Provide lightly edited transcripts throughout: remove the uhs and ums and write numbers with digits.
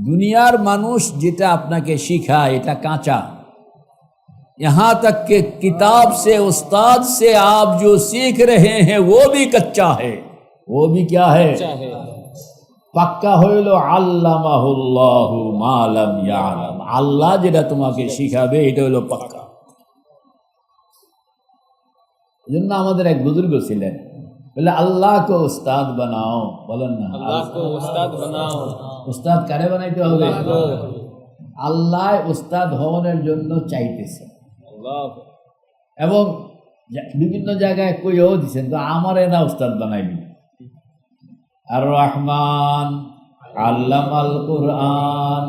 दुनियार मानुष जेटा आपनाके शिखाय एटा काँचा। यहाँ तक कि किताब से उस्ताद से आप जो सीख रहे हैं वो भी कच्चा है। वो भी क्या है? पक्का হইল আল্লামাহুল্লাহু মা লাম ইয়ালাম। আল্লাহ যেটা তোমাকে শিখাবে এটা হলো পাক্কা। এজন্য আমাদের এক বুজুর্গ ছিলেন, বলে আল্লাহ কো উস্তাদ বানাও। বলেন না, আল্লাহ কো উস্তাদ বানাও। উস্তাদ কারে বানাইতে হবে? আল্লাহ উস্তাদ হওয়ার জন্য চাইতেছে এবং বিভিন্ন জায়গায় কইও দিছেন, তো আমারে না উস্তাদ বানাইবি। আর রহমান আল্লামাল কুরআন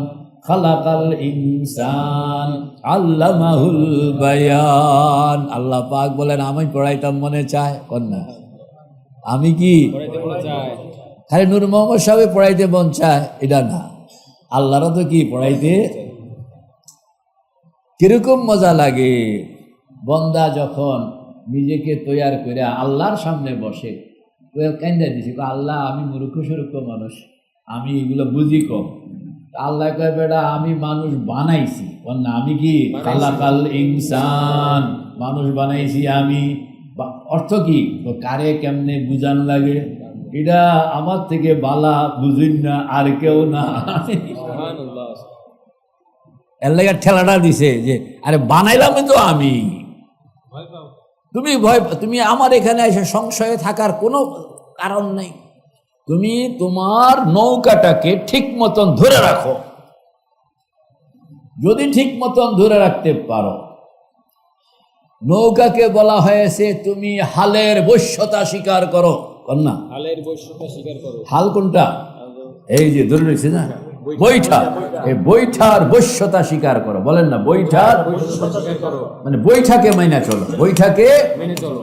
খালাকাল ইনসান আল্লামাহুল বায়ান। আল্লাহ পাক বলেন আমি পড়াইতাম মনে চায় কন্যা, আমি কি খালি নূর মোহাম্মদ সাহেব পড়াইতে মন চায় এটা না, আল্লাহরা তো কি পড়াইতে। কিরকম মজা লাগে বন্দা যখন নিজেকে তৈয়ার করে আল্লাহর সামনে বসে, কেন্দা দিছি আল্লাহ আমি মূর্খ সুরক্ষ মানুষ, আমি এগুলো বুঝি কম। আল্লাহ কয় বেটা আমি মানুষ বানাইছি, না আমি কি খালাকাল ইনসান মানুষ বানাইছি আমি। অর্থ কি? তো কারে কেমনে বুঝান লাগে এটা আমার থেকে বালা বুঝিন না আর কেউ না। এর লাগে ঠেলাটা দিছে যে আরে বানাইলাম তো আমি। তুমি ভয়, তুমি আমার এখানে এসে সংশয়ে থাকার কোনো কারণ নেই। তুমি তোমার নৌকাটাকে ঠিক মতন ধরে রাখো। যদি ঠিক মতন ধরে রাখতে পারো, নৌকাকে বলা হয়েছে তুমি হালের বশ্যতা স্বীকার করো। না হালের বশ্যতা স্বীকার করো। হাল কোনটা? এই যে ধরে রয়েছে না বৈঠা, এই বৈঠার বশ্যতা স্বীকার করো। বলেন না বৈঠার মানে বৈঠাকে মাইনা চলো। বৈঠাকে মেনে চলো।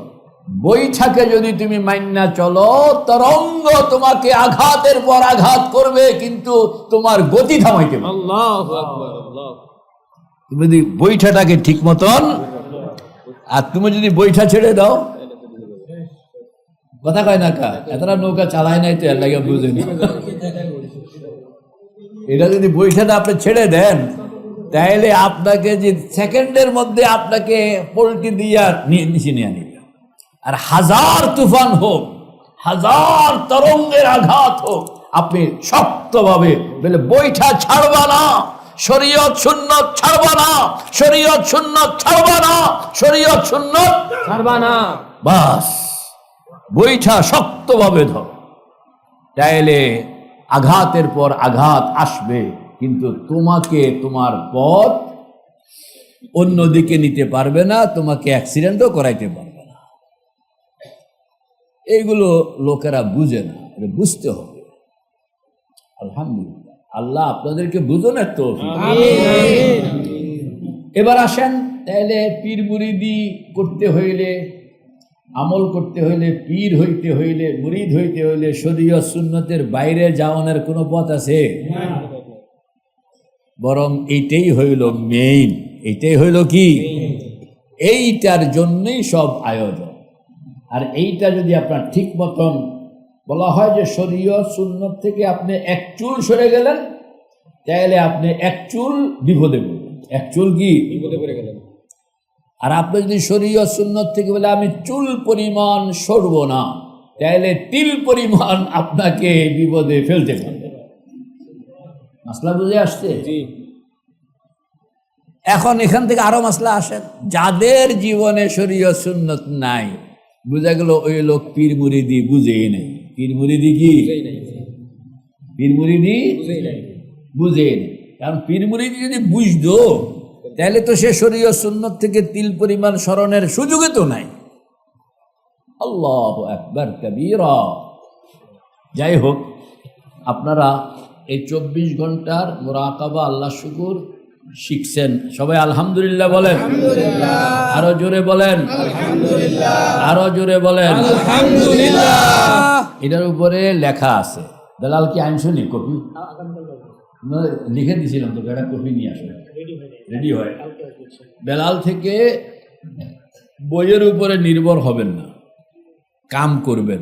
বৈঠাকে যদি তুমি মাইনা চলো, তরঙ্গ তোমাকে আঘাতের পর আঘাত করবে কিন্তু তোমার গতি থামাইতে পারবে। আল্লাহু আকবার। তুমি যদি বৈঠাটাকে ঠিক মতন, আর তুমি যদি বৈঠা ছেড়ে দাও, কথা কয় না কা এতটা নৌকা চালায় নাই তো এর লাগে বুঝেনি। এটা যদি বৈঠাটা আপনি ছেড়ে দেন তাহলে আপনাকে যে সেকেন্ডের মধ্যে আপনাকে পোল্টি দিয়া নিচে নিয়ে নিবে। আর হাজার তুফান হোক, হাজার তরঙ্গের আঘাত হোক, আপনি শক্তভাবে বলে বৈঠা ছাড়বা না, শরীয়ত সুন্নাত ছাড়বা না, শরীয়ত সুন্নাত ছাড়বা না, শরীয়ত সুন্নাত ছাড়বা না। বাস বৈঠা শক্তভাবে ধর, তাইলে আঘাতের পর আঘাত আসবে কিন্তু তোমাকে তোমার পথ অন্যদিকে নিতে পারবে না, তোমাকে অ্যাক্সিডেন্টও করাইতে পারবে না। এইগুলো লোকেরা বুঝে না, বুঝতে হবে। আলহামদুলিল্লাহ, আল্লাহ আপনাদেরকে বুঝনের তৌফিক। এবার আসেন, তাহলে পীর মুরিদি করতে হইলে, আমল করতে হইলে, পীর হইতে হইলে, মুরিদ হইতে হইলে শরীয়ত সুন্নতের বাইরে যাওয়ানোর কোনো পথ আছে? বরং এইটাই হইল মেইন। এইটাই হইল কি? এইটার জন্যই সব আয়োজন। আর এইটা যদি আপনার ঠিক মতন বলা হয় যে শরীয়ত সুন্নত থেকে আপনি এক চুল সরে গেলেন, তাহলে আপনি এক চুল বিপদে পড়লেন। এক চুল কি বিপদে পড়ে গেলেন। আর আপনি যদি শরীয়ত সুন্নত থেকে বলে আমি চুল পরিমাণ সরব না, তাহলে তিল পরিমাণ আপনাকে বিপদে ফেলতে পারবে। মাসলা বুঝে আসছে? এখন এখান থেকে আরো মাসলা আসে। যাদের জীবনে শরীয়ত সুন্নত নাই, বুঝা গেল ওই লোক পীর মুরিদি বুঝেই নাই। পীর মুরিদি কি? পীর মুরিদি বুঝেই নাই। কারণ পীর মুরিদি যদি বুঝতো তাহলে তো সে শরীয়ত সুন্নত থেকে তিল পরিমাণ স্মরণের সুযোগই তো নাই। আল্লাহু আকবার কাবীরা। যাই হোক, আপনারা এই 24 ঘন্টার মুরাকাবা আল্লাহ শুকুর শিখছেন। সবাই আলহামদুলিল্লাহ বলেন। আরো জোরে বলেন আলহামদুলিল্লাহ। আরো জোরে বলেন আলহামদুলিল্লাহ। এটার উপরে লেখা আছে। বেলাল কি আনছনি কপি? লিখে দিয়েছিলাম তো, একটা কপি নিয়ে আসলে রেডি হয়। বেলাল থেকে বইয়ের উপরে নির্ভর হবেন না, কাম করবেন।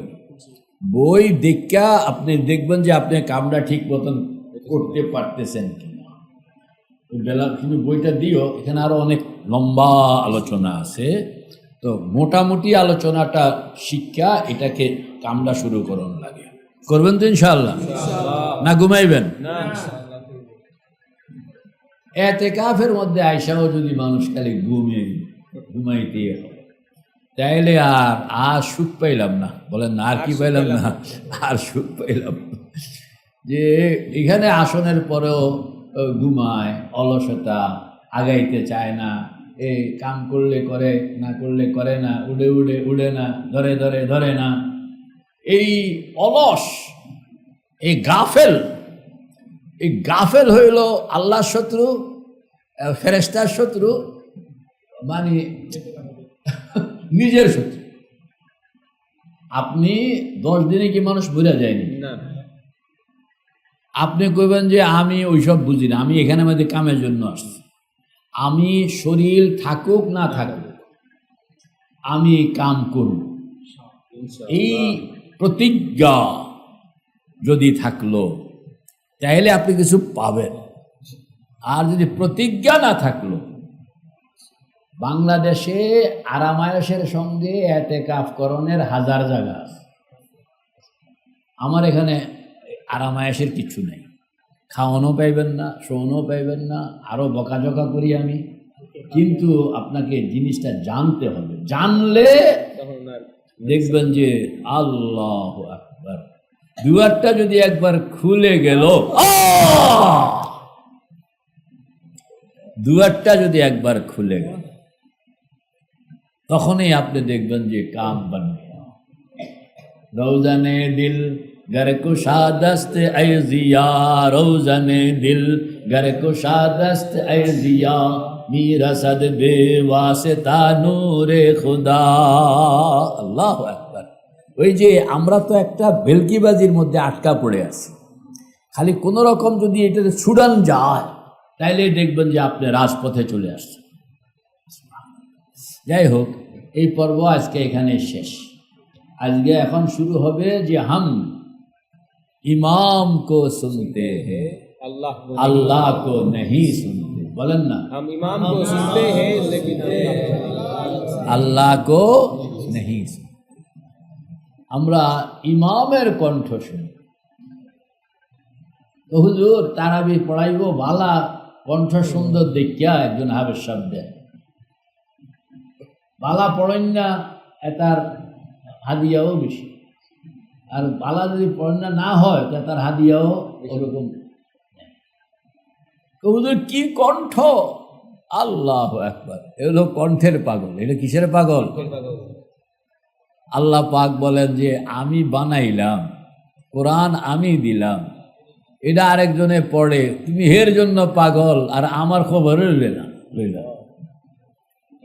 বই দেখা আপনি দেখবেন যে আপনি কামটা ঠিক মতন করতে পারতেছেন কিনা। বেলা কিন্তু বইটা দিও, এখানে আরো অনেক লম্বা আলোচনা আছে। তো মোটামুটি আলোচনাটা শিক্ষা, এটাকে কামড়া শুরু করুন লাগে। করবেন তো ইনশাআল্লাহ? না ঘুমাইবেন? এতেকাফের মধ্যে আইসাও যদি মানুষ খালি ঘুমাইতেই হবে, তাইলে আর সুখ পাইলাম না। বলেন না, আর কি পাইলাম না? আর সুখ পাইলাম না। যে এখানে আসনের পরেও ঘুমায়, অলসতা, আগাইতে চায় না, এই কাম করলে করে, না করলে করে না, উড়ে না, ধরে না, এই অলস, এই গাফেল হইল আল্লাহর শত্রু, ফেরেশতার শত্রু, মানে নিজের শত্রু। আপনি 10 দিনে কি মানুষ বুঝা যায়নি? আপনি কইবেন যে আমি ওইসব বুঝি না, আমি এখানে মধ্যে কামের জন্য আসছি, আমি শরীর থাকুক না থাকুক আমি কাম করব, এই প্রতিজ্ঞা যদি থাকলো তাহলে আপনি কিছু পাবেন। আর যদি প্রতিজ্ঞা না থাকলো, বাংলাদেশে আরামায়েশের সঙ্গে এতেকাফ করণের 1000 জায়গা আছে। আমার এখানে আরামায়েশের কিছু নেই, খাওয়ানো পাইবেন না, শোয়ানো পাইবেন না, আরো বকাঝকা করি আমি। কিন্তু আপনাকে জিনিসটা জানতে হবে, জানলে দেখবেন যে আল্লাহু আকবার, দুয়ারটা যদি একবার খুলে গেল, দুয়ারটা যদি একবার খুলে গেল, তখনই আপনি দেখবেন যে কাম বানবে। রওজানে দিল गर कुशादस्त ऐ जिया, रोज़ने दिल गर कुशादस्त ऐ जिया, मेरा सद बेवास्ता नूरे खुदा। আল্লাহু আকবার। ওই যে আমরা তো একটা বেলকিবাজির মধ্যে আটকা পড়ে আছি, খালি কোন রকম যদি এটাতে ছুড়ান যায় তাইলে দেখবেন যে আপনি রাজপথে চলে আসছেন। যাই হোক, এই পর্ব আজকে এখানে শেষ। আজকে এখন শুরু হবে যে হাম इमाम को सुनते हैं, अल्लाह को नहीं सुनते। बोलन ना, हम इमाम को सुनते हैं लेकिन अल्लाह को नहीं सुनते। আমরা ইমামের কণ্ঠ শুনি। তো হুজুর তারাবি পড়াইব, বালা কণ্ঠ সুন্দর দেখিয়া একজন হাবের শব্দ বালা পড়েন না, এটার হাদিয়াও বেশি। আর বালা যদি পড়না না হয় তার হাদিয়াও ওরকম। কি কণ্ঠ! আল্লাহু আকবার। এগুলো কণ্ঠের পাগল। এটা কিসের পাগল? আল্লাহ পাক বলেন যে আমি বানাইলাম, কোরআন আমি দিলাম, এটা আরেকজনে পড়ে, তুমি এর জন্য পাগল আর আমার খবর লইলাম।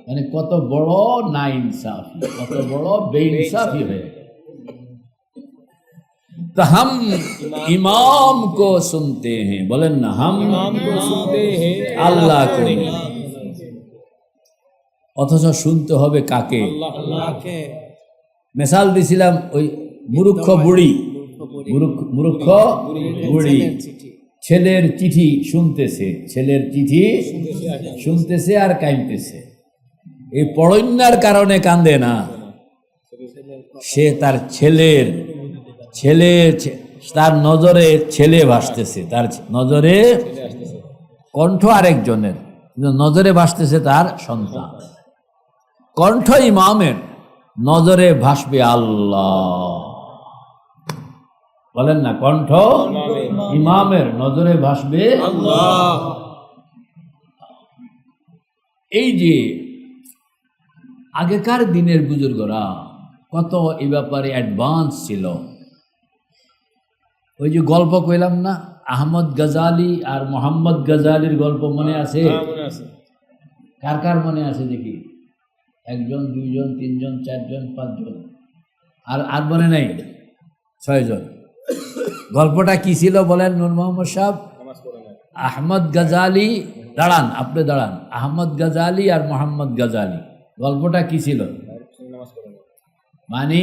মানে কত বড় না ইনসাফি, কত বড় বেইনসাফি হয়ে। तो हम इमाम को सुनते हैं, बोलें ना, हम इमाम को सुनते हैं, আল্লাহ को नहीं। অথচ শুনতে হবে কাকে? আল্লাহকে। মিসাল দিছিলাম ওই মূর্খ বুড়ি, ছেলের চিঠি শুনতেছে, ছেলের চিঠি শুনতেছে আর কাঁদতেছে। এই পড়ন্যার কারণে কান্দে না, সে তার তার নজরে ছেলে ভাসতেছে, তার নজরে কণ্ঠ আরেকজনের, নজরে ভাসতেছে তার সন্তান। কণ্ঠ ইমামের, নজরে ভাসবে আল্লাহ। বলেন না, কণ্ঠ ইমামের, নজরে ভাসবে আল্লাহ। এই যে আগেকার দিনের বুজুর্গরা কত এই ব্যাপারে অ্যাডভান্স ছিল। ওই যে গল্প কইলাম না, আহমদ গজালি আর মোহাম্মদ গজালির গল্প মনে আছে? কার কার মনে আছে দেখি? 1 জন, 2 জন, 3 জন, 4 জন, 5 জন, আর মনে নাই? 6 জন। গল্পটা কি ছিল বলেন নূর মোহাম্মদ সাহেব? আহমদ গজালি, দাঁড়ান, আপনি দাঁড়ান। আহমদ গজালি আর মোহাম্মদ গজালি, গল্পটা কি ছিল? মানে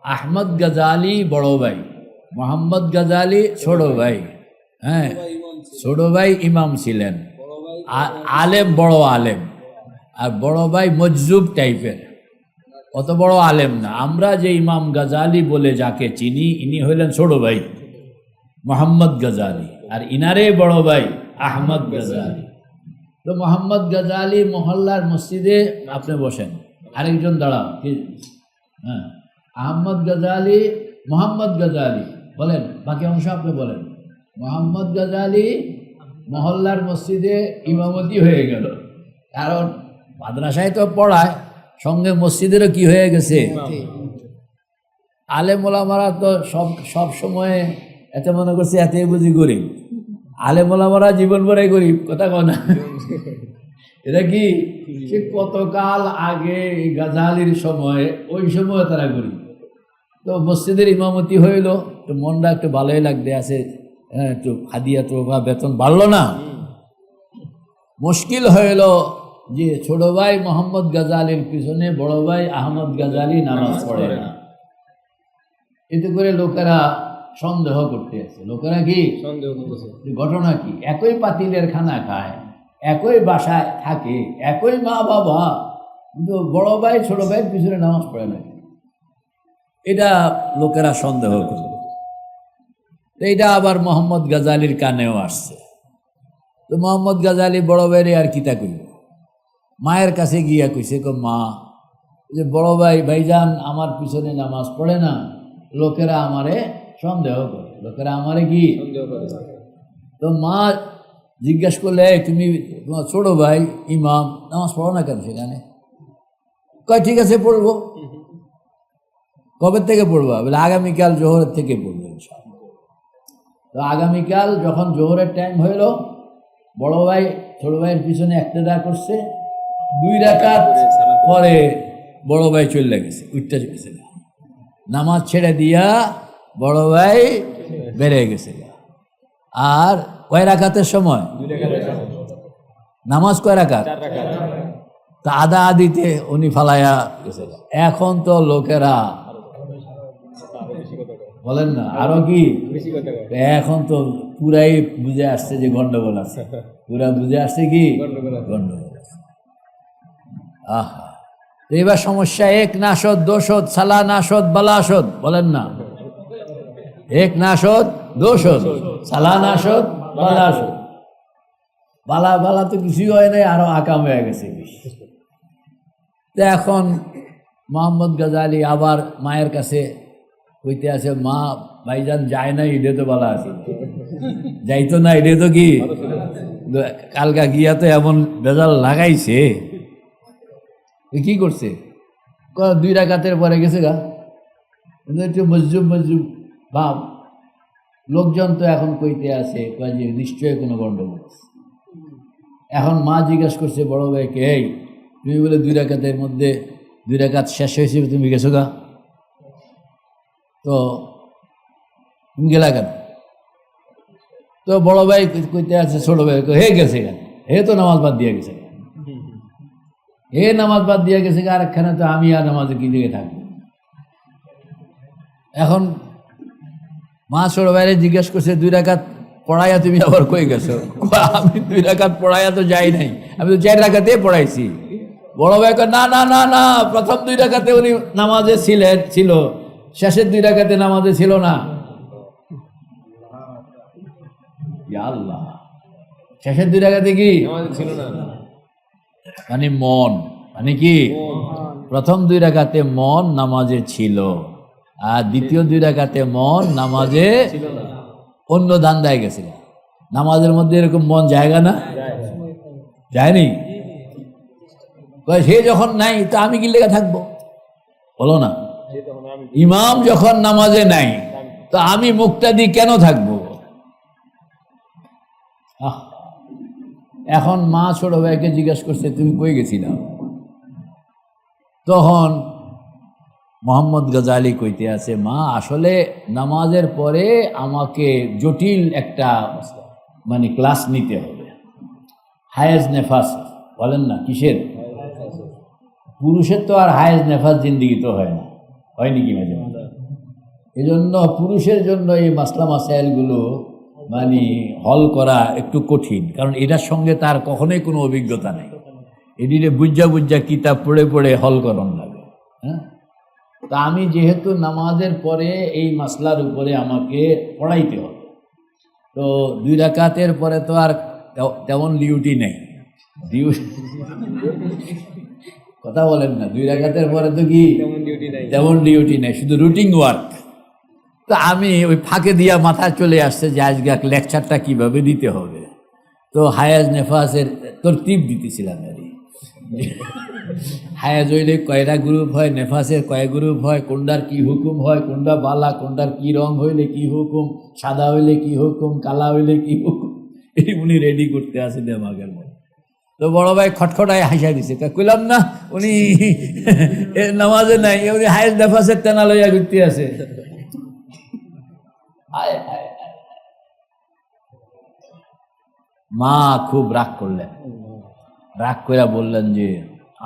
আহমদ গজালি বড় ভাই, মোহাম্মদ গজালি ছোট ভাই। হ্যাঁ, ছোট ভাই ইমাম ছিলেন, আলেম, বড় আলেম, আর বড় ভাই মজজুব টাইপের, অত বড় আলেম না। আমরা যে ইমাম গাজালি বলে যাকে চিনি, ইনি হইলেন ছোট ভাই মোহাম্মদ গাজালি, আর ইনারে বড় ভাই আহমদ গাজালি। তো মোহাম্মদ গাজালি মহল্লার মসজিদে আপনি বসেন, আরেকজন দাঁড়াও, হ্যাঁ, আহমদ গাজালি, মোহাম্মদ গাজালি বলেন, বাকি অংশ আপনি বলেন। মোহাম্মদ গাজালি মহল্লার মসজিদে ইমামতি হয়ে গেল, কারণ মাদ্রাসায় তো পড়ায়, সঙ্গে মসজিদেরও কি হয়ে গেছে। আলেম ওলামারা তো সব সময়ে এত মনে করছে এতে বুঝি গরিব, আলেম ওলামারা জীবন ভরে গরিব, কথা কয় না। এটা কি সে কতকাল আগে গাজালির সময়, ওই সময় তারা গরিব। তো মসজিদের ইমামতি হইল, তো মনটা একটু ভালোই লাগতে আছে, হ্যাঁ, একটু হাদিয়া তো বা বেতন বাড়লো না। মুশকিল হইল যে ছোট ভাই মোহাম্মদ গাজালির পিছনে বড় ভাই আহমদ গাজালি নামাজ পড়ে না। এতে করে লোকেরা সন্দেহ করতে আছে। লোকেরা কি সন্দেহ করতেছে, ঘটনা কি? একই পাতিলের খানা খায়, একই বাসায় থাকে, একই মা বাবা, কিন্তু বড় ভাই ছোট ভাইয়ের পিছনে নামাজ পড়ে না। এটা লোকেরা সন্দেহ করে। এইটা আবার মোহাম্মদ গাজালির কানেও আসছে। তো মোহাম্মদ গাজালি বড় ভাইরে আর কিতা কইল, মায়ের কাছে গিয়া কইছে, মা, যে বড় ভাই ভাইজান আমার পিছনে নামাজ পড়ে না, লোকেরা আমারে সন্দেহ করে, লোকেরা আমারে কি সন্দেহ করে। তো মা জিজ্ঞাসা করলে, তুমি তোমার ছোট ভাই ইমাম, নামাজ পড়ো না কেন সেখানে? কয় ঠিক আছে পড়বো। কবে থেকে পড়বা? বলে আগামীকাল জোহরের থেকে পড়বো। তো আগামীকাল যখন জোহরের টাইম হইল, বড় ভাই ছোট ভাইয়ের পিছনে একটা করছে, 2 রাকাত পরে বড় ভাই চলে গেছে, উঠতে গেছে, নামাজ ছেড়ে দিয়া বড় ভাই বেড়ে গেছে। আর কয় রাকাতের সময়? 2 রাকাতের সময়। নামাজ কয় রাকাত? 4 রাকাত। তা আদা আদিতে উনি ফালাইয়া গেছে। এখন তো লোকেরা বলেন না আরো কি, এখন তো পুরাই বুঝে আসছে যে গন্ডগোল আছে, পুরা বুঝে আসছে কি গন্ডগোল আছে। আহা, এবার সমস্যা, এক নাশদ, দোষদ, সালা নাশদ, বালাশদ, বলেন না, এক নাশদ, দোষদ, সালা নাশদ, বালাশদ। বালা বালা তো কিছুই হয় নাই, আরো আকাম হয়ে গেছে। তো এখন মোহাম্মদ গাজালি আবার মায়ের কাছে কইতে আছে, মা ভাইজান যায় না, ইডে তো বালা আছে, যাইতো না, ইডে তো কি কালকা গিয়া তো এমন বেজাল লাগাইছে। কি করছে? 2 রাকাতের পরে গেছে গা, একটু মজজুব মজজুব ভাব। লোকজন তো এখন কইতে আছে যে নিশ্চয়ই কোনো গন্ডগোল। এখন মা জিজ্ঞাসা করছে বড় ভাইকে, এই তুমি বলে 2 রাকাতের মধ্যে 2 রাকাত শেষ হয়েছে, তুমি গেছো গা, তো তুমি গেলা কেন? তো বড় ভাই কইতে আছে ছোট ভাই, হে গেছে কেন, হে তো নামাজ বাদ দিয়ে গেছে, হে নামাজ বাদ দিয়ে গেছে, আর একখানে তো আমি আর নামাজে কি দিকে থাকবো। এখন মা ছোট ভাইরে জিজ্ঞাসা করছে, 2 রাকাত পড়াইয়া তুমি আবার কই গেছো? আমি 2 রাকাত পড়াইয়া তো যাই নাই, আমি তো 4 রাকাতে পড়াইছি। বড় ভাই কয়, না না না না, প্রথম 2 রাকাতে উনি নামাজে ছিল, শেষের 2 রাকাতে নামাজে ছিল না। আল্লাহ, শেষের 2 রাকাতে কি ছিল না? মানে মন, মানে কি প্রথম 2 রাকাতে মন নামাজে ছিল, আর দ্বিতীয় 2 রাকাতে মন নামাজে অন্য ধান্দায় গেছিল। নামাজের মধ্যে এরকম মন জায়গা না যায়নি? সে যখন নাই তা আমি কি লেগে থাকবো? বলো না, ইমাম যখন নামাজে নাই তো আমি মুক্তাদি কেন থাকবো? এখন মা ছোট ভাইকে জিজ্ঞাসা করছে, তুমি কই গেছিলাম? তখন মোহাম্মদ গাজালি কইতে আছে, মা আসলে নামাজের পরে আমাকে জটিল একটা মানে ক্লাস নিতে হবে, হায়েজ নেফাস, বলেন না কিসের? পুরুষের তো আর হায়েজ নেফাস জিন্দিগি তো হয় না, হয়নি কি মাঝে মাঝে? এই জন্য পুরুষের জন্য এই মাসলা মাসাইলগুলো মানে হল করা একটু কঠিন, কারণ এটার সঙ্গে তার কখনোই কোনো অভিজ্ঞতা নেই। এদিকে বুঝা কিতাব পড়ে পড়ে হল করন লাগে। হ্যাঁ, তা আমি যেহেতু নামাজের পরে এই মাসলার উপরে আমাকে পড়াইতে হবে, তো 2 রাকাতের পরে তো আর তেমন ডিউটি নেই। কথা বলেন না, 2 রাকাতের পরে তো কি তেমন ডিউটি নেই, শুধু রুটিন ওয়ার্ক। তো আমি ওই ফাঁকে দিয়া মাথা চলে আসছে যে আজকে লেকচারটা কিভাবে দিতে হবে। তো হায়াজ নেফাসের তরতিব দিতেছিলাম আর হায়াজ হইলে কয়টা গ্রুপ হয়, নেফাসের কয় গ্রুপ হয়, কোনটার কি হুকুম হয়, কোনটা বালা, কোনটার কি রং হইলে কি হুকুম, সাদা হইলে কি হুকুম, কালা হইলে কি হুকুম, এই উনি রেডি করতে আসে দেমাগের মধ্যে। তো বড় ভাই খটখটায় হাসা দিছে, কইলাম না উনি নামাজে নাই, উনি হায়াজ নেফাসের তেনা লইয়া ঘুরতে আছে। মা খুব রাগ করলেন, রাগ করে বললেন যে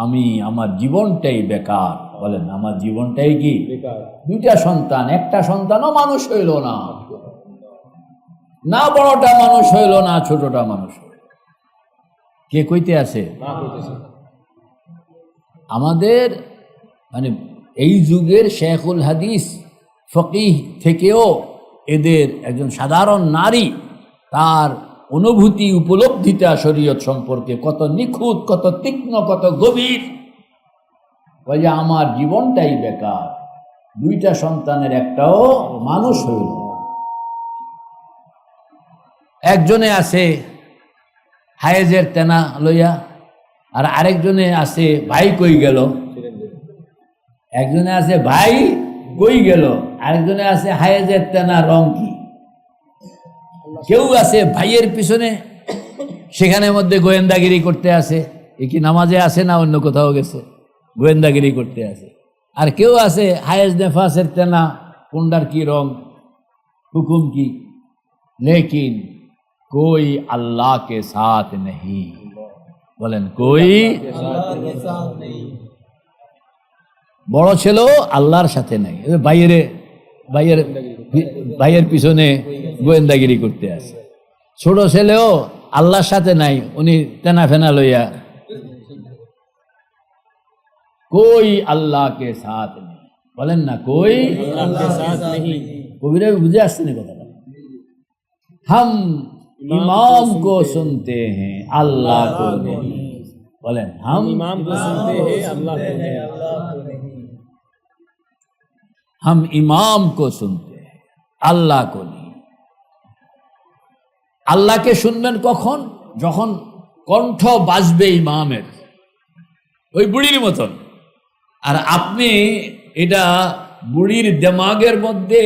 আমি আমার জীবনটাই বেকার। বলেন আমার জীবনটাই কি বেকার? 2টা সন্তান, একটা সন্তানও মানুষ হইল না, না বড়টা মানুষ হইল না ছোটটা মানুষ হইল। কে কইতে আছে? আমাদের মানে এই যুগের শেখুল হাদিস ফকিহ থেকেও এদের একজন সাধারণ নারী তার অনুভূতি উপলব্ধিটা শরীয়ত সম্পর্কে কত নিখুঁত, কত তীক্ষ্ণ, কত গভীর। ওই যে আমার জীবনটাই বেকার, 2টা সন্তানের একটাও মানুষ হইল। একজনে আছে হায়েজের তেনা লইয়া, আর আরেকজনে আছে ভাই কই গেল। একজনে আছে ভাই কই গেল, আরেকজনে আছে হায়েজের তেনা রং কি। কেউ আছে ভাইয়ের পিছনে, সেখানের মধ্যে গোয়েন্দাগিরি করতে আসে, এ কি নামাজে আসে না অন্য কোথাও গেছে, গোয়েন্দাগিরি করতে আসে। আর কেউ আছে হায়েজ নেফাসের তেনা, কোনটার কি রং, হুকুম কি। লেকিন कोई अल्लाह के साथ नहीं। বলেন कोई বড় ছেলেও আল্লাহর সাথে নাই, ভাইয়ের পিছনে গোয়েন্দাগিরি করতে আসে। ছোট ছেলেও আল্লাহর সাথে নাই, উনি তেনা ফেনা লইয়া। कोई अल्लाह के साथ नहीं, বলেন না कोई अल्लाह के साथ नहीं। কবিরা বুঝে আসছে না কথাটা। हम इमाम को सुनते हैं अल्लाह को नहीं। बोले हम इमाम को सुनते हैं अल्लाह को नहीं। हम इमाम को सुनते हैं अल्लाह को नहीं। আল্লাহকে শুনবেন কখন? যখন কণ্ঠ বাজবে ইমামের, ওই বুড়ির মতন। আর আপনি এটা বুড়ির দেমাগের মধ্যে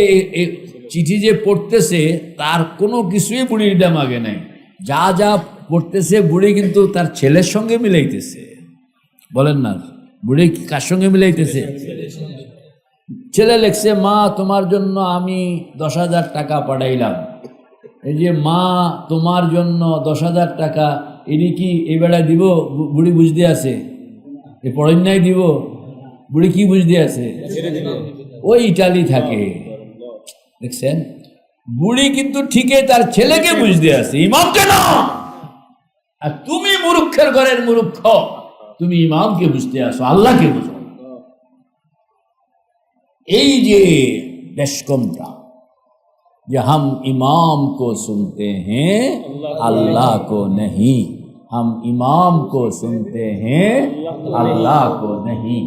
চিঠি যে পড়তেছে তার কোনো কিছুই বুড়ির দেমাগে নেই। যা যা পড়তেছে বুড়ি কিন্তু তার ছেলের সঙ্গে মিলাইতেছে। বলেন না, বুড়ি কার সঙ্গে মিলাইতেছে? ছেলে লেখছে, মা তোমার জন্য আমি 10,000 টাকা পাঠাইলাম। এই যে মা তোমার জন্য 10,000 টাকা, এটি কি এই বেড়ায় দিব? বুড়ি বুঝতে আছে এ পড়েন নাই দিব? বুড়ি কি বুঝতে আছে? ওই ইটালি থাকে, দেখছেন? বুড়ি কিন্তু ঠিকই তার ছেলেকে বুঝতে আছে, ইমামকে না। আর তুমি মূর্খের ঘরের মূর্খ, তুমি ইমামকে বুঝতে আসো, আল্লাহকে বুঝো। এই যে বেশকমটা যে हम इमाम को सुनते हैं अल्लाह को नहीं, हम इमाम को सुनते हैं अल्लाह को नहीं।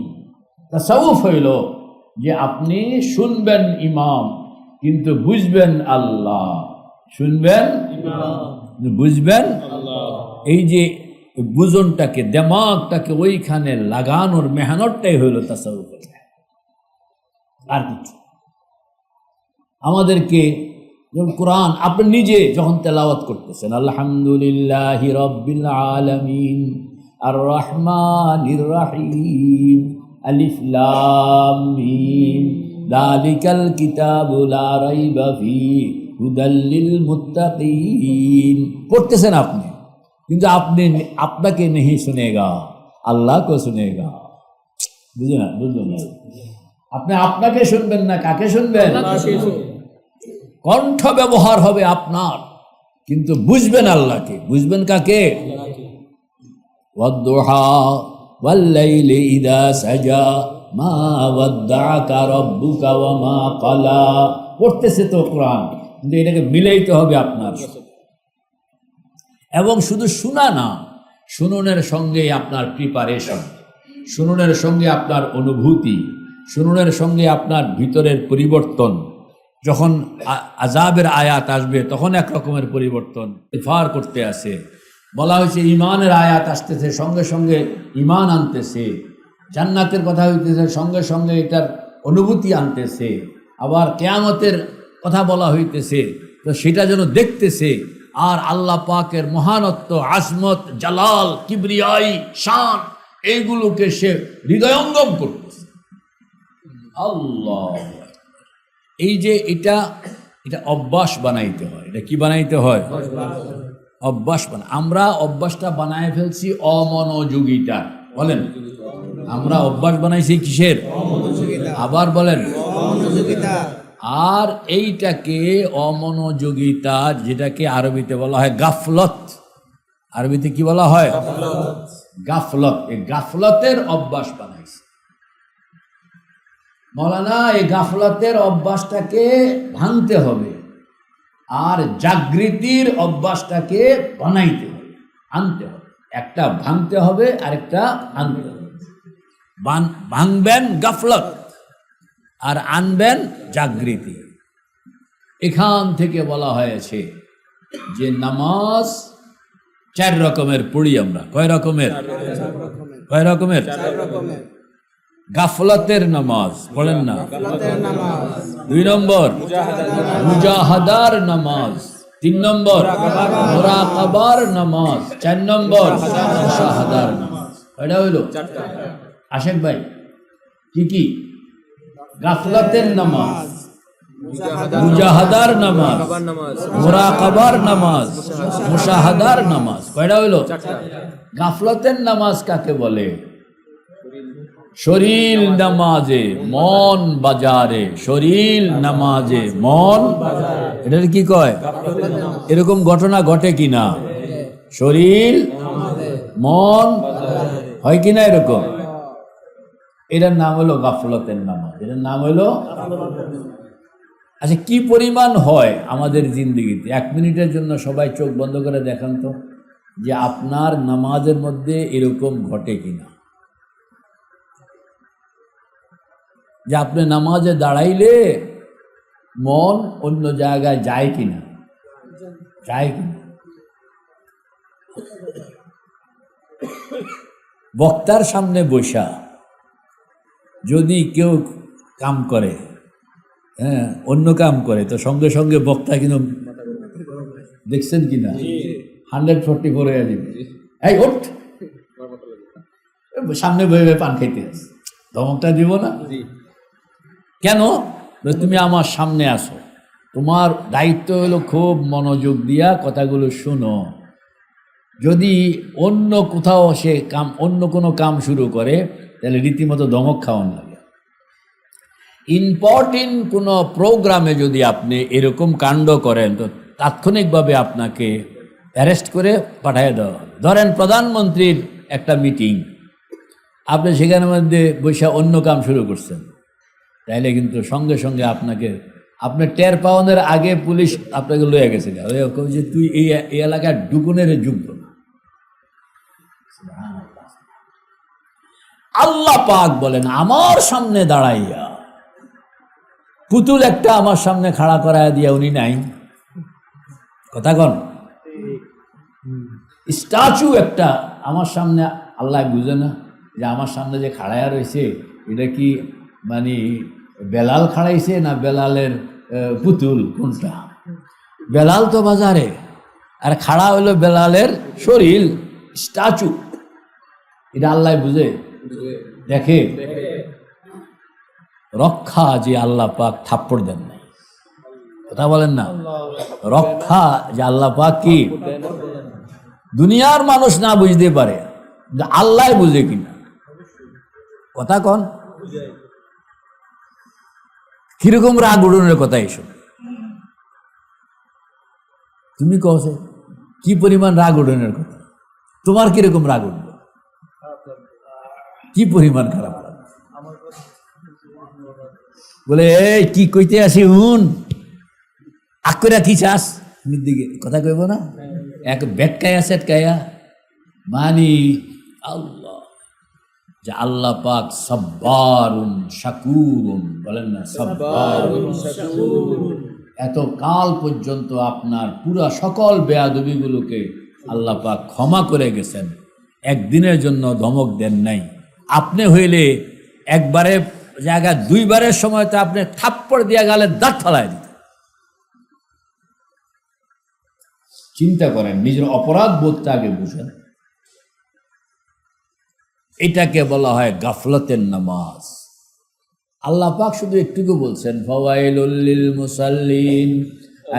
তাসাউফ হইল যে আপনি শুনবেন ইমাম কিন্তু বুঝবেন আল্লাহ, শুনবেন বুঝবেন আল্লাহ। এই যে বুঝনটাকে, দেমাগটাকে ওইখানে লাগানোর মেহনতটাই হইল তাসাউফ। আর কিছু আমাদেরকে যেমন কোরআন আপনি নিজে যখন তেলাওয়াত করতেছেন, আলহামদুলিল্লাহি রাব্বিল আলামিন আর রহমানির রহিম আলিফ লাম মিম যালিকাল কিতাবু লা রাইবা ফিহি হুদাল লিল মুত্তাকিন পড়তেছেন আপনি, কিন্তু আপনাকে नहीं सुनेगा, আল্লাহ को सुनेगा। বুঝলেন না? বুঝলেন না? আপনি আপনাকে শুনবেন না, কাকে শুনবেন? কণ্ঠ ব্যবহার হবে আপনার, কিন্তু বুঝবেন আল্লাহকে। বুঝবেন কাকে? ওয়াদ-দুহা ওয়াল-লাইলি ইযা সাজা মা ওয়াদ্দাআকা রাব্বুকা ওয়া মা ক্বালা। পড়তেছে তো কোরআন, কিন্তু এটাকে মিলাইতে হবে আপনার। এবং শুধু শোনা না, শুনুনের সঙ্গে আপনার প্রিপারেশন, শুনুনের সঙ্গে আপনার অনুভূতি, শুনুনের সঙ্গে আপনার ভিতরের পরিবর্তন। যখন আযাবের আয়াত আসবে তখন এক রকমের পরিবর্তন ইফার করতে আসে। বলা হয়েছে ইমানের আয়াত আসতেছে, সঙ্গে সঙ্গে ইমান আনতেছে। জান্নাতের কথা হইতেছে, সঙ্গে সঙ্গে এটার অনুভূতি আনতেছে। আবার কিয়ামতের কথা বলা হইতেছে, তো সেটা যেন দেখতেছে। আর আল্লাহ পাকের মহানত্ব, আজমত, জালাল, কিবরিয়াই, শান, এইগুলোকে সে হৃদয়ঙ্গম করতেছে। আল্লাহ, এই যে এটা অভ্যাস বানাইতে হয়। এটা কি বানাইতে হয়? অভ্যাস আমরা অভ্যাসটা বানায় ফেলছি অমনোযোগিতা। বলেন, আমরা অভ্যাস বানাইছি কিসের? আবার বলেন, আর এইটাকে অমনোযোগিতা, যেটাকে আরবিতে বলা হয় গাফলত। আরবিতে কি বলা হয়? গাফলত। এই গাফলতের অভ্যাস বানাইছে মৌলানা। এই গাফলতের অভ্যাসটাকে ভাঙতে হবে, আর জাগৃতির অভ্যাসটাকে বানাইতে হবে, আনতে হবে। একটা ভাঙতে হবে, আরেকটা আনতে হবে। ভাঙবেন গাফলত, আর আনবেন জাগৃতি। এখান থেকে বলা হয়েছে যে নামাজ 4 রকমের পড়ি আমরা। কয় রকমের? কয় রকমের? গাফলতের নামাজ পড়েন না। 2 নম্বর মুজাহাদার নামাজ, 3 নম্বর মুরাকাবার নামাজ, 4 নম্বর মুশাহাদার নামাজ। এটা হইল আশেক ভাই কি কি? গাফলতের নামাজ, মুজাহাদার নামাজ, মুরাকাবার নামাজ, মুশাহাদার নামাজ। কয়টা হইল? গাফলতের নামাজ কাকে বলে? শরীর নামাজে মন বাজারে, শরীর নামাজে মন। এটা কি কয়? এরকম ঘটনা ঘটে কিনা? শরীর মন হয় কিনা এরকম? এটার নাম হলো গাফলতের নামাজ। এটার নাম হলো। আচ্ছা, কি পরিমাণ হয় আমাদের জিন্দগিতে? 1 মিনিটের জন্য সবাই চোখ বন্ধ করে দেখান তো, যে আপনার নামাজের মধ্যে এরকম ঘটে কিনা, যে আপনি নামাজে দাঁড়াইলে মন অন্য জায়গায় যায় কিনা, যায় কিনা। বক্তার সামনে বসা যদি কেউ কাম করে, হ্যাঁ, অন্য কাম করে, তো সঙ্গে সঙ্গে বক্তা কিন্তু দেখছেন কিনা 144 হয়ে যাবে। এই ওঠ, সামনে বয়ে পান খাইতে ধমকটা দিব না? কেন? তুমি আমার সামনে আসো, তোমার দায়িত্ব হলো খুব মনোযোগ দিয়া কথাগুলো শুনো। যদি অন্য কোথাও সে কাম, অন্য কোনো কাম শুরু করে, তাহলে রীতিমতো ধমক খাওয়ান লাগে। ইম্পর্টেন্ট কোনো প্রোগ্রামে যদি আপনি এরকম কাণ্ড করেন, তো তাৎক্ষণিকভাবে আপনাকে অ্যারেস্ট করে পাঠিয়ে দেওয়া হবে। ধরেন প্রধানমন্ত্রীর একটা মিটিং, আপনি সেখানের মধ্যে বসে অন্য কাম শুরু করছেন, তাইলে কিন্তু সঙ্গে সঙ্গে আপনাকে, আপনি টের পাওয়ানোর আগে পুলিশ আপনাকে লয়ে গেছে, যে তুই এই এলাকার ডুকুনের যোগ্য না। আল্লাহ পাক বলেন, আমার সামনে দাঁড়াইয়া পুতুল একটা আমার সামনে খাড়া করাইয়া দিয়া উনি নাই। কথা কন, স্ট্যাচু একটা আমার সামনে, আল্লাহ বুঝে না যে আমার সামনে যে খাড়াইয়া রয়েছে এটা কি মানে বেলাল খাড়াইছে না বেলালের পুতুল? কোনটা? বেলাল তো বাজারে, আর খাড়া হলো বেলালের শরীর, স্ট্যাচু। এটা আল্লাহ বুঝে, দেখে। রক্ষা যে আল্লাহ পাক থাপ্পড় দেন নাই, কথা বলেন না। রক্ষা যে আল্লাহ পাক কি দুনিয়ার মানুষ না বুঝতে পারে, আল্লাহ বুঝে কিনা। কথা কন, কিরকম রাগ উড়নের কথা এসব। তুমি কহছে কি পরিমাণ রাগ উঠনের কথা, তোমার কিরকম রাগ উঠবে, কি পরিমাণ খারাপ লাগবে? বলে এই কি কইতে আসি হুন আকরা কি চাস দিকে কথা কইব না, এক বেটকায়া সেটকায়া মানি আল্লাহ, যে আল্লাহ পাক সাব্বারুন শাকুরুন, বলেন না সাব্বারুন শাকুরুন। এত কাল পর্যন্ত আপনার পুরা সকল বেয়াদবিগুলোকে আল্লাহ পাক ক্ষমা করে গেছেন, একদিনের জন্য ধমক দেন নাই। আপনি হইলে একবারে জায়গা দুইবারের সময় তো আপনি থাপ্পড় দিয়া গালে দাঁত ফেলায় দিতেন। চিন্তা করেন, নিজের অপরাধ বোধটা আগে বুঝেন। এটাকে বলা হয় গাফলতের নামাজ। আল্লাহ পাক শুধু একটুকু বলছেন ফাওয়াইলুল লিল মুসাল্লিন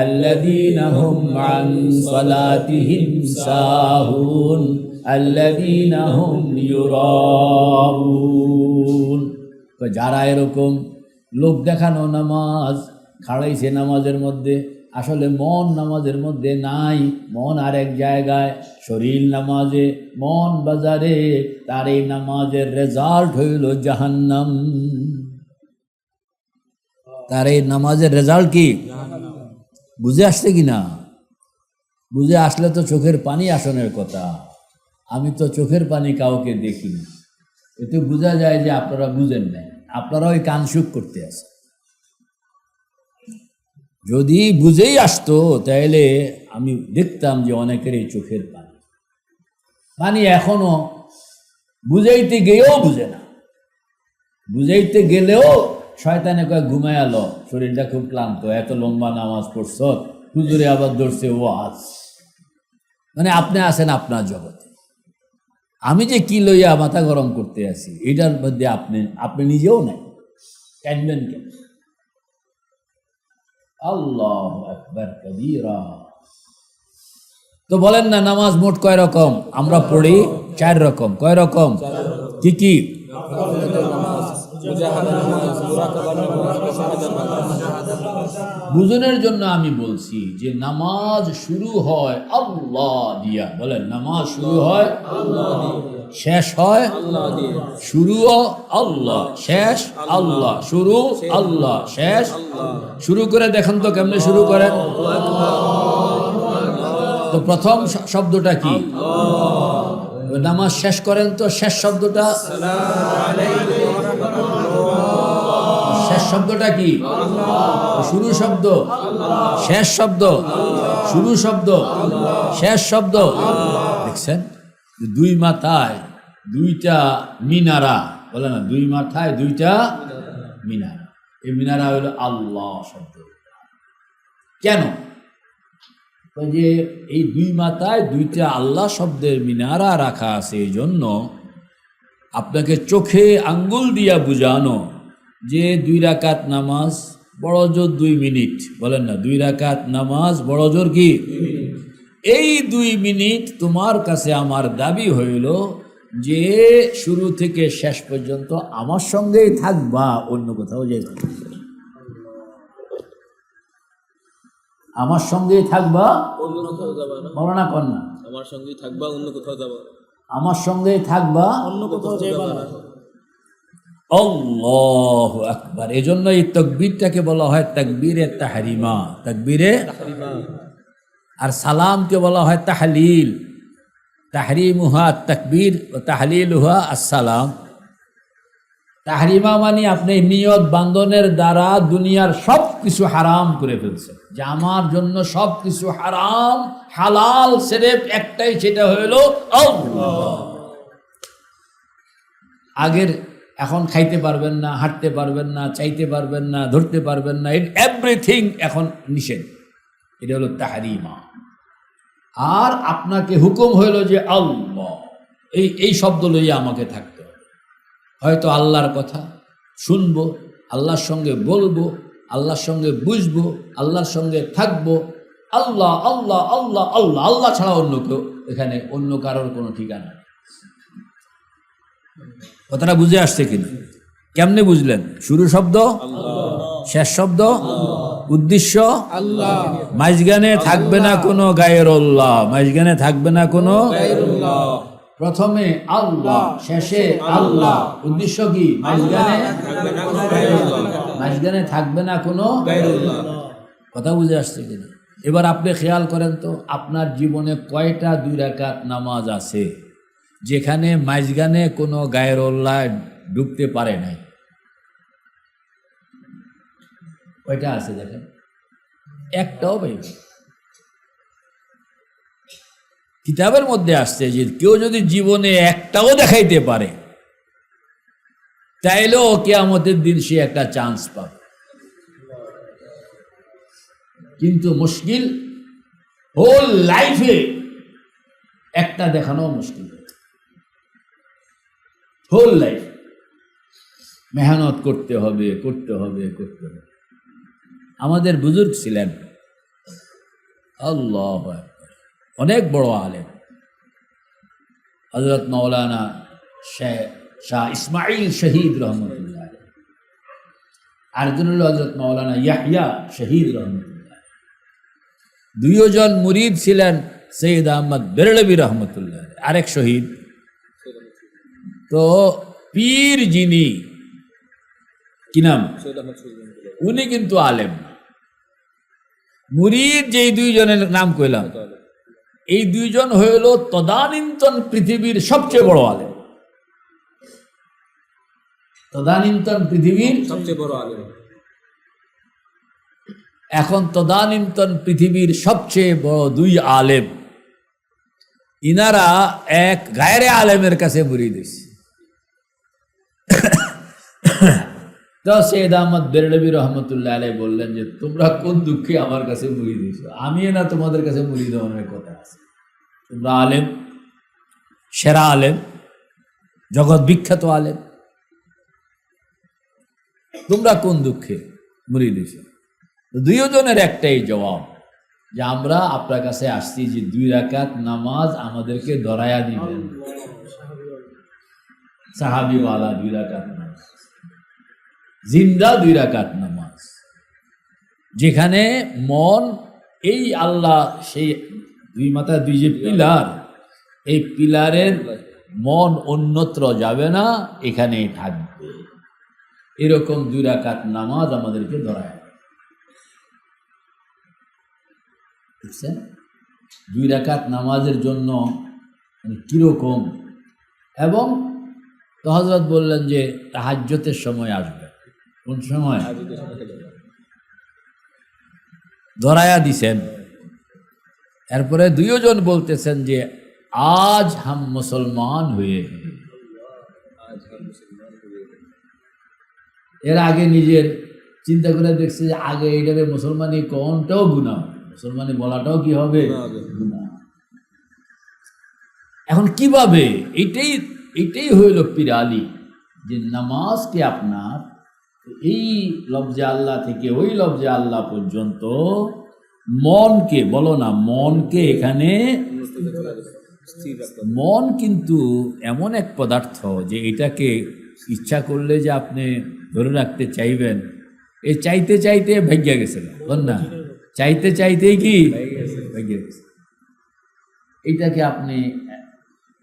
আল্লাযীনা হুম আন সালাতিহিম সাহুন আল্লাযীনা হুম ইউরাউন। যারা এরকম লোক দেখানো নামাজ খাড়াইছে নামাজের মধ্যে, আসলে মন নামাজের মধ্যে নাই, মন আরেক জায়গায়, শরীর নামাজে মন বাজারে, তার এই নামাজের রেজাল্ট হইল জাহান্নাম। তার এই নামাজের রেজাল্ট কি বুঝে আসছে কিনা? বুঝে আসলে তো চোখের পানি আসনের কথা। আমি তো চোখের পানি কাউকে দেখি না, এতে বোঝা যায় যে আপনারা বুঝেন না, আপনারা ওই কানসুক করতে আসেন। যদি বুঝেই আসতো তাহলে আমি দেখতাম যে অনেকেরই চোখের পানি পানি এখনো বুঝাইতে গিয়েও বুঝে না, বুঝাইতে গেলেও শয়তানে কয় ঘুমায়াল, শরীরটা খুব ক্লান্ত, এত লম্বা নামাজ পড়ছ, হুজুরে আবার ধরছে ওয়াজ। মানে আপনি আছেন আপনার জগতে, আমি যে কি লইয়া মাথা গরম করতে আছি এটার মধ্যে আপনি নিজেও নাই, কাঁদবেন কেন? আল্লাহু আকবার কবীরা। তো বলেন না নামাজ মোট কয় রকম? আমরা পড়ি 4 রকম। কয় রকম? কি কি? বুঝনের জন্য আমি বলছি যে নামাজ শুরু হয় আল্লাহ দিয়া। বলেন নামাজ শুরু হয় আল্লাহ দিয়ে, শেষ হয় আল্লাহ দিয়ে। শুরুও আল্লাহ, শেষ আল্লাহ, শুরু আল্লাহ, শেষ আল্লাহ। শুরু করে দেখেন তো কেমনে শুরু করেন। তো প্রথম শব্দটা কি? নামাজ শেষ করেন তো শেষ শব্দটা, শেষ শব্দটা কি? শুরু শব্দ, শেষ শব্দ, শুরু শব্দ, শেষ শব্দ। দেখছেন দুই মাথায় দুইটা মিনারা, বলে না দুই মাথায় দুইটা মিনারা। এই মিনারা হলো আল্লাহ শব্দ। কেন? যে এই দুই মাথায় দুইটা আল্লাহ শব্দের মিনারা রাখা আছে, এই জন্য আপনাকে চোখে আঙ্গুল দিয়া বুঝানো যে 2 রাকাত নামাজ বড় জোর 2 মিনিট। বলেন না 2 রাকাত নামাজ বড় জোর কি? এই 2 মিনিট তোমার কাছে আমার দাবি হইল যে শুরু থেকে শেষ পর্যন্ত আমার সঙ্গেই থাকবা, অন্য কোথাও যাইবা, আমার সঙ্গেই থাকবা, অন্য কোথাও যাবা না। বলো না কন্যা, আমার সঙ্গেই থাকবা, অন্য কোথাও যাবা, আমার সঙ্গেই থাকবা, অন্য কোথাও যাবা না। আল্লাহু আকবার। এজন্য এই তাকবীরটাকে বলা হয় তাকবীরে তাহরিমা, তাকবীরে তাহরিমা। আর সালামকে বলা হয় তাহলিল, তাহরিমুহা তাকবীর ও তাহলিলুহা আসসালাম। তাহরিমা মানে আপনি নিয়ত বান্ধনের দ্বারা দুনিয়ার সব কিছু হারাম করে ফেলছেন, যে আমার জন্য সব কিছু হারাম, হালাল সিরেফ একটাই, সেটা হইল আল্লাহ। আগের এখন খাইতে পারবেন না, হাঁটতে পারবেন না, চাইতে পারবেন না, ধরতে পারবেন না, এভরিথিং এখন নিষেধ। এটা হলো তাহরিমা। আর আপনাকে হুকুম হইল যে আল্লাহ, এই শব্দ লইয়া আমাকে থাকতে হবে। হয়তো আল্লাহর কথা শুনবো, আল্লাহর সঙ্গে বলবো, আল্লাহর সঙ্গে বুঝবো, আল্লাহর সঙ্গে থাকবো। আল্লাহ আল্লাহ আল্লাহ আল্লাহ, আল্লাহ ছাড়া অন্য কেউ, এখানে অন্য কারোর কোনো ঠিকানা। কথাটা বুঝে আসছে কিনা? কেমনে বুঝলেন? শুরু শব্দ, শেষ শব্দ, উদ্দেশ্য আল্লাহ, মাঝখানে থাকবে না কোনো গায়রুল্লাহ, মাঝখানে থাকবে না কোনো গায়রুল্লাহ, প্রথমে আল্লাহ, শেষে আল্লাহ। উদ্দেশ্য কি? মাঝখানে থাকবে না কোনো গায়রুল্লাহ। কথা বুঝে আসছে কিনা? এবার আপনি খেয়াল করেন তো, আপনার জীবনে কয়টা 2 রাকাত নামাজ আছে যেখানে মাঝখানে কোনো গায়রুল্লাহ ঢুকতে পারে নাই? কয়টা আছে দেখেন? একটাও ভাই। কিতাবের মধ্যে আসছে যে কেউ যদি জীবনে একটাও দেখাইতে পারে তাইলেও কিয়ামতের দিন সে একটা চান্স পাবে। কিন্তু মুশকিল, হোল লাইফে একটা দেখানো মুশকিল। হোল লাইফ মেহনত করতে হবে, করতে হবে, করতে হবে। আমাদের বুজুর্গ ছিলেন, আল্লাহু আকবার, অনেক বড় আলেম, হযরত মাওলানা শাহ ইসমাইল শহীদ রহমতুল্লাহ, আরেকজন হল হযরত মাওলানা ইয়াহইয়া শহীদ রহমতুল্লাহ। দুইজন মুরিদ ছিলেন সৈয়দ আহমদ বেরলভী রহমতুল্লাহ, আরেক শহীদ। তো পীর যিনি, কি নাম, উনি কিন্তু আলেম। মুরিদ যেই দুইজনের নাম কইলাম, এই দুইজন হইল তদানীন্তন পৃথিবীর সবচেয়ে বড় আলেম। তদানীন্তন পৃথিবীর সবচেয়ে বড় আলেম। এখন তদানীন্তন পৃথিবীর সবচেয়ে বড় 2 আলেম, ইনারা এক গায়রে আলেমের কাছে মুরিদ হইছে। তো সৈয়দ আহমদ বেরলভী রহমতুল্লাহ আলাইহি বললেন যে তোমরা কোন দুঃখে আমার কাছে মুরিদ হইছো? আমি না তোমাদের কাছে মুরিদ হওয়ার কথা আছে। তোমরা আলেম, সেরা আলেম, জগৎ বিখ্যাত আলেম, তোমরা কোন দুঃখে মুরিদ হইছো? দুইজনের একটাই জবাব যে আমরা আপনার কাছে আসছি যে 2 রাকাত নামাজ আমাদেরকে ধরায়া দিবেন। সাহাবিওয়ালা 2 রাকাত নামাজ, জিন্দা 2 রাকাত নামাজ, যেখানে মন, এই আল্লাহ সেই 2 মাথায় 2 যে পিলার, এই পিলারের মন অন্যত্র যাবে না, এখানেই থাকবে। এরকম 2 রাকাত নামাজ আমাদেরকে ধরায়। বুঝছেন? 2 রাকাত নামাজের জন্য কিরকম, এবং তো হযরত বললেন যে তাহাজ্জুদের সময় আসবে। কোন সময়? ধরায়া দিছেন। এরপরে 2 জন বলতেছেন যে আজ হাম মুসলমান হয়ে। এর আগে নিজের চিন্তা করে দেখছে যে আগে এইটারে মুসলমানি কোনটাও গুনাহ, মুসলমানি বলাটাও কি হবে? গুনাহ। এখন কিভাবে? এটাই হইল পিরালি, যে নামাজকে আপনার এই লফজে আল্লাহ থেকে ওই লফজে আল্লাহ পর্যন্ত মনকে, বলো না, মনকে এখানে, মন কিন্তু এমন এক পদার্থ যে এটাকে ইচ্ছা করলে যে আপনি ধরে রাখতে চাইবেন, এই চাইতে চাইতে ভাগ্যা গেছে, বল না, চাইতে চাইতেই কি ভাগ্যা গেছে। এটাকে আপনি,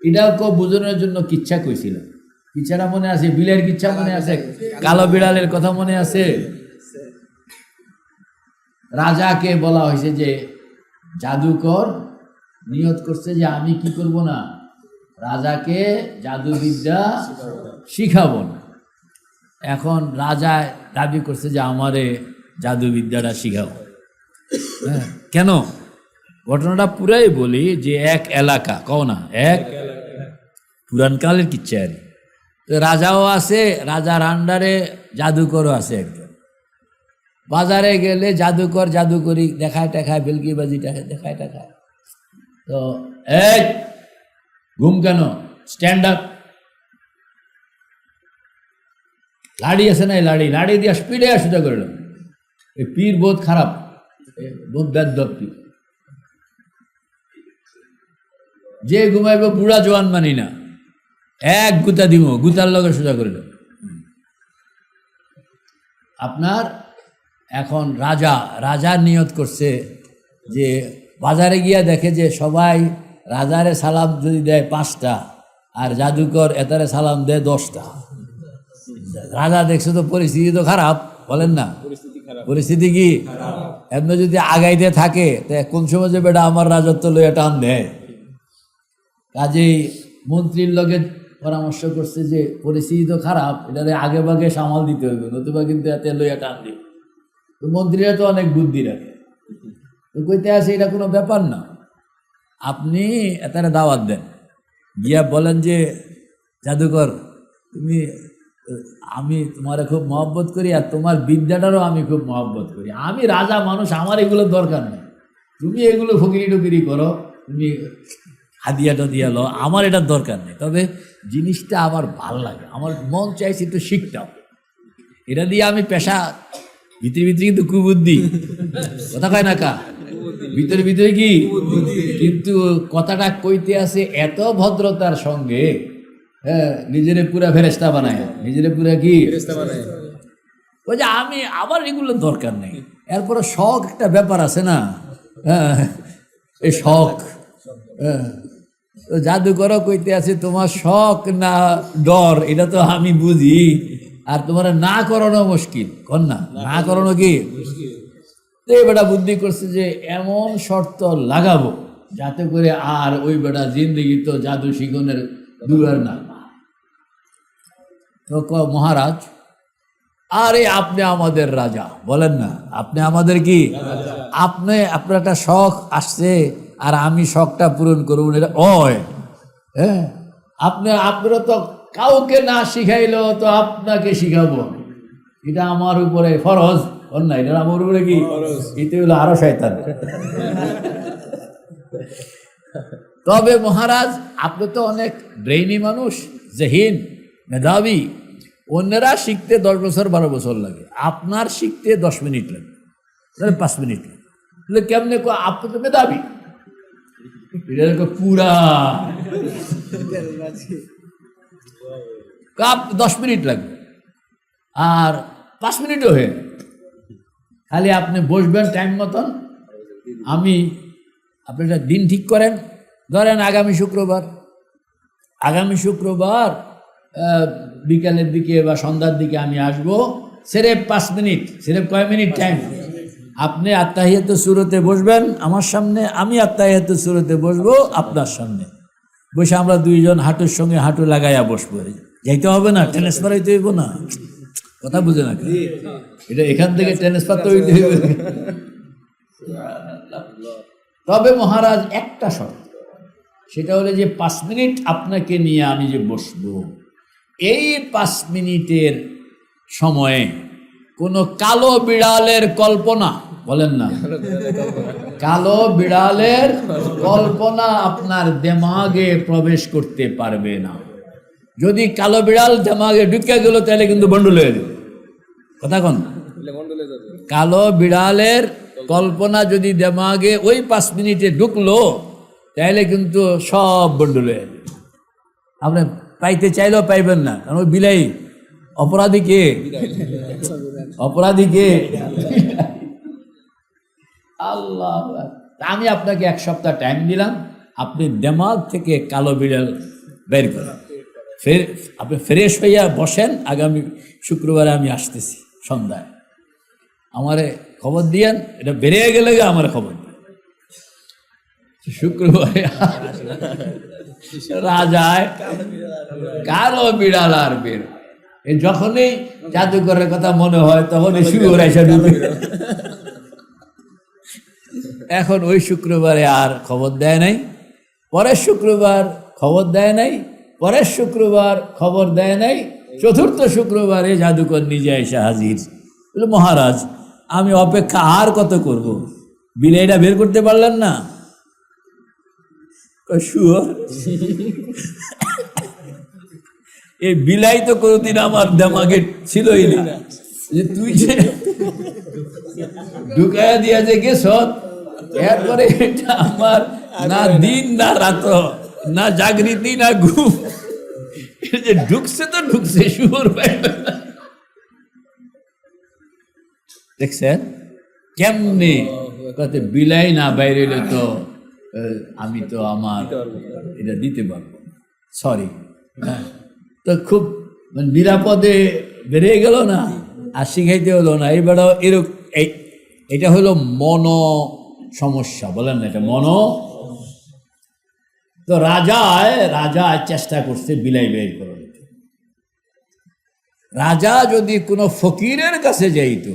এটাকে বোঝানোর জন্য কিচ্ছা কইছিল। কিচ্ছাটা মনে আছে? বিলের কিচ্ছা মনে আছে? কালো বিড়ালের কথা মনে আছে? রাজাকে বলা হয়েছে যে জাদুকর নিয়ত করছে যে আমি কি করব না, রাজাকে জাদুবিদ্যা শিখাবো না। এখন রাজা দাবি করছে যে আমারে জাদুবিদ্যাটা শিখাও। হ্যাঁ, কেন? ঘটনাটা পুরাই বলি যে এক এলাকা, কও না, এক পুরানকালের কিচ্ছা আর। রাজাও আছে, রাজার আন্ডারে জাদুকরও আছে একজন। বাজারে গেলে জাদুকর জাদুকরি দেখায় টেখায়, বেলকিবাজি দেখায় টেখায়। তো এই ঘুম কেন, স্ট্যান্ড আপ, লাড়ি আছে না, লাড়ি দিয়ে স্পিডে সোজা করল। এই পীর বহুত খারাপ, বহুত বেদ্যপ পীর। যে ঘুমাইব বুড়া জোয়ান মানি না, এক গুতা দিব, গুতার লগে সোজা করিল। আপনার এখন রাজার নিয়ত করছে যে বাজারে গিয়া দেখে যে সবাই রাজারে সালাম যদি দেয় 5টা আর জাদুকর এতারে সালাম দেয় 10টা। রাজা দেখছে তো পরিস্থিতি তো খারাপ, বলেন না? পরিস্থিতি কি এমনি যদি আগাইতে থাকে তা কোন সময় যে বেটা আমার রাজত্ব লইয়া টান দেয়। কাজেই মন্ত্রীর লগে পরামর্শ করছে যে পরিস্থিতি তো খারাপ, এটারে আগে ভাগে সামাল দিতে হইবে, নতুবা কিন্তু এতে লইয়া টান দিবে। তো মন্ত্রীরা তো অনেক বুদ্ধি রাখে, তো কইতে আছে এটা কোনো ব্যাপার না, আপনি এতারে দাওয়াত দেন, গিয়া বলেন যে জাদুকর তুমি, আমি তোমারে খুব মহব্বত করি আর তোমার বিদ্যাটারও আমি খুব মহব্বত করি, আমি রাজা মানুষ, আমার এগুলোর দরকার নেই, তুমি এগুলো ফকিরি টুকিরি করো, তুমি হাদিয়াটা দিয়ে লো, আমার এটার দরকার নেই, তবে জিনিসটা আমার ভাল লাগে, আমার মন চাইছে একটু শিখতাম, এটা দিয়ে আমি পেশা ভিতরে ভিতরে কিন্তু কুবুদ্ধি, কথা কয় না কা ভিতরে ভিতরে কি, কিন্তু কথাটা কইতে আছে এত ভদ্রতার সঙ্গে, হ্যাঁ, নিজেরে পুরা ফেরেশতা বানায়, নিজেরে পুরা কি ওই যে আমি আবার এগুলোর দরকার নেই। এরপরে শখ একটা ব্যাপার আছে না, হ্যাঁ, এই শখ, হ্যাঁ, তো জাদুকরও কইতে আছে তোমার শখ না ডর এটা তো আমি বুঝি, আর তোমার না করানো মুশকিল, কর না, না করানো কি তো এই বেটা বুদ্ধি করছে যে এমন শর্ত লাগাবো যাতে করে আর ওই বেটা জিন্দগি তো জাদু শিখনের দূরের না। তো মহারাজ, আরে আপনি আমাদের রাজা, বলেন না আপনি আমাদের কি, আপনার একটা শখ আসছে আর আমি শখটা পূরণ করব, এটা ওই হ্যাঁ, আপনারা তো কাউকে না শিখাইলো তো আপনাকে শিখাবো, এটা আমার উপরে ফরজ, না এটা আমার উপরে কি, এতে হলো আরো শয়তান। তবে মহারাজ আপনি তো অনেক ব্রেইনি মানুষ, জহিন মেধাবী, অন্যরা শিখতে 10 বছর 12 বছর লাগে, আপনার শিখতে 10 মিনিট লাগে, 5 মিনিট লাগে, কেমনে আপনি তো মেধাবী, এটা পুরা 10 মিনিট লাগবে, আর 5 মিনিটও হয়ে, খালি আপনি বসবেন টাইম মতন, আপনি একটা দিন ঠিক করেন, ধরেন আগামী শুক্রবার বিকালের দিকে বা সন্ধ্যার দিকে আমি আসবো, সিরেফ 5 মিনিট, সিরেফ কয় মিনিট টাইম, আপনি আত্তাহিয়াতুস সূরাতে বসবেন আমার সামনে, আমি আত্তাহিয়াতুস সূরাতে বসবো আপনার সামনে, বসে আমরা দুইজন হাঁটুর সঙ্গে হাঁটু লাগাইয়া বসবো, যাইতে হবে না, ট্রান্সফার হইতে হইব না, কথা বুঝে না, এটা এখান থেকে ট্রান্সফার তো হইতে হইবে। তবে মহারাজ একটা শর্ত, সেটা হলো যে 5 মিনিট আপনাকে নিয়ে আমি যে বসবো, এই 5 মিনিটের সময়ে কোনো কালো বিড়ালের কল্পনা, বলেন না, কালো বিড়ালের কল্পনা আপনার দেমাগে প্রবেশ করতে পারবে না, যদি কালো বিড়াল দেমাগে ঢুকে গেল তাহলে কিন্তু বন্ডল হয়ে যাবে, কথা কোন, কালো বিড়ালের কল্পনা যদি দেমাগে ওই 5 মিনিটে ঢুকলো তাহলে কিন্তু সব বন্ডল হয়ে যাবে, আপনি পাইতে চাইলেও পাইবেন না, কারণ ওই বিলাই অপরাধীকে আল্লাহ। আমি আপনাকে 1 সপ্তাহ টাইম দিলাম, আপনি দেমাগ থেকে কালো বিড়াল বের করেন, আপনি ফ্রেশ হইয়া বসেন, আগামী শুক্রবারে আমি আসতেছি সন্ধ্যায়, আমারে খবর দিয়েন, এটা বেরিয়ে গেলে আমার খবর দিন। শুক্রবারে রাজায় কালো বিড়াল আর বের, যখনই জাদুঘরের কথা মনে হয় তখনই শুয়োর এসে ঢুকে। এখন ওই শুক্রবারে আর খবর দেয় নাই, পরের শুক্রবার খবর দেয় নাই, পরের শুক্রবার খবর দেয় নাই, চতুর্থ শুক্রবারে জাদুকর নিজে এসে হাজির। মহারাজ আমি অপেক্ষা আর কত করব, বিলাইটা বের করতে পারলেন না, শুয়োর এই বিলাই তো কোনোদিন আমার দেমাগে ছিলই না, যে তুই যে ঢুকাইয়া দিয়া যে গেছ, এরপরে এটা আমার না দিন না রাত, না জাগৃতি না ঘুম, যে ঢুকছে তো ঢুকছে, শুয়োর পাইবে না। দেখছেন কেমনি কতে বিলাই না বাইরে হইলে তো আমি তো আমার এটা দিতে পারবো, সরি। তো খুব নিরাপদে বেড়ে গেল না, আর শিখাইতে হলো না। এইবারও এরকম এটা হলো মনো সমস্যা, বলেন না, এটা মনো। তো রাজা চেষ্টা করছে বিলাই বের করে। রাজা যদি কোনো ফকিরের কাছে যাইতো,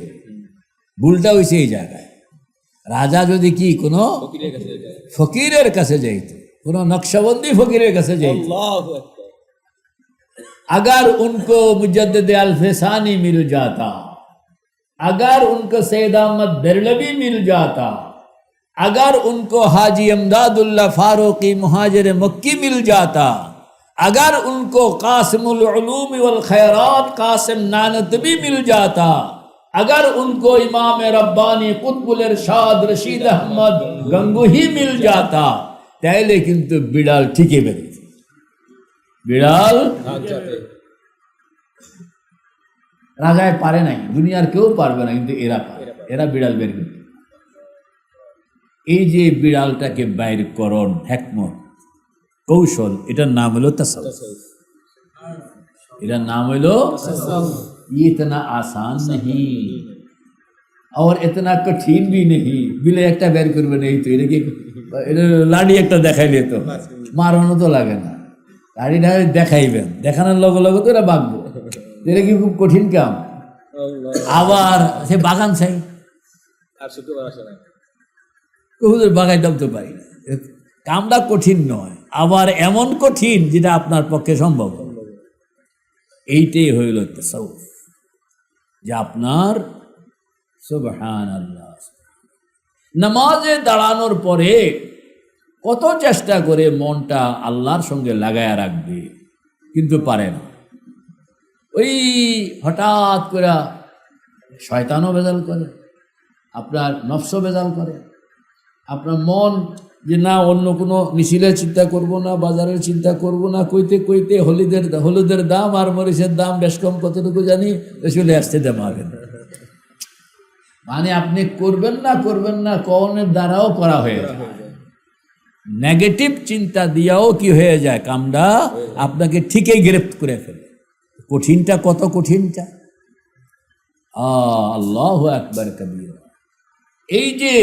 ভুলটা হয়েছে এই জায়গায়। রাজা যদি কি কোনো ফকিরের কাছে যাইতো, কোনো নকশবন্দি ফকিরের কাছে যাইতো, अगर उनको मुजद्दिद अल-फसानी मिल जाता, अगर उनको सैयद अहमद बेरलवी मिल जाता, अगर उनको हाजी अमदादुल्लाह फारूकी मुहाजिर मक्की मिल जाता, अगर उनको कासिमुल उलूम वल खैरात कासिम नानतवी मिल जाता, अगर उनको इमाम रब्बानी कुतुबुल इरशाद रशीद अहमद गंगोही मिल जाता, তাইলে কিন্তু বিড়াল ঠিকই বেরিয়েছে। বিড়াল রাজায় পারে নাই, দুনিয়ার কেউ পারবে না, কিন্তু এরা পারে। এরা বিড়াল বের করবে। এই যে বিড়ালটাকে বাইর করণ, হিকমত, কৌশল, এটার নাম হলো তাসাউফ। এটার নাম হলো ये इतना आसान नहीं और इतना कठिन भी नहीं। বিলে একটা বের করবে না, এই তো এটা কি লাড়ি একটা দেখাইলে তো মারানো তো লাগে না, লাড়িটা দেখাইবেন, দেখানোর লগে লগে তো এরা বাঁকবো। এটা কি খুব কঠিন কাম? আবার সে বাগান চাই, হুজুর বাগাইতাম তো পারি না, কামটা কঠিন নয়, আবার এমন কঠিন যেটা আপনার পক্ষে সম্ভব। এইটাই হইল তাসাউফ, যে আপনার সুবহানাল্লাহ নামাজে দাঁড়ানোর পরে কত চেষ্টা করে মনটা আল্লাহর সঙ্গে লাগায়া রাখবে, কিন্তু পারে না। ওই হঠাৎ করে শয়তানও বেজাল করে, আপনার নফসও বেজাল করে, আপনার মন যে না অন্য কোনো মিছিলের চিন্তা করব না, বাজারের চিন্তা করব না, কইতে কইতে হলুদের দাম আর মরিচের দাম বেশ কম কতটুকু জানি চলে আসতে দেমাগে। মানে আপনি করবেন না কওনের দ্বারাও করা হয়ে যায়, নেগেটিভ চিন্তা দিয়াও কি হয়ে যায়, কামটা আপনাকে ঠিকই গ্রেফত করে ফেলে। কঠিনটা কত কঠিনটা, আল্লাহু আকবার কবীর। এই যে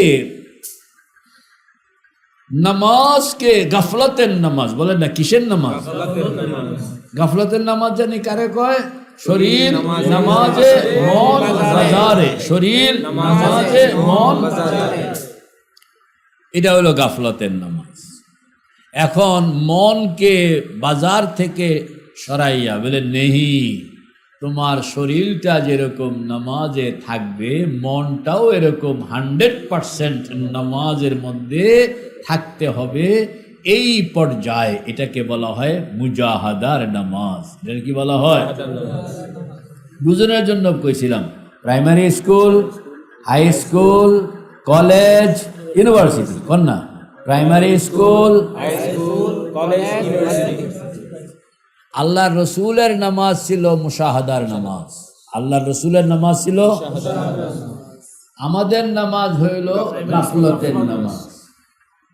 নামাজকে গাফলতের নামাজ বলেন না, কিসের নামাজ? গাফলতের নামাজ জানি কারে কয়? শরীর নামাজে মন বাজারে, শরীর নামাজে মন বাজারে, এটা হলো গাফলতের নামাজ। এখন মনকে বাজার থেকে সরাইয়া বলে নেহি, তোমার শরীরটা যেরকম নামাজে থাকবে, মনটাও এরকম 100% নামাজের মধ্যে থাকতে হবে। এই পর্যায়ে এটাকে বলা হয় মুজাহাদার নামাজ। এটা কি বলা হয়? বুঝানোর জন্য কইছিলাম, primary school, high school, college, university, কোন না? Primary school, high school, college, university. আল্লাহর রসুলের নামাজ ছিল মুশাহাদার নামাজ। আল্লাহর রসুলের নামাজ ছিল, আমাদের নামাজ হইল গাফলতের নামাজ।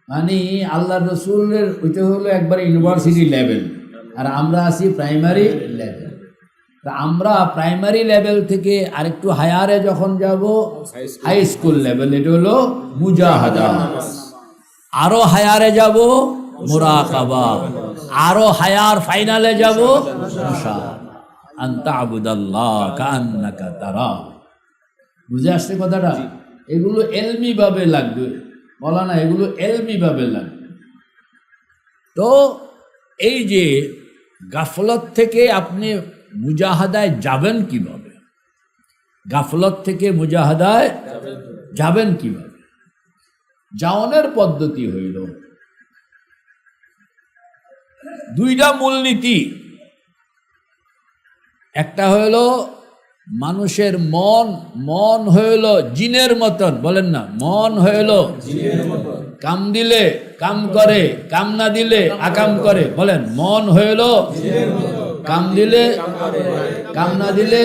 মানে আল্লাহর রসুলের ওইটা হলো একবার ইউনিভার্সিটি লেভেল, আর আমরা আছি প্রাইমারি লেভেল। তা আমরা প্রাইমারি লেভেল থেকে আরেকটু হায়ারে যখন যাব, হাই স্কুল লেভেল, এটা হলো মুজাহাদা। আরো হায়ারে যাব মুরাকাবা, আরো হায়ার ফাইনালে যাব মুশাহাদা। আনতা আবুদাল্লাহ কান্নাকা তারা। বুঝে আসছে কথাটা? এগুলো এলমি ভাবে লাগবে, বলা না, এগুলো এলমি ভাবে লাগবে। তো এই যে গাফলত থেকে আপনি মুজাহাদায় যাবেন কিভাবে, গাফলত থেকে মুজাহাদায় যাবেন কিভাবে? যাওয়ানোর পদ্ধতি হইল দুইটা মূলনীতি। একটা হইল মানুষের মন হইল জিনের মতন, বলেন না, মন হইল কাম দিলে কাম করে, কাম না দিলে আকাম করে, বলেন মন হইল কাম দিলে কাম না দিলে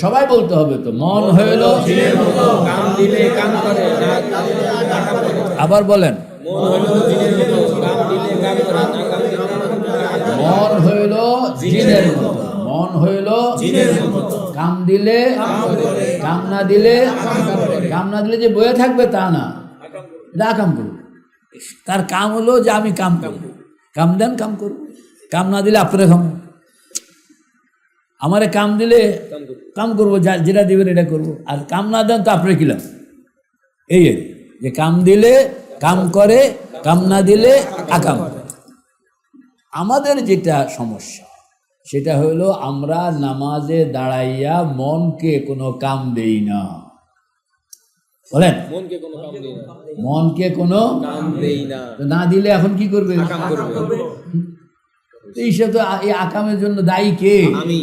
সবাই বলতে হবে তো। মন হইল জিনের মতো, কাম দিলে কাম করে, না কাম দিলে কাম করে। আবার বলেন, মন হইল জিনের মতো, কাম দিলে কাম করে, না কাম দিলে কাম করে। মন হইল জিনের মতো, মন হইল জিনের মতো, কাম দিলে কাম না দিলে, কাম না দিলে যে বয়ে থাকবে তা না, এটা কাম করবে। তার কাম হলো যে আমি কাম করব, কাম দেন কাম করব, কাম না দিলে আপনারা খাম, আমারে কাম দিলে কাম করবো, যেটা দিবেন এটা করব, আর কাম না দেন তো আপনারা কিলাম। এই আর কি, যে কাম দিলে কাম করে, কাম না দিলে আকাম করে। আমাদের যেটা সমস্যা সেটা হলো আমরা নামাজে দাঁড়াইয়া মনকে কোনো কাম দেই না। বলেন, মনকে কোনো কাম দেই না, মনকে কোনো কাম দেই না, না দিলে এখন কি করবে? কাম করবে। তো এইসব তো এই আকামের জন্য দায়ী কে? আমি।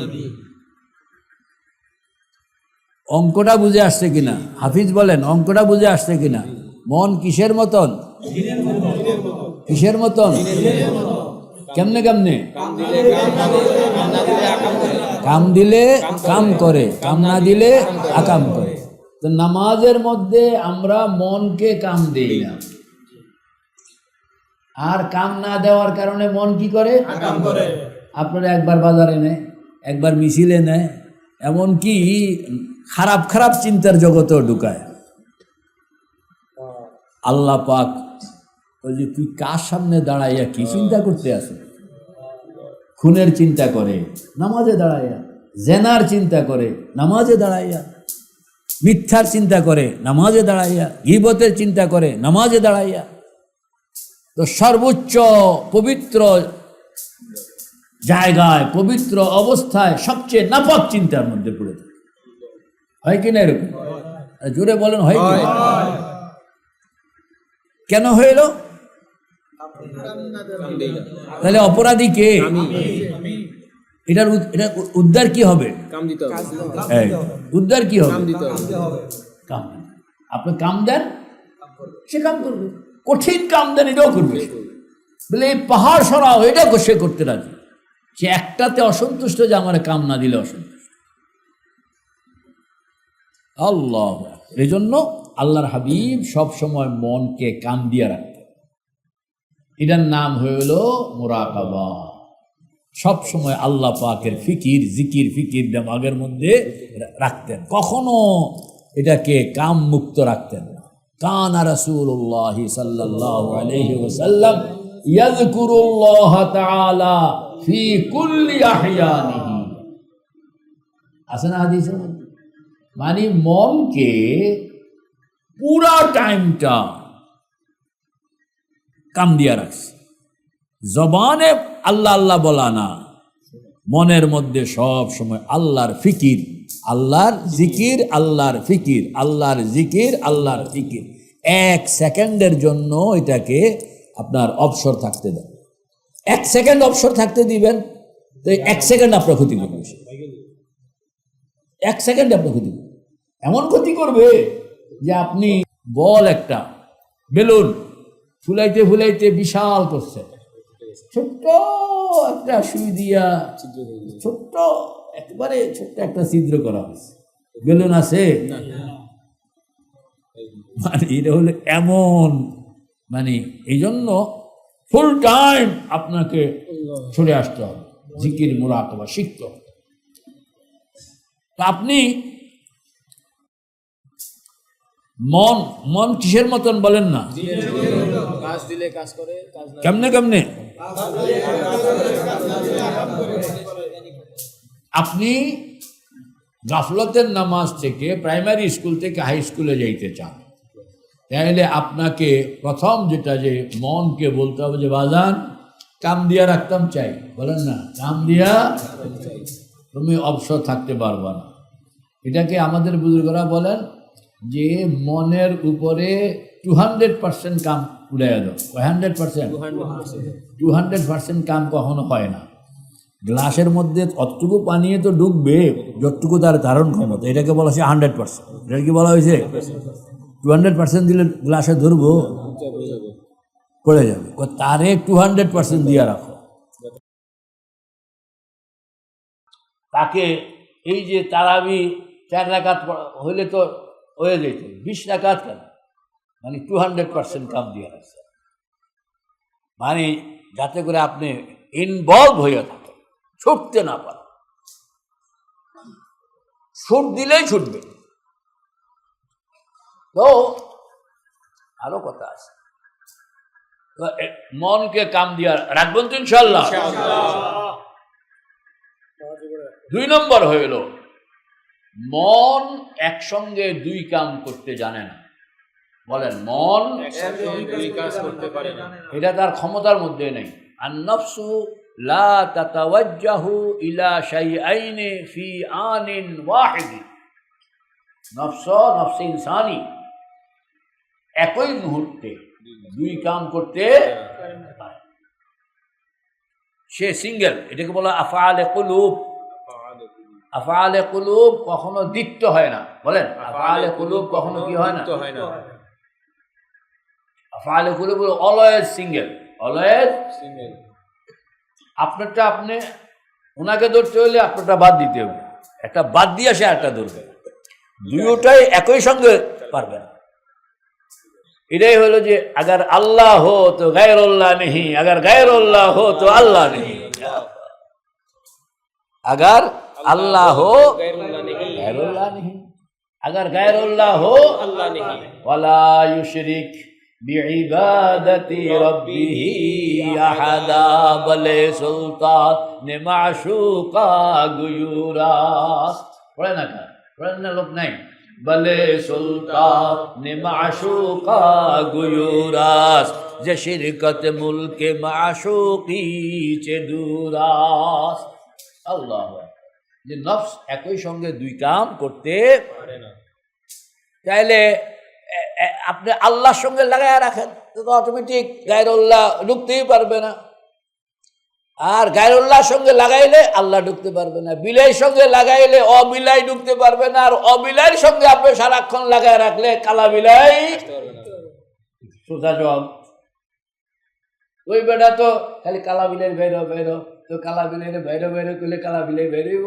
অঙ্কটা বুঝে আসছে কিনা? হাফিজ বলেন, অঙ্কটা বুঝে আসছে কিনা? মন কিসের মতন? কিসের মতন? কেমনে কেমনে? কাম দিলে কাম করে, কাম না দিলে আকাম করে। তো নামাজের মধ্যে আমরা মনকে কাম দেই না, আর কাম না দেওয়ার কারণে মন কি করে? আকাম করে। আপনারা একবার বাজারে নেয়, একবার মিছিলে নেয়, এমনকি খারাপ খারাপ চিন্তার জগতেও ঢুকায়। আল্লাহ পাক ওই যে তুই কার সামনে দাঁড়াইয়া কি চিন্তা করতে আসো? খুনের চিন্তা করে নামাজে দাঁড়াইয়া, জেনার চিন্তা করে নামাজে দাঁড়াইয়া, মিথ্যার চিন্তা করে নামাজে দাঁড়াইয়া, গীবতের চিন্তা করে নামাজে দাঁড়াইয়া। তো সর্বোচ্চ পবিত্র জায়গায়, পবিত্র অবস্থায় সবচেয়ে নাপাক চিন্তার মধ্যে পড়ে থাকে। হয় কিনা এরকম? জোরে বলেন, হয় কি? কেন হইল? তাহলে অপরাধী কে? এটার উদ্ধার কি হবে? কাম দিতে হবে, এই, উদ্ধার কি হবে? কাম দিতে হবে। কাম। আপনি কাম দেন, সে কাম করবে। কঠিন কাম দেন, এটাও করবে। বলে এই পাহাড় সরাও, এটা সে করতে রাজি। সে একটাতে অসন্তুষ্ট যে আমার কাম না দিলে অসন্তুষ্ট। আল্লাহ, এই জন্য আল্লাহর হাবিব সব সময় মনকে কাম দিয়ে রাখতেন। এটার নাম হইল মুরাকাবা। সব সময় আল্লাহ পাকের ফিকির, জিকির, ফিকির দিমাগের মধ্যে রাখতেন, কখনো এটাকে কাম মুক্ত রাখতেন না। কানা রাসূলুল্লাহ সাল্লাল্লাহু আলাইহি ওয়াসাল্লাম ইয়াযকুরুল্লাহ তাআলা ফি কুল্লি আহইয়ানিহি। আছে না হাদিসে? মানে মনকে পুরা টাইমটা কাম দিয়া রাখছে। জবানে আল্লাহ আল্লাহ বলা না, মনের মধ্যে সব সময় আল্লাহর ফিকির, আল্লাহর জিকির, আল্লাহর ফিকির, আল্লাহর জিকির, আল্লাহর ফিকির। এক সেকেন্ডের জন্য এটাকে আপনার অবসর থাকতে দেন। এক সেকেন্ড অবসর থাকতে দিবেন, তো এক সেকেন্ড আপনার ক্ষতি করবে। এক সেকেন্ড আপনার ক্ষতি করবে, এমন ক্ষতি করবে যে আপনি বল একটা বেলুন ফুলাইতে ফুলাইতে বিশাল করছে, ছোট্ট একটা সুই দিয়া ছোট্ট একেবারে ছোট্ট একটা ছিদ্র করা হয়েছে, বেলুন আছে। মানে এটা হলো এমন, মানে এই জন্য ফুল টাইম আপনাকে ছড়ে আসতে হবে, জিকির মুরাকাবা শিখতে হবে। তা আপনি মন, মন কিসের মতন বলেন না? কাজ দিলে কাজ করে, কাজ না কেমনে কেমনে? আপনি গাফলতের নামাজ থেকে প্রাইমারি স্কুল থেকে হাই স্কুলে যাইতে চান, তাহলে আপনাকে প্রথম যেটা যে মনকে বলতে হবে যে বাজান কাম দিয়া রাখতাম চাই, বলেন না, কাম দিয়া তুমি অবসর থাকতে পারবা না। এটাকে আমাদের বুজুর্গরা বলেন যে মনের উপরে 200% কাম উড়াইয়া দাও। 100%, 200% কাম কখনো হয় না। গ্লাসের মধ্যে অতটুকু পানি তো ডুববে যতটুকু তার ধারণ ক্ষমতা, এটাকে বলা হয়েছে 100%। এটা কি বলা হয়েছে? 200% দিলে গ্লাসে ধরবো, পড়ে যাবে। তারে 200% দিয়ে রাখো। তাকে এই যে তারাবি 4 রাকাত হইলে তো হয়ে যেত, 20 রাকাত কেন, মানে 200% কাম দিয়ে আছে, মানে যাতে করে আপনি ইনভলভ হয়ে থাকেন, ছুটতে না পারেন। ছুট দিলেই ছুটবে। তো আরো কথা আছে, তো মনকে কাম দিয়া রাখবেন তো ইনশাআল্লাহ। 2 নম্বর হইল মন একসঙ্গে 2 কাম করতে জানে না। বলেন, মন দুই কাজ করতে পারে না। এটা তার ক্ষমতার মধ্যে নেই। আর নফসু লা তাতাওয়াজ্জাহু ইলা শাইআইনি ফি আনিন ওয়াহিদ। নফসে ইনসানি একই মুহূর্তে 2 কাম করতে পারে। সে সিঙ্গেল, এটাকে বলা আফআলে কুলুব। আফআলে কুলুব কখনো দ্বিত্ব হয় না। বলেন, আফআলে কুলুব কখনো কি হয় না? আফআলে কুলুব অলওয়েজ সিঙ্গেল, অলওয়েজ সিঙ্গেল। আপনারটা আপনি ওনাকে ধরতে হলে আপনারটা বাদ দিতে হবে, একটা বাদ দিয়ে সে একটা ধরবে, দুটোটাই একই সঙ্গে পারবে না। এটাই হলো যে আগার আল্লাহ হো তো গায়রুল্লাহ নেহি, আগার গায়রুল্লাহ হো তো আল্লাহ নেহি। अगर अल्लाह हो गैरुल्लाह नहीं, अगर गैरुल्लाह हो अल्लाह नहीं। वला युशरिक बिइबादति रब्बिही अहदा बले सुल्तान ने माशूका गुयूरास। पढ़े ना क्या, पढ़े ना लोग नहीं। बले सुल्तान ने माशूका गुयूरास जे शिरकत मुल्के माशूकी चे दूरास। আল্লাহ, যে নফস একই সঙ্গে 2 কাম করতে পারে না। চাইলে আপনি আল্লাহর সঙ্গে লাগায় রাখেন তো অটোমেটিক গায়রুল্লাহ ঢুকতেই পারবে না। আর গায়রুল্লাহর সঙ্গে লাগাইলে আল্লাহ ঢুকতে পারবে না। বিলাই সঙ্গে লাগাইলে অবিলাই ঢুকতে পারবে না। আর অবিলাইয়ের সঙ্গে আপনি সারাক্ষণ লাগায় রাখলে কালা বিলাই সোজা জবাব। ওই বেটা তো খালি কালা বিলাই বেরো তো কালা বিলাই বেরো করলে কালা বিলাই বেরোইব।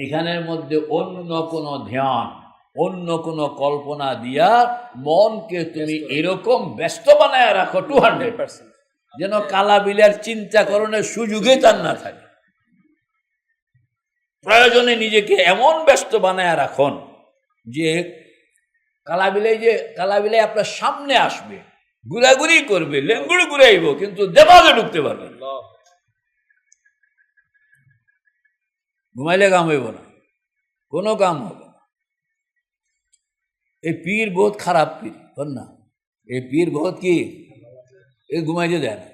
এখানের মধ্যে অন্য কোনো ধ্যান, অন্য কোনো কল্পনা দিয়া মনকে তুমি এরকম ব্যস্ত বানায় রাখো 200%, যেন কালা বিলের চিন্তা করণের সুযোগই তার না থাকে। প্রয়োজনে নিজেকে এমন ব্যস্ত বানায় রাখুন যে কালা বিলাই আপনার সামনে আসবে, ঘুরাঘুরি করবে, লেঙ্গুড়ি ঘুরাইব, কিন্তু দেমাগে ঢুকতে পারবে না। ঘুমাইলে কাম হইব না, কোনো কাম হবে না। এই পীর বহুত খারাপ পীর, বল না, এই পীর বহুত কি, এ ঘুমাইতে দেয় না।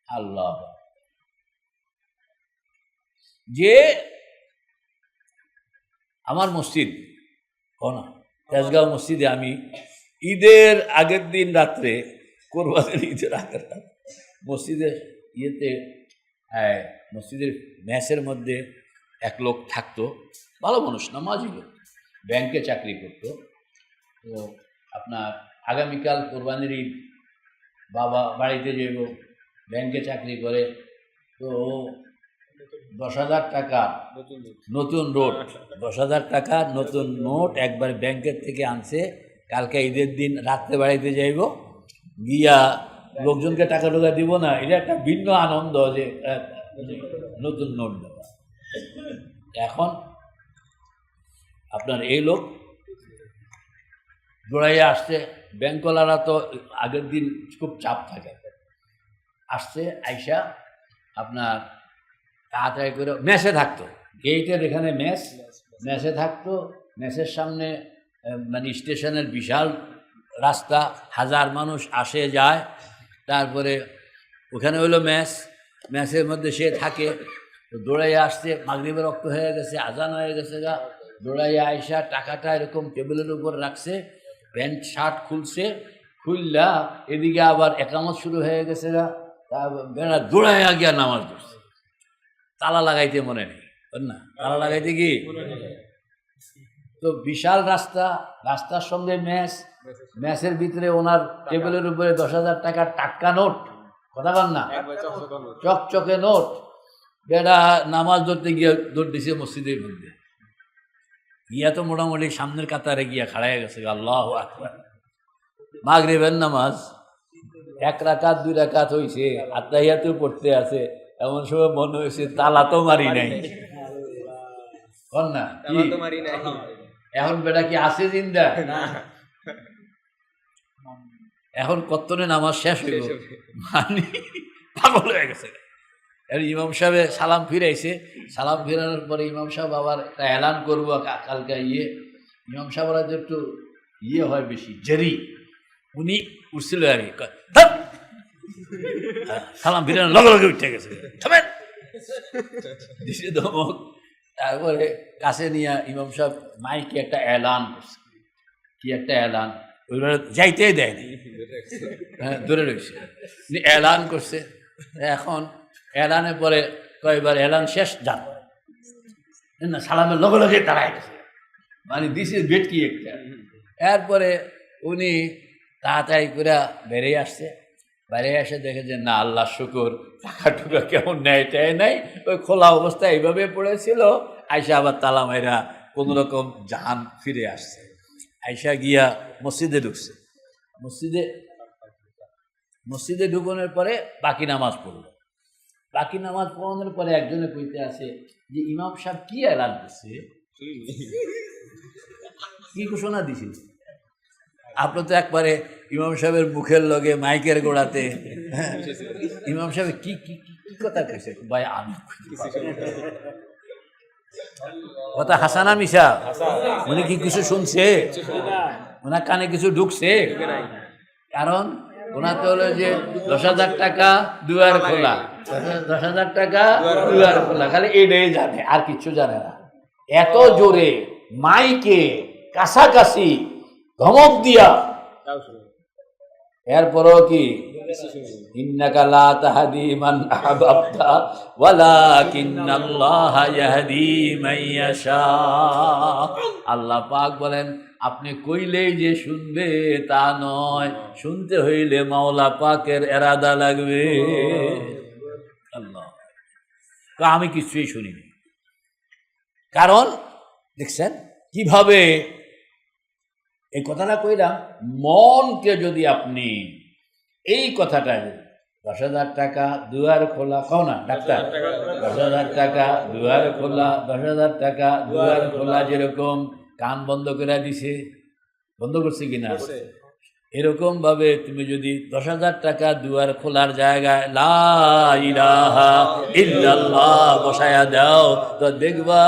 আল্লাহ, যে আমার মসজিদ না তেজগাঁও মসজিদে আমি ঈদের আগের দিন রাত্রে, কোরবানির ঈদের আগের রাত মসজিদের মসজিদের মেসের মধ্যে এক লোক থাকতো, ভালো মানুষ, নামাজি লোক, ব্যাংকে চাকরি করতো। তো আপনার আগামীকাল কোরবানির ঈদ, বাবা বাড়িতে যাব, ব্যাংকে চাকরি করে, তো 10,000 টাকা নতুন নোট, 10,000 টাকা নতুন নোট একবার ব্যাংকের থেকে আনছে। কালকে ঈদের দিন রাত্রে বাড়িতে যাইব, গিয়া লোকজনকে টাকা টোকা দিব না, এটা একটা ভিন্ন আনন্দ যে নতুন নোট দেওয়া। এখন আপনার এই লোক দৌড়াইয়া আসছে, ব্যাংকওয়ালারা তো আগের দিন খুব চাপ থাকে, আসছে, আইসা আপনার তাড়াতাড়ি করে মেসে থাকতো, গেটের এখানে মেসে থাকতো, মেসের সামনে মানে স্টেশনের বিশাল রাস্তা, 1000 মানুষ আসে যায়। তারপরে ওখানে হলো মেসের মধ্যে সে থাকে। তো দৌড়াইয়া আসছে, মাগরিবের রক্ত হয়ে গেছে, আজান হয়ে গেছে গা, দৌড়াইয়া আইসা টাকাটা এরকম টেবিলের উপর রাখছে, প্যান্ট শার্ট খুলছে, খুললা এদিকে আবার একামত শুরু হয়ে গেছে গা, তারপর বেড়া দৌড়াইয়া গিয়া নামাজ পড়ছে। তালা লাগাইতে মনে নেই, না তালা লাগাইতে কি, তো বিশাল রাস্তার সঙ্গে মেসের ভিতরে ওনার টেবিলের উপরে 10,000 টাকার টাটকা নোট, কথা বল না, চকচকে নোট। বেটা নামাজ ধরতে গিয়ে দৌড় দিছে মসজিদের মধ্যে গিয়া তো মোটামুটি সামনের কাতারে গিয়া খাড়াই গেছে আল্লাহু আকবার। মাগরিবের নামাজ 1 রাকাত 2 রাকাত হইছে, আত্তাহিয়াতও পড়তে আছে, এমন সময় মনে হয়েছে তালা তো মারি নাই। বল না কি? এখন বেটা কি আছে জিন্দা? এখন কতনে নামাজ শেষ হইল, মানে পাগল হয়ে গেছে। ইমাম সাহেব সালাম ফিরাইছে, সালাম ফিরানোর পরে ইমাম সাহেব আবার একটা এলান করবো কালকে ইমাম সাহেবরা যে একটু হয় বেশি জেরি, উনি উঠছিল আর কি, সালাম ফিরানোর লগে লগে উঠে গেছে, দিছে ধমক। তারপরে কাছে নিয়ে ইমাম সাহেব মাইকে একটা এলান করছে, কি একটা এলান, ওইভাবে যাইতেই দেয়নি, হ্যাঁ ধরে রয়েছে, এলান করছে। এখন এলানের পরে কয়েকবার এলান শেষ যান না, সালামের লগে লগে দাঁড়ায় গেছে, মানে দিস ইজ বেট কি একটা। এরপরে উনি তাড়াতাড়ি করে বেরিয়ে আসছে, বেরিয়ে এসে দেখে যে না আল্লাহ শুকর, টাকা টুকা কেমন নেয় টাই নাই, ওই খোলা অবস্থায় এইভাবে পড়েছিল। আয়সা আবার তালা মাইরা কোনো রকম জাহান ফিরে আসছে। আয়সা গিয়া মসজিদে ঢুকছে, মসজিদে ঢুকানোর পরে বাকি নামাজ পড়ল। বাকি নামাজ পড়ানোর পরে একজনে কইতে আছে যে ইমাম সাহেব কি এলান করছে, কি ঘোষণা দিছিল? আপনার তো একবারে ইমাম সাহেবের মুখের লগে মাইকের গোড়াতে, হ্যাঁ ইমাম সাহেব কি কি কি কথা কইছে ভাই? আমি কথা হাসানা মিশা, উনি কি কিছু শুনছে? ওনার কানে কিছু ঢুকছে? কারণ ওনার তো হলো যে 10,000 টাকা দুয়ার খোলা, 10,000 টাকা দুয়ার খোলা, খালি এটাই জানে, আর কিছু জানে না। এত জোরে মাইকে কাছাকাছি ধমক দিয়া, এরপরও কি ইন্নাকা লা তাহদি মান আহবাবতা ওয়ালাকিন্নাল্লাহা ইয়াহদি মান ইয়াশা। আল্লাহ পাক বলেন আপনি কইলেই যে শুনবে তা নয়, শুনতে হইলে মাওলা পাকের এরাদা লাগবে। আল্লাহ, আমি কিছুই শুনিনি। কারণ দেখছেন কিভাবে এই কথাটা কইলাম, মনকে যদি আপনি এই কথাটা 10,000 টাকা দুয়ার খোলা, কও না ডাক্তার, 10,000 টাকা দুয়ার খোলা, 10,000 টাকা দুয়ার খোলা, যেরকম কান বন্ধ করে দিছে, বন্ধ করছে কিনা, এরকম ভাবে তুমি যদি 10,000 টাকা দুয়ার খোলার জায়গায় লা ইলাহা ইল্লাল্লাহ বসায়া দাও, তো দেখবা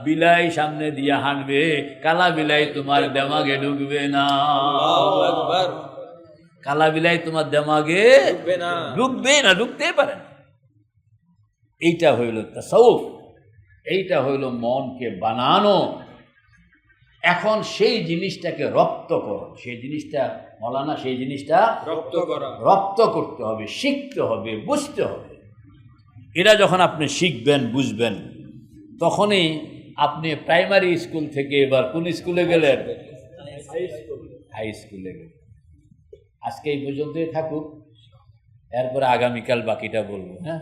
বিলাই সামনে দিয়ে হাঁটবে, কালা বিলাই তোমার দেমাগে ঢুকবে না। কালা বিলাই তোমার দেমাগে ঢুকবে না, ঢুকতে পারে না। এইটা হইল তাসাউফ, এইটা হইল মনকে বানানো। এখন সেই জিনিসটাকে রপ্ত করো, সেই জিনিসটা মৌলানা, সেই জিনিসটা রপ্ত করতে হবে, শিখতে হবে, বুঝতে হবে। এরা যখন আপনি শিখবেন, বুঝবেন, তখনই আপনি প্রাইমারি স্কুল থেকে এবার কোন স্কুলে গেলেন? হাই স্কুলে গেলেন। আজকে এই পর্যন্তই থাকুক, এরপরে আগামীকাল বাকিটা বলবো। হ্যাঁ,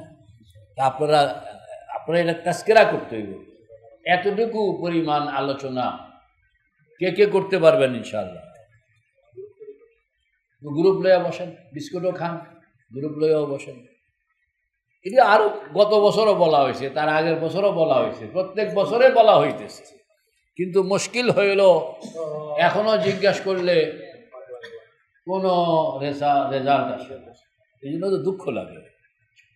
তা আপনারা এটা তাস্কিরা করতে হইব। এতটুকু পরিমাণ আলোচনা কে কে করতে পারবেন ইনশাআল্লাহ? গ্রুপ লইয়া বসেন, বিস্কুটও খান, গ্রুপ লইয়াও বসেন। এটি আরো গত বছরও বলা হয়েছে, তার আগের বছরও বলা হয়েছে, প্রত্যেক বছরে বলা হইতেছে। কিন্তু মুশকিল হইল এখনো জিজ্ঞাসা করলে কোনো রেজাল্ট আসে না, এই জন্য তো দুঃখ লাগে।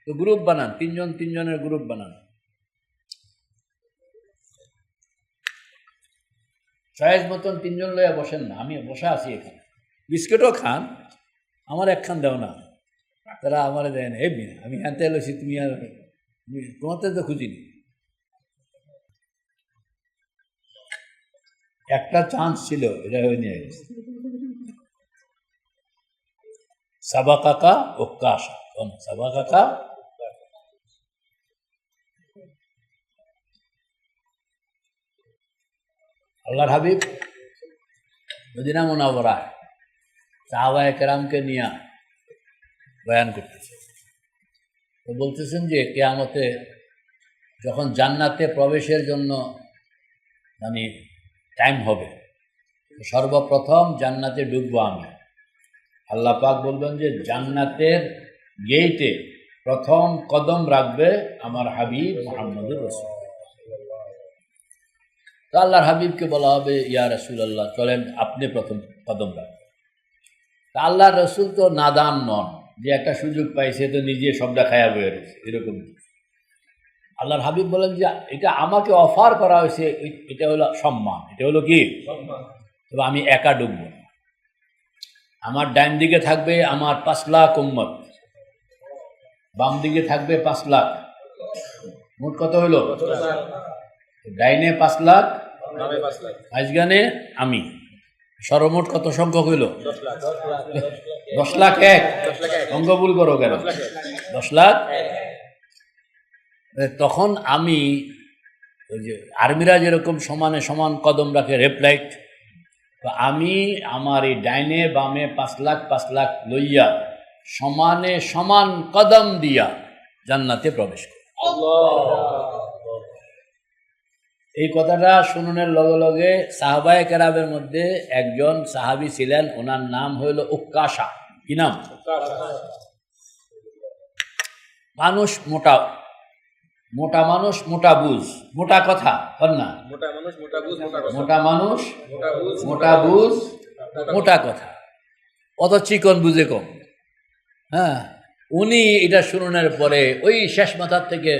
তো গ্রুপ বানান, 3 জনের গ্রুপ বানান। সাইজ মতন 3 জন লইয়া বসেন না, আমি বসা আছি এখানে, বিস্কুটও খান, আমার একখান দেও না, তারা আমার দেয় না। এমনি আমি আনতে এলোছি, তুমি আর তোমার তো খুঁজিনি। একটা চান্স ছিল, এটা হয়ে নিয়ে গেছে। সাবা কাকা ও কাশা, সাবা কাকা আল্লাহর হাবিব মদিনা মুনাওয়ারায় সাহাবায়ে কেরামকে নিয়ে বয়ান করতেছে। তো বলতেছেন যে কিয়ামতে যখন জান্নাতে প্রবেশের জন্য মানে টাইম হবে, সর্বপ্রথম জান্নাতে ঢুকবো আমি। আল্লাহ পাক বলবেন যে জান্নাতের গেইটে প্রথম কদম রাখবে আমার হাবিব মুহাম্মদুর রাসূলুল্লাহ। তো আল্লাহর হাবিবকে বলা হবে, ইয়া রাসূলুল্লাহ, চলেন আপনি প্রথম কদম রাখবেন। তা আল্লাহর রসুল তো নাদান নন যে একটা সুযোগ পাইছে তো নিজে সবটা খায়া বয়ে রয়েছে, এরকম। আল্লাহর হাবিব বলেন যে এটা আমাকে অফার করা হয়েছে, এটা হলো সম্মান, এটা হলো কি, তবে আমি একা ডুবব না। আমার ডাইন দিকে থাকবে আমার 5 লাখ উম্মত, বাম দিকে থাকবে 5 লাখ, মোট কত হইল? ডাইনে 5 লাখ, মাঝখানে আমি, সর্বমোট কত সংখ্যক হইল? 10 লাখ 1। অঙ্ক ভুল করো কেন? 10 লাখ। তখন আমি ওই যে আর্মিরা যেরকম সমানে সমান কদম রাখে রেপ্লাইট, তো আমি আমার এই ডাইনে বামে 5 লাখ লইয়া সমানে সমান কদম দিয়া জান্নাতে প্রবেশ করি। এই কথাটা শুনুনের লগে লগে সাহাবায়ে কেরামের মধ্যে একজন সাহাবী ছিলেন, ওনার নাম হইল উক্কাশা। কি নাম? মানুষ মোটা, মোটা মানুষ মোটা বুঝ, মোটা কথা কর না, মোটা মানুষ মোটা বুঝ মোটা কথা, অত চিকন বুঝে কম। হ্যাঁ, উনি এটা শুনুনের পরে ওই শেষ মাথার থেকে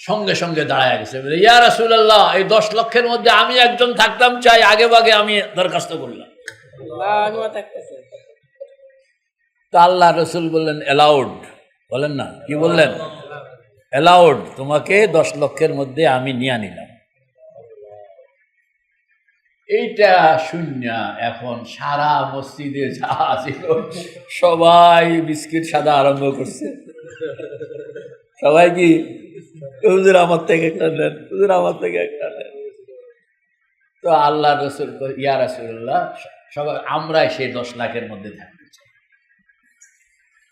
সঙ্গে সঙ্গে দাঁড়ায় গেছে, ইয়া রাসূলুল্লাহ, এই 10 লক্ষের মধ্যে আমি একজন থাকতাম চাই, আগে ভাগে আমি দরখাস্ত করলাম। তো আল্লাহ রসুল বললেন অ্যালাউড, বলেন না, কি বললেন? অ্যালাউড, তোমাকে 10 লক্ষের মধ্যে আমি নিয়ে নিলাম। এইটা শূন্য। এখন সারা মসজিদে যা ছিল সবাই বিস্কিট সাদা আরম্ভ করছে, সবাই কি, হুজুর আমার থেকে একটা নেন, হুজুর আমার থেকে একটা নেন। তো আল্লাহ রসুল, ইয়া রাসূলুল্লাহ, সবাই আমরা সেই 10 লাখের মধ্যে থাকতে চাই।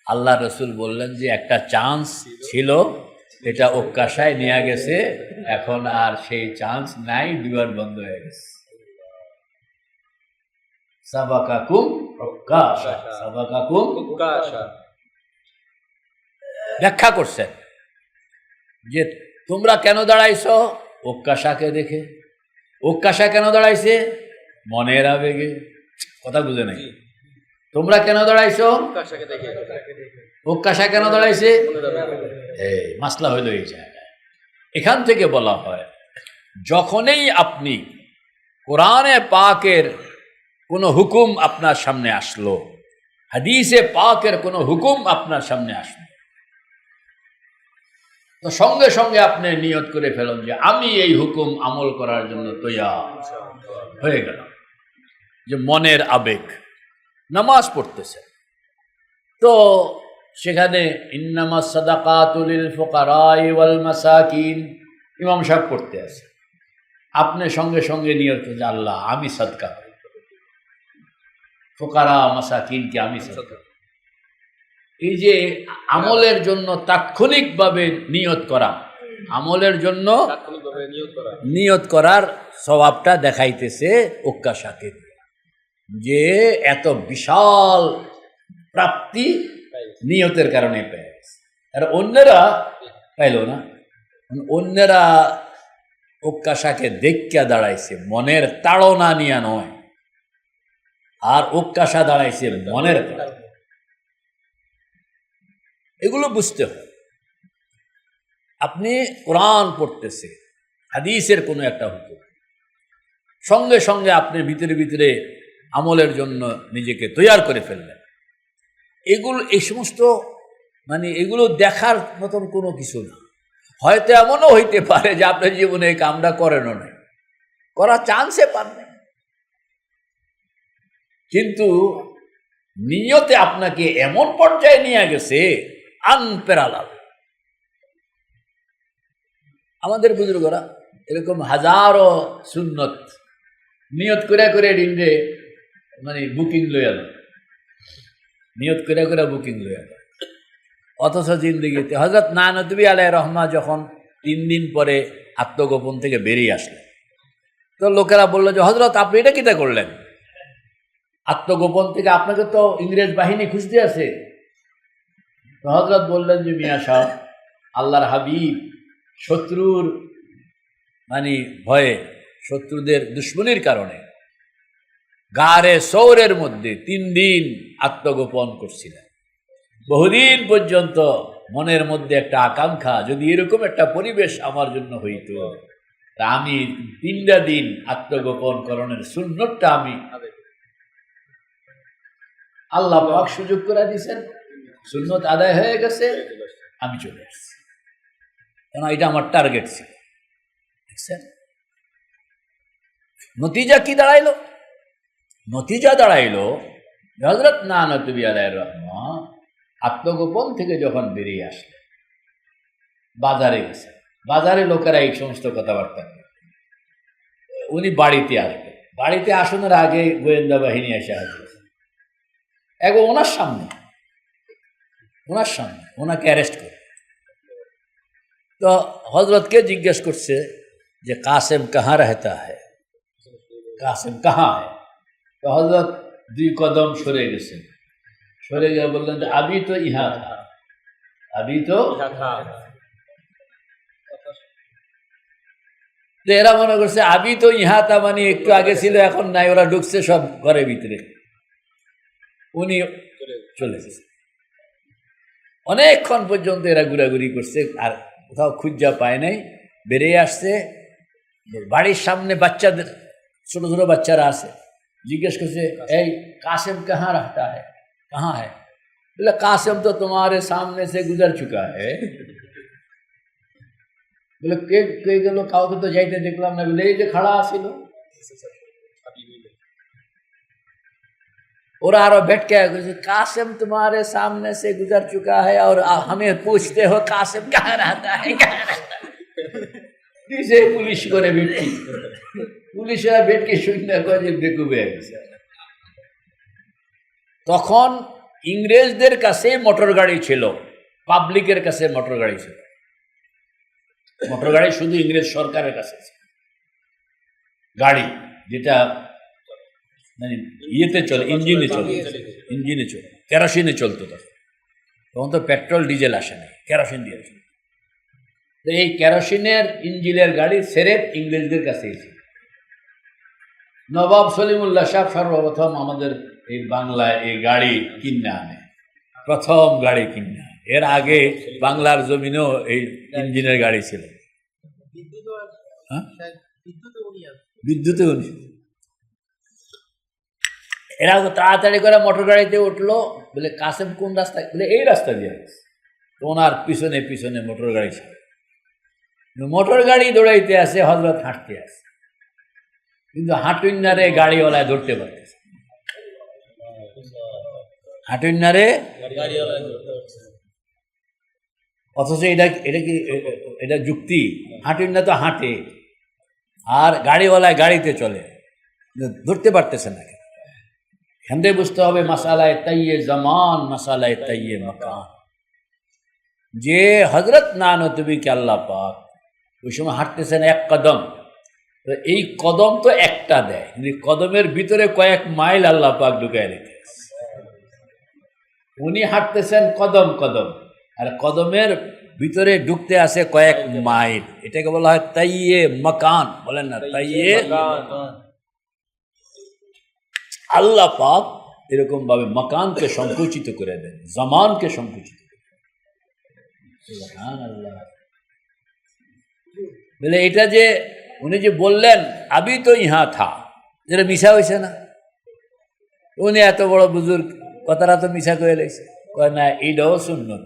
আল্লাহ রসুল বললেন যে একটা চান্স ছিল, এটা উক্কাশায় নিয়ে গেছে, এখন আর সেই চান্স নাই, দুয়ার বন্ধ হয়ে গেছে। সাবাকাকুম উক্কাশা, সাবাকাকুম উক্কাশা। ব্যাখ্যা করছেন যে তোমরা কেন দাঁড়াইছো? উক্কাশাকে দেখে। উক্কাশা কেন দাঁড়াইছে? মনের আবেগে। কথা বুঝে নাই? তোমরা কেন দাঁড়াইছো? উক্কাশা কেন দাঁড়াইছে? এই মাসলা হইল এই জায়গায়। এখান থেকে বলা হয়, যখনই আপনি কোরআনে পাকের কোনো হুকুম আপনার সামনে আসলো, হাদিসে পাকের কোনো হুকুম আপনার সামনে আসলো, তো সঙ্গে সঙ্গে আপনি নিয়ত করে ফেলুন যে আমি এই হুকুম আমল করার জন্য তৈয়ার হয়ে গেলাম। যে মনের আবেগ। নামাজ পড়তেছে, তো সেখানে ইন্নামাস সাদাকাতু লিল ফুকারাই ওয়াল মাসাকিন, ইমাম সাহেব পড়তে আছে, আপনি সঙ্গে সঙ্গে নিয়ত যে আল্লাহ আমি সাদকা করি, ফুকারা মাসাকিনকে আমি সাদকা। এই যে আমলের জন্য তাৎক্ষণিকভাবে নিয়ত করা, আমলের জন্য নিয়ত করার স্বভাবটা দেখাইতেছে উক্কাশাকে, যে এত বিশাল প্রাপ্তি নিয়তের কারণে পেয়ে গেছে, আর অন্যেরা পাইল না। অন্যেরা উক্কাশাকে দেখিয়া দাঁড়াইছে, মনের তাড়না নিয়া নয়, আর উক্কাশা দাঁড়াইছে মনের তাড়না। এগুলো বুঝতে হয়। আপনি কোরআন পড়তেছে, হাদিসের কোনো একটা হুকুম, সঙ্গে সঙ্গে আপনি ভিতরে ভিতরে আমলের জন্য নিজেকে তৈয়ার করে ফেললেন। এগুলো, এই সমস্ত মানে এগুলো দেখার মতন কোনো কিছু না। হয়তো এমনও হইতে পারে যে আপনার জীবনে এই কামটা করেনও নাই, করার চান্সে পান নাই, কিন্তু নিয়তে আপনাকে এমন পর্যায়ে নিয়ে গেছে আনপেরালাল। আমাদের বুজুর্গরা এরকম হাজারো সুন্নত নিয়ত করে করে ডিন্ডে মানে বুকিং লইয়া দেয়, নিয়ত করে করে বুকিং লইয়া দেয়। অথচ জিন্দিগিতে হযরত নানদবী আলাইহির রহমা যখন 3 দিন পরে আত্মগোপন থেকে বেরিয়ে আসলেন। তো লোকেরা বললো যে হযরত আপনি এটা কিটা করলেন? আত্মগোপন থেকে আপনাকে তো ইংরেজ বাহিনী খুঁজতে আছে। তো হযরত বললেন যে মিয়া সাহেব, আল্লাহর হাবিব শত্রুর মানে ভয়ে, শত্রুদের দুশ্মনির কারণে গারে সৌরের মধ্যে 3 দিন আত্মগোপন করছিলেন। বহুদিন পর্যন্ত মনের মধ্যে একটা আকাঙ্ক্ষা, যদি এরকম একটা পরিবেশ আমার জন্য হইতো, তা আমি 3টা দিন আত্মগোপন করণের সুন্নতটা আমি আল্লাহ পাক সুযোগ করে দিয়েছেন, সুন্নত আদায় হয়ে গেছে, আমি চলে আসছি, কেন এটা আমার টার্গেট ছিল। দেখছেন নতিজা কি দাঁড়াইলো? নতিজা দাঁড়াইলো হযরত নানতুবি আলাইহির রহমা আত্মগোপন থেকে যখন বেরিয়ে আসলেন, বাজারে গেছেন। বাজারে লোকেরা এই সমস্ত কথাবার্তা, উনি বাড়িতে আসবেন, বাড়িতে আসানোর আগে গোয়েন্দা বাহিনী এসে হাজির। এখন ওনার সামনে ওনাকে অ্যারেস্ট করে। তো হযরতকে জিজ্ঞেস করছে যে কাসেম কাহা রহতা হ্যায়, কাসেম কাহা হ্যায়? তো হযরত 2 কদম সরে গেছেন, সরে গিয়ে বললেন যে আবি তো ইহা থা, আবি তো। এরা মনে করছে আবি তো ইহা তা মানে একটু আগে ছিল, এখন নাই, ওরা ঢুকছে সব ঘরের ভিতরে, উনি চলে গেছে। অনেকক্ষণ পর্যন্ত এরা ঘোরাঘুরি করছে, আর কোথাও খুঁজা পায় নাই। বেরিয়ে আসছে, বাড়ির সামনে বাচ্চাদের, ছোট ছোট বাচ্চারা আছে, জিজ্ঞেস করছে এই কাসেম কাহা रहता है, कहाँ है? बोले कासिम तो तुम्हारे सामने से गुजर चुका है। बोले কে গেল? কাউকে তো যাইতে দেখলাম না। বলে এই যে খাড়া আছিল। और आरो बैठ के कासिम तुम्हारे सामने से गुजर चुका है और हमें पूछते हो कासिम कहाँ रहता है, कहाँ रहता है? किसे पुलिस करे बैठी, পুলিশেরা बैठ के শুনতে কয় যে বেকুবে গেছে। তখন ইংরেজদের কাছে মোটর গাড়ি ছিল, পাবলিকের কাছে মোটর গাড়ি ছিল। মোটর গাড়ি শুধু ইংরেজ সরকারের কাছে ছিল। গাড়ি যেটা মানে ইয়েতে চলে, ইঞ্জিনে চলে, কেরোসিনে চলতো। তখন তো পেট্রোল ডিজেল আসে না, কেরোসিন দিয়ে চলতো। তো এই কেরোসিনের ইঞ্জিনের গাড়ি সেরেফ ইংরেজদের কাছেই ছিল। নবাব সলিমুল্লাহ সাহেব সর্বপ্রথম আমাদের এই বাংলায় এই গাড়ি কিনে আনে, প্রথম গাড়ি কিনে আনে। এর আগে বাংলার জমিনেও এই ইঞ্জিনের গাড়ি ছিল। বিদ্যুতে উনি, এরা তাড়াতাড়ি করে মোটর গাড়িতে উঠলো। বলে কাসেম কোন রাস্তায়? বলে এই রাস্তা দিয়ে। ওনার পিছনে পিছনে মোটর গাড়ি ছিল। মোটর গাড়ি দৌড়াইতে আসে, হযরত হাঁটতে আসে, কিন্তু হাঁটুইনারে গাড়িওয়ালায় ধরতে পারতেছে, হাঁটুইনারে। অথচ এটা যুক্তি, হাঁটুইনা তো হাঁটে আর গাড়িওয়ালায় গাড়িতে চলে, ধরতে পারতেছে না। এখানে বুঝতে হবে মাসালায় তাইয়ে জামান, মাসালায় তাইয়ে মাকান। যে হযরত নানতুবিকে আল্লাহ পাক ওই সময় হাঁটতেছেন 1 কদম, তো এই কদম তো একটা দেয়, কিন্তু কদমের ভিতরে কয়েক মাইল আল্লাহ পাক ঢুকায় রেখে। উনি হাঁটতেছেন কদম কদম, আর কদমের ভিতরে ঢুকতে আসে কয়েক মাইল। এটাকে বলা হয় তাইয়ে মাকান, বলেন না তাইয়ে। আল্লাহ পাক এরকম ভাবে মাকানকে সংকুচিত করে দেন, জামানকে সংকুচিত করে দেন। সুবহানাল্লাহ। বলে এটা যে উনি যে বললেন আবি তো ইহা থা, যেটা মিশা হয়েছে না? উনি এত বড় বুজুর্গ, কথাটা তো মিশা করে লেগেছে। কয় না, এটাও সুন্নত।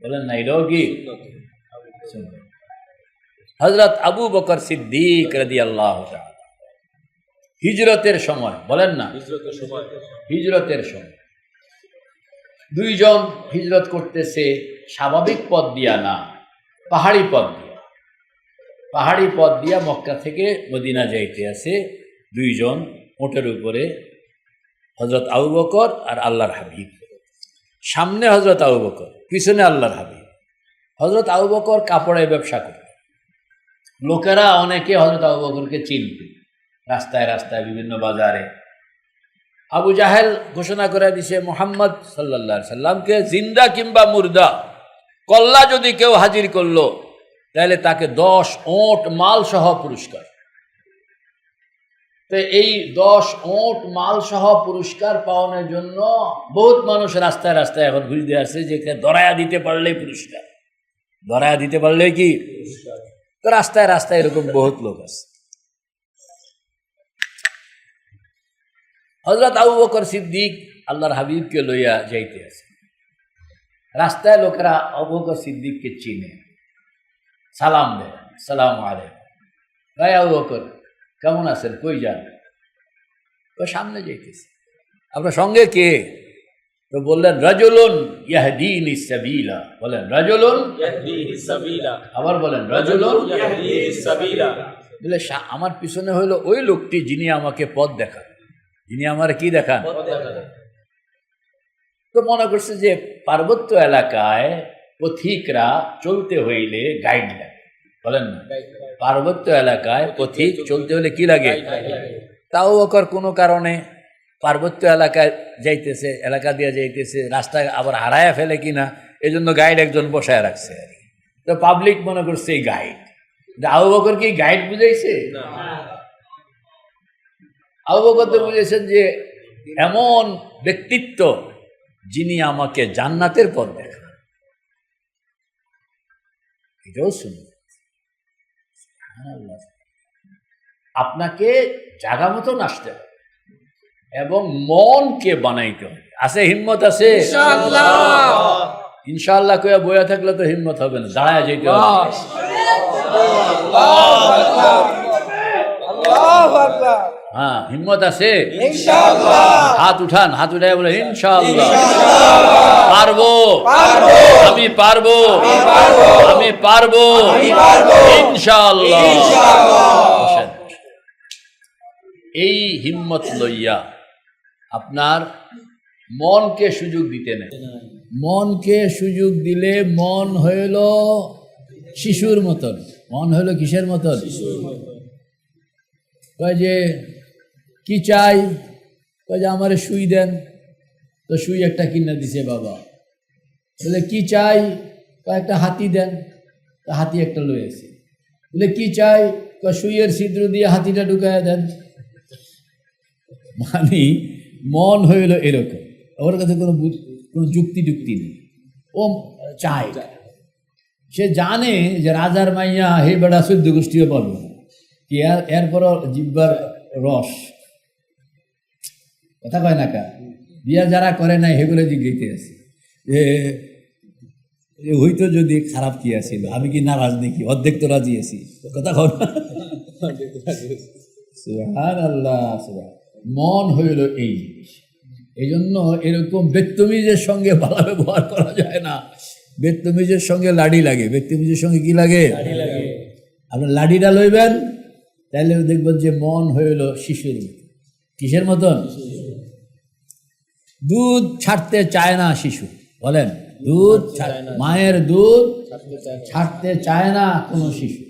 বলেন না, এটাও কি সুন্নত? হযরত আবু বকর সিদ্দিক রাদিয়াল্লাহু তাআলা হিজরতের সময়, বলেন না, হিজরতের সময় 2 জন হিজরত করতেছে, স্বাভাবিক পথ দিয়া না, পাহাড়ি পথ দিয়া। পাহাড়ি পথ দিয়া মক্কা থেকে মদিনা যাইতে আছে 2 জন ওটের উপরে, হযরত আবু বকর আর আল্লাহর হাবিব। সামনে হযরত আবু বকর, পিছনে আল্লাহর হাবিব। হযরত আবু বকর কাপড়ের ব্যবসা করতেন, লোকেরা অনেকে হযরত আবু বকরকে চিনত, রাস্তায় রাস্তায় বিভিন্ন বাজারে। আবু জাহেল ঘোষণা করে দিছে মুহাম্মদ সাল্লাল্লাহু আলাইহি সাল্লামকে জিন্দা কিংবা মুর্দা কল্লা যদি কেউ হাজির করলো তাহলে তাকে 10 ওট মাল সহ পুরস্কার। তো এই 10 ওট মাল সহ পুরস্কার পাওয়ানোর জন্য বহুত মানুষ রাস্তায় রাস্তায় এখন ঘুরে দিয়ে আসছে, যে ধরায়া দিতে পারলেই পুরস্কার, ধরায়া দিতে পারলেই কি। তো রাস্তায় রাস্তায় এরকম বহুত লোক আছে। হযরত আবু বকর সিদ্দিক আল্লাহর হাবিবকে লইয়া যাইতে আছে। রাস্তায় লোকেরা আবু বকর সিদ্দিককে চিনে, সালাম দেয়, আসসালামু আলাইকুম, ভাই আবু বকর কেমন আছেন, কই যান? ও সামনে যাইতেছে। আপনার সঙ্গে কে? তো বললেন রাজুলুন ইয়াহদিনি সাবিলা। বলেন রাজুলুন ইয়াহদিহি সাবিলা। আবার বলেন রাজুলুন ইয়াহদিহি সাবিলা। বলে আমার পিছনে হলো ওই লোকটি যিনি আমাকে পথ দেখান, যিনি আমার কি দেখান। তো মনে করছে যে পার্বত্য এলাকায় পথিকরা চলতে হইলে গাইড লাগে, বলেন না, পার্বত্য এলাকায় পথিক চলতে হলে কি লাগে। তাও ওকর কোনো কারণে পার্বত্য এলাকায় যাইতেছে, এলাকা দিয়ে যাইতেছে, রাস্তায় আবার হারায়া ফেলে কিনা, এই জন্য গাইড একজন বসায় রাখছে আর কি। তো পাবলিক মনে করছে এই গাইড। আবু বকর কি গাইড বুঝাইছে? আবু বকর তো বুঝেছেন যে এমন ব্যক্তিত্ব যিনি আমাকে জান্নাতের পথ দেখান। এটাও শুনুন, আপনাকে জাগা মতন আসতে হবে এবং মনকে বানাইতে হবে। আছে হিম্মত আছে? ইনশাআল্লাহ কইয়া বইয়া থাকলে তো হিম্মত হবে না, দাঁড়ায় যেতে হবে। হ্যাঁ, হিম্মত আছে? হাত উঠান, হাত উঠায় বলে ইনশাআল্লাহ পারবো, আমি পারবো, আমি পারবো ইনশাআল্লাহ। এই হিম্মত লইয়া আপনার মনকে সুযোগ দিতে নেই। মনকে সুযোগ দিলে মন হইল শিশুর মতন। মন হইল কিসের মতন? কয় যে কি চাই? কয় যে আমারে সুই দেন। তো সুই একটা কিনে দিছে বাবা। বলে কি চাই? কয় একটা হাতি দেন। তো হাতি একটা লয়েছে। বলে কি চাই? কয় সুইয়ের ছিদ্র দিয়ে হাতিটা ঢুকায় দেন। মানে মন হইল এরকম, ওর কাছে কোনো যুক্তি নেই, ও চায়। সে জানে যে রাজার মাইয়া হে বেড়া 14 গোষ্ঠীও পারবো না, কি এরপরও জিব্বার রস, কথা কয় না কা। বিয়া যারা করে নাই সেগুলো জিজ্ঞাইতে আছে যে হইতো যদি খারাপ কি আছিল, আমি কি নারাজ নাকি? অর্ধেক তো রাজি আছি, কথা কও না। সুবহানাল্লাহ, সুবহান। মন হইল এই জিনিস। এই জন্য এরকম বেত্তমিজের সঙ্গে ভালো ব্যবহার করা যায় না। বেত্তমিজের সঙ্গে লাডি লাগে। বেত্তমিজের সঙ্গে কি লাগে? আপনার লাডিটা লইবেন, তাহলে দেখবেন যে মন হইল শিশুর মতো। কিসের মতন? দুধ ছাড়তে চায় না শিশু, বলেন দুধ, মায়ের দুধ ছাড়তে চায় না কোনো শিশু।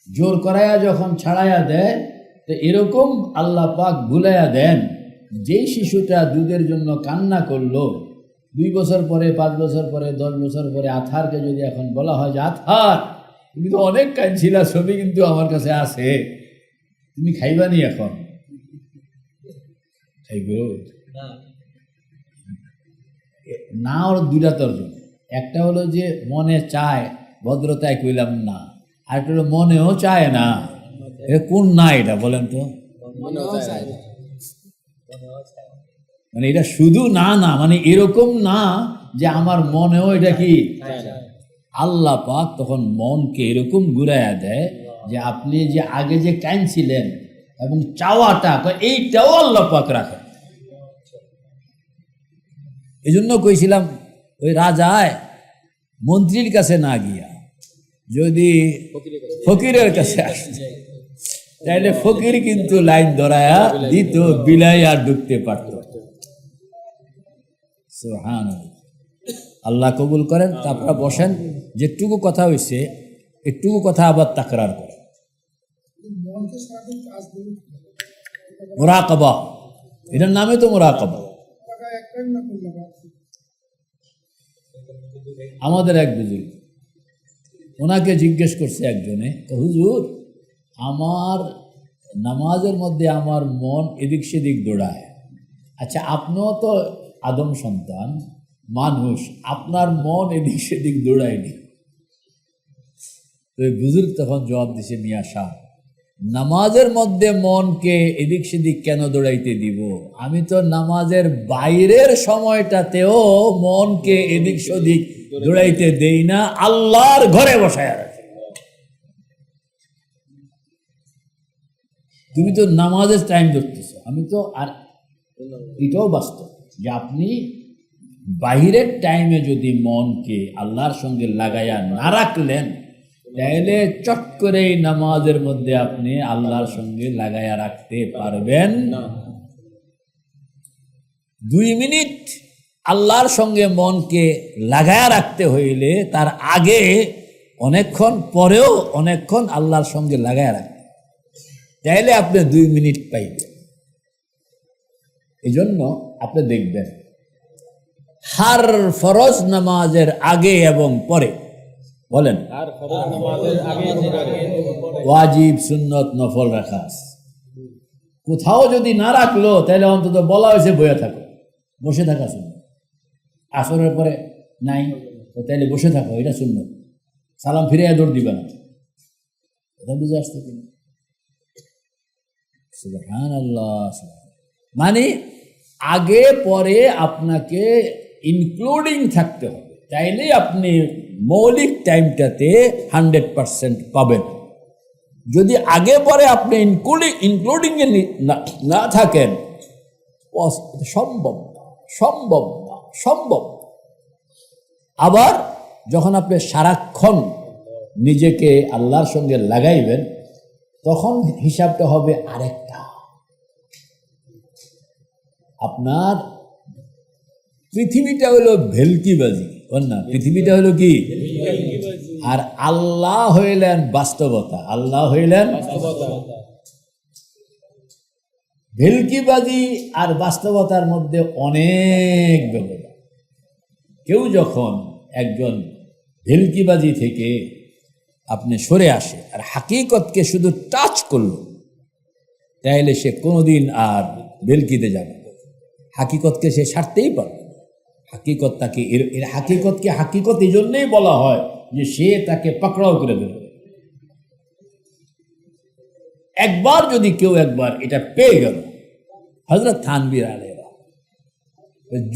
জোর করাইয়া যখন ছাড়াইয়া দেয়, তো এরকম আল্লাহ পাক ভুলাইয়া দেন, যেই শিশুটা দুধের জন্য কান্না করলো, 2 বছর পরে, 5 বছর পরে, 10 বছর পরে আথারকে যদি এখন বলা হয় যে আথার তুমি তো অনেক কাঁদছিলা, ছবি কিন্তু আমার কাছে আছে, তুমি খাইবানি এখন, খাইব না? ওর 2টা তর্জন। একটা হলো যে মনে চায়, ভদ্রতায় কইলাম না। আর একটা হলো মনেও চায় না। কোন না এটা বলেন তো? মানে এটা শুধু না না, মানে এরকম না যে আমার মনেও এটা কি। আল্লাহ পাক তখন মনকে এরকম ঘুরাইয়া দেয় যে আপনি যে আগে যে কাঁদছিলেন এবং চাওয়াটা, এইটাও আল্লাহ পাক রাখে। এই জন্য কইছিলাম ওই রাজায় মন্ত্রীর কাছে না গিয়া যদি ফকিরের কাছে আসছে, তাইলে ফকির কিন্তু লাইন ধরায়া দিত, বিলাই আর ঢুকতে পারত। সুবহানাল্লাহ। আল্লাহ কবুল করেন। তারপরে বসেন। যেটুকু কথা হয়েছে একটুকু কথা আবার তাকরার করে। মুরাকাবা, এটার নামে তো মুরাকাবা। আমাদের এক বুজুর্গ, ওনাকে জিজ্ঞেস করছে একজনে, হুজুর আমার নামাজের মধ্যে আমার মন এদিক সেদিক দৌড়ায়, আচ্ছা আপনিও তো আদম সন্তান মানুষ, আপনার মন এদিক সেদিক দৌড়ায়নি? তো বুজুর্গ তখন জবাব দিছে, মিয়া শাহ, নামাজের মধ্যে মনকে এদিক সেদিক কেন দৌড়াইতে দিব? আমি তো নামাজের বাইরের সময়টাতেও মনকে এদিক সেদিক দৌড়াইতে দেই না, আল্লাহর ঘরে বসায় রাখি। তুমি তো নামাজের টাইম ধরতেছ, আমি তো, আর এটাও বাস্তব যে আপনি বাহিরের টাইমে যদি মনকে আল্লাহর সঙ্গে লাগাইয়া না রাখলেন, তাহলে চট করে নামাজের মধ্যে আপনি আল্লাহর সঙ্গে লাগাইয়া রাখতে পারবেন না। 2 মিনিট আল্লাহর সঙ্গে মনকে লাগায়া রাখতে হইলে তার আগে অনেকক্ষণ, পরেও অনেকক্ষণ আল্লাহর সঙ্গে লাগায়া রাখতে, তাইলে আপনি 2 মিনিট পাইবেন। এই জন্য আপনি দেখবেন হার ফরজ নামাজের আগে এবং পরে, বলেন, ওয়াজিব সুন্নত নফল রাখা আছে। কোথাও যদি না রাখলো তাহলে অন্তত বলা হয়েছে বসে থাকো, বসে থাকা সুন্নত। আসরের পরে নাই, তাইলে বসে থাকো, এটা সুন্নত। সালাম ফিরে দৌড় দিবে না, কথা বুঝে আসতে কিনা? সুবহানাল্লাহ। মানে আগে পরে আপনাকে ইনক্লুডিং থাকতে হবে, তাইলে আপনি মৌলিক টাইমটাতে 100% পাবেন। যদি আগে পরে আপনি ইনক্লুডিং এ না থাকেন, সম্ভব না, সম্ভব না, সম্ভব। আবার যখন আপনি সারাক্ষণ নিজেকে আল্লাহর সঙ্গে লাগাইবেন, তখন হিসাবটা হবে আরেকটা। আপনার পৃথিবীটা হলো ভেলকিবাজি, না, পৃথিবীটা হলো কি, আর আল্লাহ হইলেন বাস্তবতা। আল্লাহ হইলেন ভেলকিবাজি আর বাস্তবতার মধ্যে অনেক ব্যবধান। কেউ যখন একজন ভেলকিবাজি থেকে আপনি সরে আসে আর হাকিকতকে শুধু টাচ করলো, তাহলে সে কোনোদিন আর ভেলকিতে যাবে না। হাকিকতকে সে ছাড়তেই পারবে না। হাকিকত তাকে, এর হাকিকতকে হাকিকত এই জন্যেই বলা হয় যে সে তাকে পাকড়াও করে দেবে। একবার যদি কেউ একবার এটা পেয়ে গেল, হযরত থানবীর আলাইহিস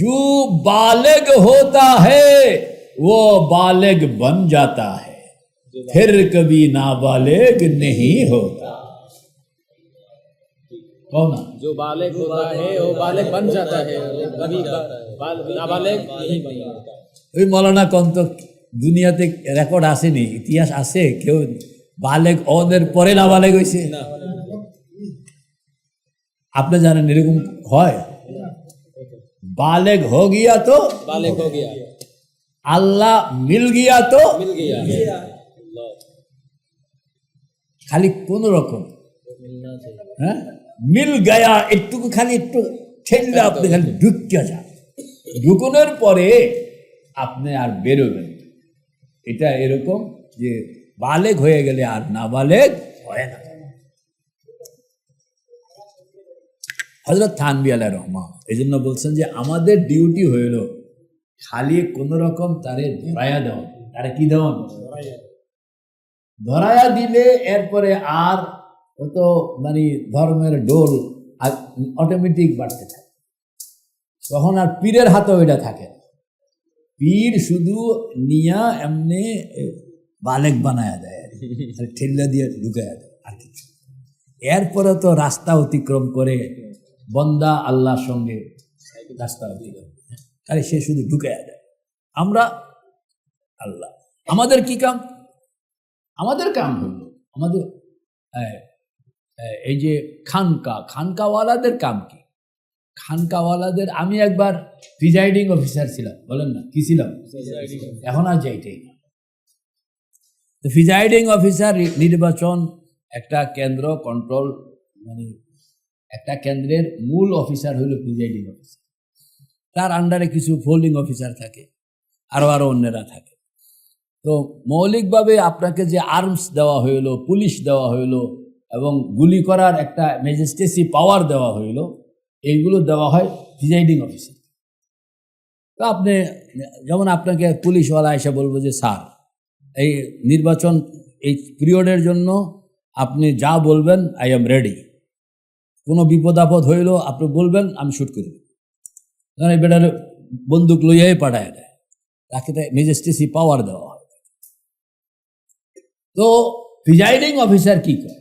जो बालिग होता है वो बालिग बन जाता है, फिर कभी नाबालिग नहीं होता। कौन? जो बालिग होता है वो बालिग बन जाता है, कभी नाबालिग नहीं होता। ওই মৌলানা কন্ত দুনিয়াতে রেকর্ড আসেনি, ইতিহাস আছে কেউ বালেগ ওদের পরে নাবালেগ হয়েছে? আপনি জানেন এরকম হয়? बालिग हो गया तो बालिग हो गया, अल्लाह मिल गया तो मिल गया। खाली কোন রকম, হ্যাঁ, মিল গয়া, একটু খালি একটু ঠেললে আপনি খালি ঢুকিয়া যান, ঢুকনের পরে আপনি আর বেরোবেন। এটা এরকম যে বালেগ হয়ে গেলে আর নাবালেগ হয় না। হযরত থানভী আলাইহির রহমান এই জন্য বলছেন যে আমাদের ডিউটি হইল খালি কোন রকম তারে ধরাইয়া দেওয়া। তারে কি দেওয়া? ধরাইয়া দিলে এরপরে আর তো মানে ধর্মের ডোল অটোমেটিক বাড়তে থাকে, তখন আর পীরের হাতে ওইটা থাকে। পীর শুধু নিয়া এমনি বালেক বানায়া দেয়, ঠেল্লা দিয়ে ঢুকাইয়া দেয়, আর কিছু। এরপরে তো রাস্তা অতিক্রম করে বন্দা আল্লাহর সঙ্গে রাস্তা অতিক্রম, আরে সে শুধু ঢুকাইয়া দেয়। আমরা আল্লাহ, আমাদের কি কাম? আমাদের কাম হলো আমাদের এই যে খানকাওয়ালাদের কাম কি? খানকাওয়ালাদের, আমি একবার প্রিজাইডিং অফিসার ছিলাম, বলেন না কি ছিলাম, এখন আর যাইটাই না। তো প্রিজাইডিং অফিসার নির্বাচন একটা কেন্দ্র কন্ট্রোল, মানে একটা কেন্দ্রের মূল অফিসার হলো প্রিজাইডিং অফিসার। তার আন্ডারে কিছু পোলিং অফিসার থাকে, আরো অন্যরা থাকে। তো মৌলিকভাবে আপনাকে যে আর্মস দেওয়া হইল, পুলিশ দেওয়া হইল এবং গুলি করার একটা ম্যাজিস্ট্রেসি পাওয়ার দেওয়া হইল, এইগুলো দেওয়া হয় প্রিজাইডিং অফিসার। তো আপনি যেমন আপনাকে পুলিশওয়ালা এসে বলবো যে স্যার এই নির্বাচন এই পিরিয়ডের জন্য আপনি যা বলবেন আই এম রেডি, কোনো বিপদ আপদ হইল আপনি বলবেন, আমি শ্যুট করি। কারণ এই বেটার বন্দুক লইয়াই পাঠায় দেয়, তাকে ম্যাজিস্ট্রেসি পাওয়ার দেওয়া হয়। তো প্রিজাইডিং অফিসার কি করে?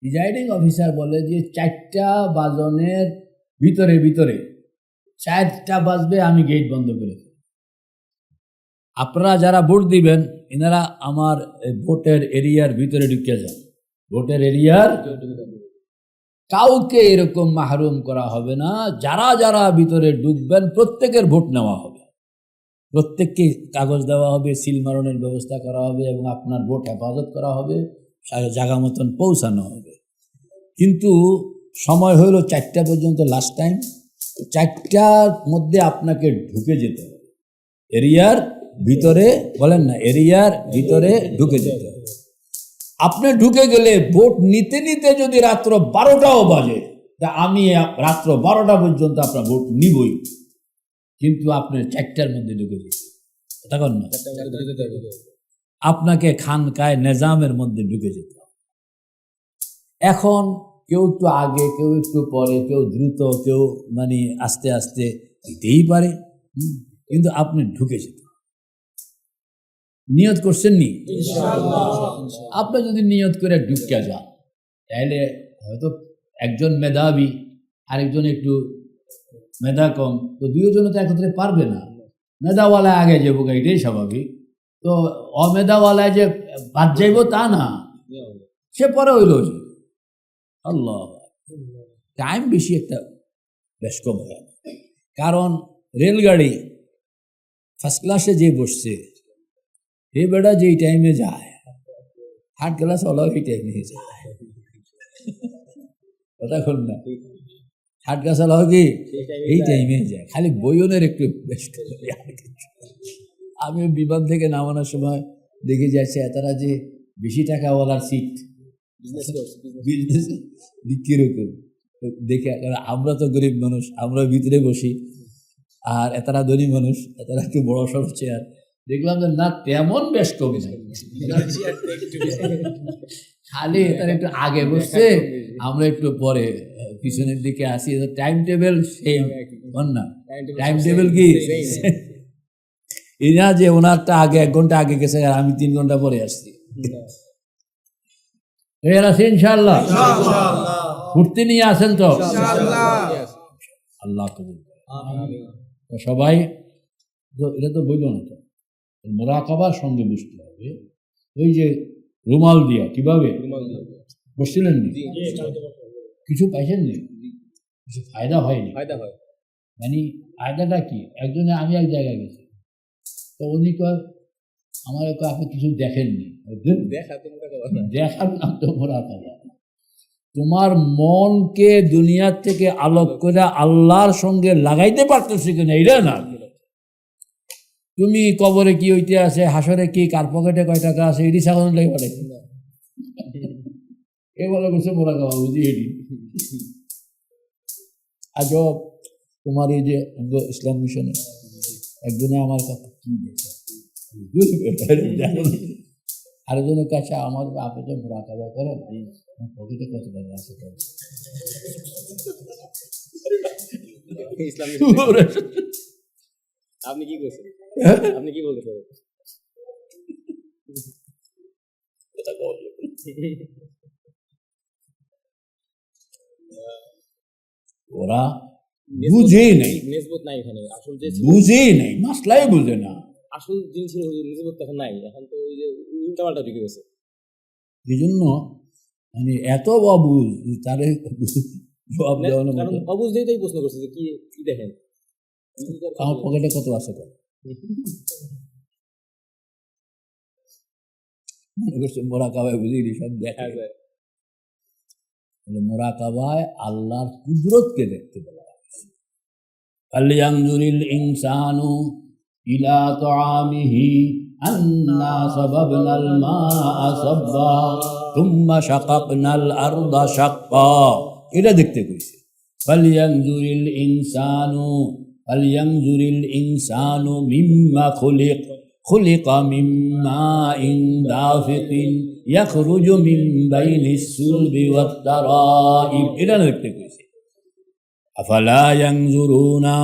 প্রিজাইডিং অফিসার বলে যে 4টা বাজনের ভিতরে 4টা বাজবে আমি গেট বন্ধ করে দেব। আপনারা যারা ভোট দিবেন এনারা আমার ভোটের এরিয়ার ভিতরে ঢুকে যান। ভোটের এরিয়ার কাউকে এরকম মাহরুম করা হবে না। যারা যারা ভিতরে ঢুকবেন প্রত্যেকের ভোট নেওয়া হবে, প্রত্যেককে কাগজ দেওয়া হবে, সিল মারণের ব্যবস্থা করা হবে এবং আপনার ভোট হেফাজত করা হবে, জায়গা মতন পৌঁছানো হবে। কিন্তু সময় হইল 4টা পর্যন্ত লাস্ট টাইম। 4টার মধ্যে আপনাকে ঢুকে যেতে হবে এরিয়ার ভিতরে, বলেন না, এরিয়ার ভিতরে ঢুকে যেতে হবে। আপনি ঢুকে গেলে ভোট নিতে নিতে যদি রাত্র 12টাও বাজে, তা আমি রাত্র 12টা পর্যন্ত আপনার ভোট নিবই, কিন্তু আপনার 4টার মধ্যে ঢুকে যেতে তখন না, আপনাকে খানকায় নিজামের মধ্যে ঢুকে যেতে হবে। এখন কেউ একটু আগে, কেউ একটু পরে, কেউ দ্রুত, কেউ মানে আস্তে আস্তে দিতেই পারে, কিন্তু আপনি ঢুকে যেতে। নিয়ত করছেন নি? আপনি যদি নিয়ত করে ঢুকিয়া যান তাহলে হয়তো একজন মেধাবী আরেকজন একটু মেধা কম, তো দুজনে তো একত্রে পারবে না। মেধাওয়ালা আগে যাবো, এটাই স্বাভাবিক। তো অমেধাওয়ালায় যে বাদ যাইব তা না, সে পরে হইল যে আল্লাহ টাইম বেশি একটা বেশ কম হয়। কারণ রেলগাড়ি ফার্স্ট ক্লাসে যে বসছে এ বেটা যেই টাইমে যায়, থার্ড ক্লাস ওলাও এই টাইমে যায়, কথা শোন না, থার্ড ক্লাস ওলাও কি এই টাইমে যায়, খালি বইনের একটু বেশ। আমি বিমান থেকে নামানোর সময় দেখে যাচ্ছে তারা যে বেশি টাকাওয়ালার সিট বিজনেস কিরকম দেখে, আমরা তো গরিব মানুষ, আমরা ভিতরে বসি, আর এতারা ধনী মানুষ, এতারা একটু বড় সড়ো চেয়ার। দেখলাম যে না তেমন বেশ কমে যায়, খালি এতারা একটু আগে বসছে, আমরা একটু পরে পিছনের দিকে আসি। টাইম টেবিল সেম না, টাইম টেবিল কি এই না যে ওনারটা আগে 1 ঘন্টা আগে গেছে আর আমি 3 ঘন্টা পরে আসছি। ইনশাআল্লাহ ফুর্তি নিয়ে আসেন তো আল্লাহ কবুল করে। সবাই এটা তো বইল না, তো মুরাকাবার সঙ্গে বুঝতে হবে। ওই যে রুমাল দিয়া কিভাবে বসছিলেন, কিছু পাইছেন নি, কিছু ফায়দা হয়নি। মানে ফায়দাটা কি, একজনে আমি এক জায়গায় গেছি, তো উনি কয় আমার আপনি কিছু দেখেননি। দেখার নাম তো মুরাকাবা। তোমার মনকে দুনিয়ার থেকে আলোক করে আল্লাহর সঙ্গে লাগাইতে পারতেছি কিনা এটা না। তুমি কবরে কি হইতে আছে, হাসরে কি, কার পকেটে কয় টাকা আছে, এটি সাগর লাগে বলে এ বলে বলছে মুরাকাবা বুঝি এটি আজব। তোমার এই যে ইসলাম মিশনে একজনে আমার কথা কি আরেকজনের কাছে আমার আপনি যে মুরাকাবা করেন পকেটে কত টাকা আছে, আপনি কি করছেন, আপনি কি বলতে পারেন? ওরা বুঝেই নাই, নিসবত নাই এখানে, আসল যে বুঝেই নাই, মাসলাই বুঝে না। আসল জিনিস নিসবত এখন নাই, এখন তো ওই যে উল্টাপাল্টা ঢুকে গেছে। এই জন্য মানে এত অবুঝ তারে জবাব দেওয়ার মতো। অবুঝ দিয়েই প্রশ্ন করছে যে কি কি দেখেন আমার পকেটে কত আছে। মনে করছে মোরাকাবায় বুঝিয়ে সব দেখা যায়। মোরাকাবায় আল্লাহর কুদরতকে দেখতে বলা হয়েছে। ফালইয়ানজুরিল ইনসানু ইলা তাআমিহি আন্না সাবাবনাল মাআ সাব্বা থুম্মা শাকাকনাল আরদা শাক্কা, এটা দেখতে কইছে। ফালইয়ানজুরিল ইনসানু মিম্মা খুলিক খুলিকা মিন মাইন দাফিকিন ইয়াখরুজু মিন বাইনিস সুলবি ওয়াত তারাইব, এটা দেখতে কইছে। আফালা ইয়ানজুরুনা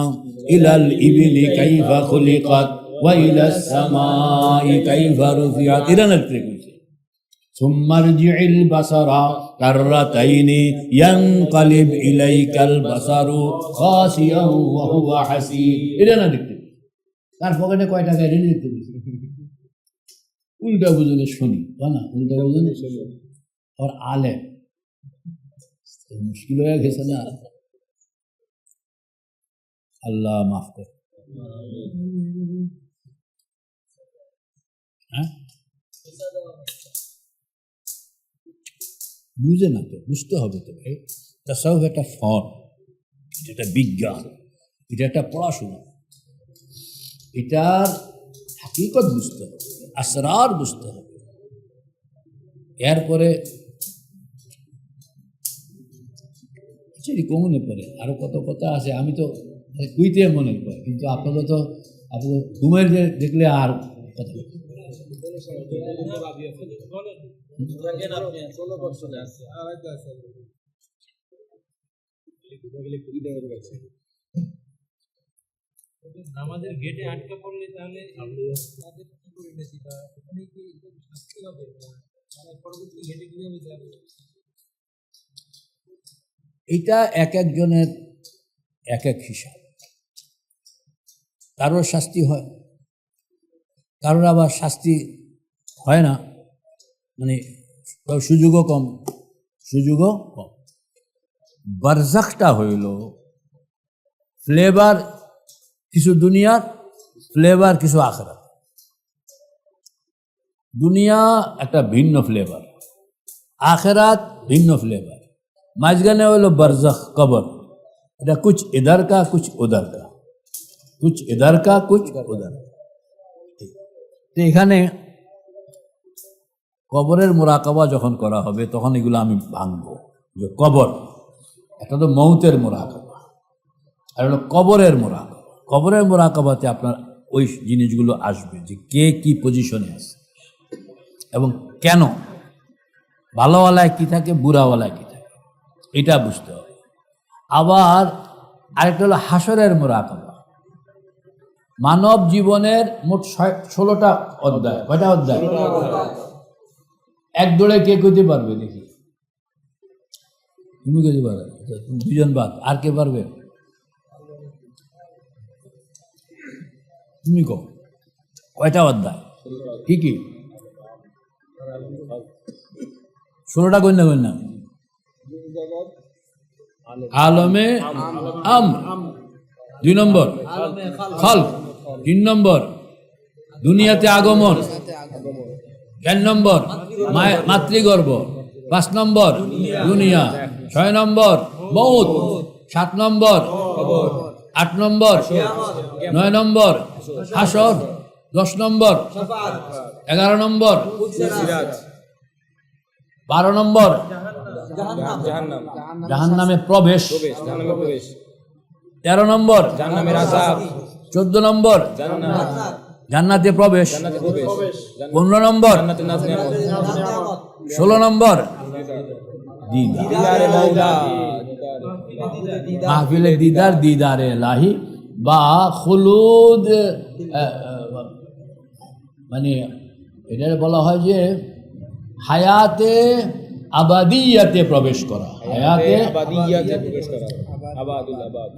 ইলাল ইবলি কাইফা খুলিকাত ওয়া ইলাস সামাই কাইফা রুফিআত, এটা দেখতে কইছে। সুম্মা রজি'ল বাসারা কাররাতাইনি ইয়ানকালিব ইলাইকাল বাসারু খাসিয়ান ওয়া হুয়া হাসিব, এটা না দেখতে। তার পকেটে কয় টাকা ঋণ দিতে দিচ্ছে, উল্টা বুঝলে শুনি না, উল্টা বুঝলে আর আলে মুশকিল হয়ে গেছে না। আল্লাহ মাফ কর। হ্যাঁ, বুঝে না তো, বুঝতে হবে তো ভাই। তাসাউফ একটা ফর্ম, এটা বিজ্ঞান, এটা একটা পড়াশোনা, এটার হাকিকত বুঝতে হবে, আসরার বুঝতে হবে। এরপরে কমনে পড়ে আরো কত কথা আছে, আমি তো কুইতে মনে করি, কিন্তু আপনাদের তো আপনাদের ঘুমের যে দেখলে আর কথা আমাদের গেটে আটকা পড়লে তাহলে এটা এক একজনের এক এক হিসাব। কারোর শাস্তি হয়, কারোর আবার শাস্তি হয় না, মানে সুযোগও কম। বারজাখটা হইল ফ্লেভার কিছু দুনিয়ার, ফ্লেভার কিছু আখিরাত। দুনিয়া একটা ভিন্ন ফ্লেভার, আখিরাত ভিন্ন ফ্লেভার, মাঝখানে হইল বারজাখ, কবর। এটা কুছ ইধার কা কুছ উধার কা, কুছ ইধার কা কুছ উধার। তো এখানে কবরের মোরাকাবা যখন করা হবে তখন এগুলো আমি ভাঙবো। যে কবর, একটা তো মৌতের মোরাকাবা, আর হলো কবরের মোরাকাবা। কবরের মোরাকাবাতে আপনার ওই জিনিসগুলো আসবে, যে কে কি পজিশনে আছে এবং কেন, ভালোওয়ালায় কি থাকে, বুড়াওয়ালায় কি থাকে, এটা বুঝতে হবে। আবার আরেকটা হলো হাসরের মোরাকাবা। মানব জীবনের মোট 16টা অধ্যায়। কয়টা অধ্যায়? এক দৌড়ে কে কইতে পারবে দেখি? তুমি কইতে পারবে? দুজন বাদ, আর কে পারবে? তুমি কো কয়টা অধ্যায়? কি কি? 16টা কই না? আলমে আমর 2 নম্বর, খালক 3 নম্বর, দুনিয়াতে আগমন 4 নম্বর, মাতৃগর্ভ 5 নম্বর, দুনিয়া 6 নম্বর, মউত 7 নম্বর, 8 নম্বর, 9 নম্বর, হাসর 10 নম্বর, 11 নম্বর, 12 নম্বর জাহান্নামে প্রবেশ, 13 নম্বর 14 নম্বর জান্নাতে প্রবেশ, 15 নম্বর, 16 নম্বর মাহফিলে দিদার, দিদারে এলাহি বা খুলুদ, মানে এটা বলা হয় যে হায়াতে আবাদিয়াতে প্রবেশ করা, হায়াতে আবাদিয়াতে প্রবেশ করা, আবাদুল আবাদ।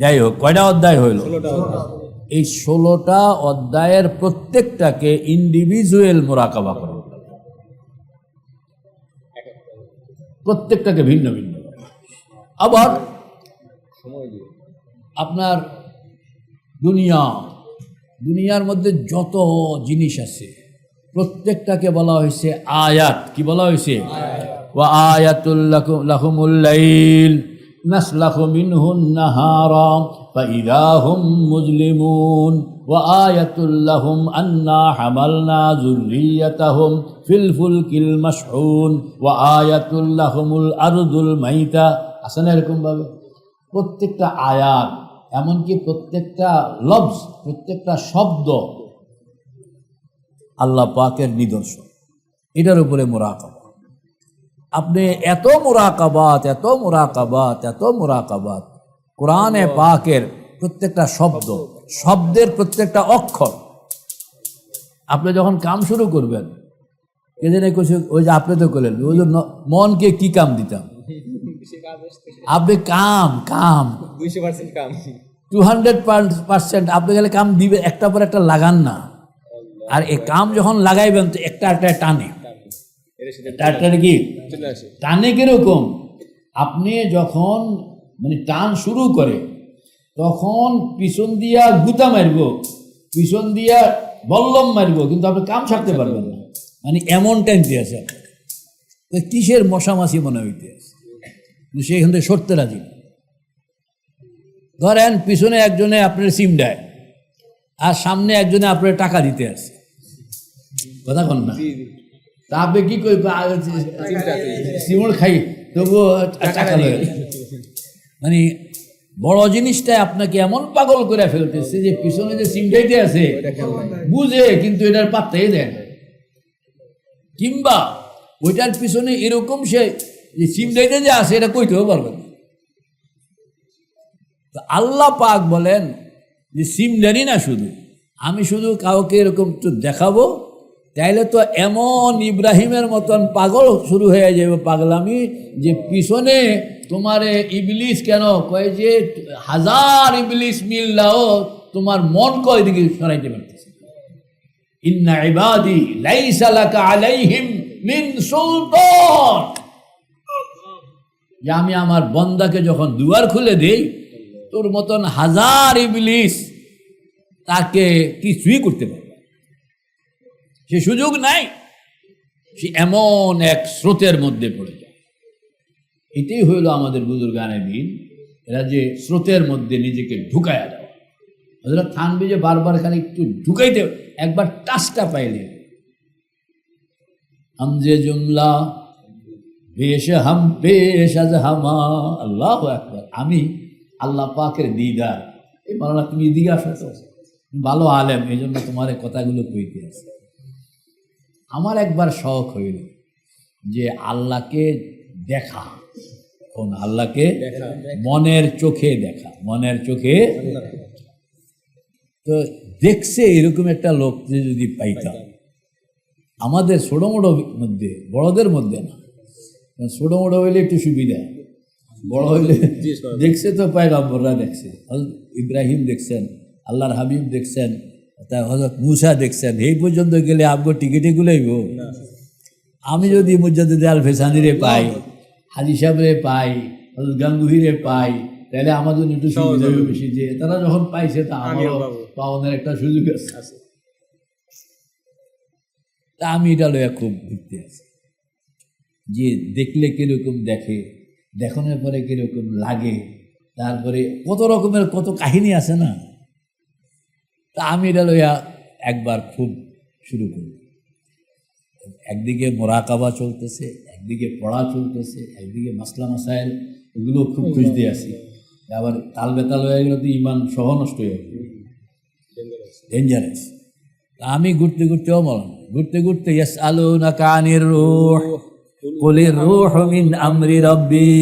যাই হোক, কয়টা অধ্যায় হইল? এই 16টা অধ্যায়ের প্রত্যেকটাকে ইন্ডিভিজুয়াল মোরাকাবা করা, প্রত্যেকটাকে ভিন্ন ভিন্ন। আবার আপনার দুনিয়ার মধ্যে যত জিনিস আছে, প্রত্যেকটাকে বলা হয়েছে আয়াত। কি বলা হয়েছে? ওয়া আয়াতুল লাহুমুল লাইল নাসলাখু মিনহুন নাহারা ফাইযা হুম মুজলিমুন ওয়া আয়াতুল লাহুম আন্না হামালনা যুররিয়াতাহুম ফিল ফুলকিল মাশহুন ওয়া আয়াতুল লাহুমুল আরদুল মাইতা। আসলে এরকম ভাবে প্রত্যেকটা আয়াত, এমনকি প্রত্যেকটা লফজ, প্রত্যেকটা শব্দ আল্লাহ পাকের নিদর্শন। এটার উপরে মুরাকাবা। আপনি এত মুরাকাবাত, এত মুরাকাবাত, এত মুরাকাবাত, কোরআনে পাকের প্রত্যেকটা শব্দ, শব্দের প্রত্যেকটা অক্ষর। আপনি যখন কাম শুরু করবেন, কে জানে কিছু, ওই যে আপনি তো করলেন, ওই যে মনকে কি কাম দিতাম, আপনি কাম 200% কাম 200% আপনি গেলে কাম দিবে, একটা পর একটা লাগান না। আর এই কাম যখন লাগাইবেন তো একটা একটা টানে, টানে কি টানে কিরকম, আপনি যখন মানে টান শুরু করে তখন পিছন দিয়া গুতা মারব, পিছন দিয়া বল্লম মারব, কিন্তু আপনি কাম ছাড়তে পারবেন না। মানে এমন টাইমতে আছে তো কিসের মশামাছি মনে হইতে আছে, সেইখান থেকে সরতে রাজি না। ধরেন পিছনে একজনে আপনার সিম দেয় আর সামনে একজনে আপনার টাকা দিতে আছে, কথা কন না? তা আপনি কি করি, সিমড় খাই তবুও টাকা লয়। মানে বড় জিনিসটাই আপনাকে এমন পাগল করে ফেলতেছে যে পিছনে যে সিমটাইতে আছে বুঝে, কিন্তু এটার পাত্তাই দেয় না। কিংবা ওইটার পিছনে এরকম সে যে সিমটাইতে যে আছে এটা কইতেও পারবে না। তো আল্লাহ পাক বলেন যে সিমদারি না, শুধু আমি শুধু কাউকে এরকম তো দেখাবো, তাইলে তো এমন ইব্রাহিমের মতন পাগল শুরু হয়ে যাবে পাগলামি, যে পিছনে তোমারে ইবলিস কেন কয় যে 1000 ইবলিস মিললাও তোমার মন কয় দিকে সরাইতে পারতেছে। ইন্না ইবাদি লাইসা লাকা আলাইহিম মিন সুলতান, যে আমি আমার বন্দাকে যখন দুয়ার খুলে দেই, তোর মতন 1000 ইবলিস তাকে কিছুই করতে পারবে, সে সুযোগ নাই। সে এমন এক স্রোতের মধ্যে পড়ে যায়। এটাই হইল আমাদের বুজুর্গানে দিন, এরা যে স্রোতের মধ্যে নিজেকে ঢুকাইয়া দেওয়া। ওরা থানবি যে বারবার খালি একটু ঢুকাইতে, একবার টাচটা পাইলে আমজে জুমলা বেশ হাম পেশ আজ হামা আল্লাহ আকবার। আমি আল্লাহ পাকের দিদার, এই মাওলানা তুমি এদিকে আসো, ভালো আলেম, এই জন্য তোমার কথাগুলো কইতে আছে। আমার একবার শখ হইল যে আল্লাহকে দেখা, কোন আল্লাহকে মনের চোখে দেখা, মনের চোখে। তো দেখছে এরকম একটা লোক যে যদি পাইতাম, আমাদের ছোটো মোটো মধ্যে, বড়দের মধ্যে না, ছোটো মোটো হইলে একটু সুবিধা, বড় হইলে দেখছে তো পয়গম্বররা দেখছে, হযরত ইব্রাহিম দেখছেন, আল্লাহর হাবিব দেখছেন, হযরত মুসা দেখছেন, এই পর্যন্ত গেলে আপগো টিকিটে গুলাইব। আমি যদি মুজাদ্দিদ আল ফেসানিরে পাই, হাজি সাহেবরে পাই, হযরত গাঙ্গুহিরে পাই, তাহলে আমাদের একটু সুবিধা হবে বেশি, যে তারা যখন পাইছে তা আমারও পাওয়ানোর একটা সুযোগ আছে। তা আমি এটা লইয়া খুব ঘুরতে আছি, যে দেখলে কিরকম দেখে, দেখানোর পরে কিরকম লাগে, তারপরে কত রকমের কত কাহিনী আছে না। তা আমি এটা লইয়া একবার খুব শুরু করি। একদিকে মোরাকাবা চলতেছে, একদিকে পড়া চলতেছে, একদিকে মাসলা মাসাইল, এগুলো খুব খুঁজতে আসি। আবার তাল বেতাল হয়ে গেলে তো ইমান সহ নষ্ট হয়ে যাবে, ডেঞ্জারাস। আমি ঘুরতে ঘুরতেও বললাম, ঘুরতে ঘুরতে ইয়াসআলুনাকা আনির রূহ কুলির রূহু মিন আমরি রাব্বি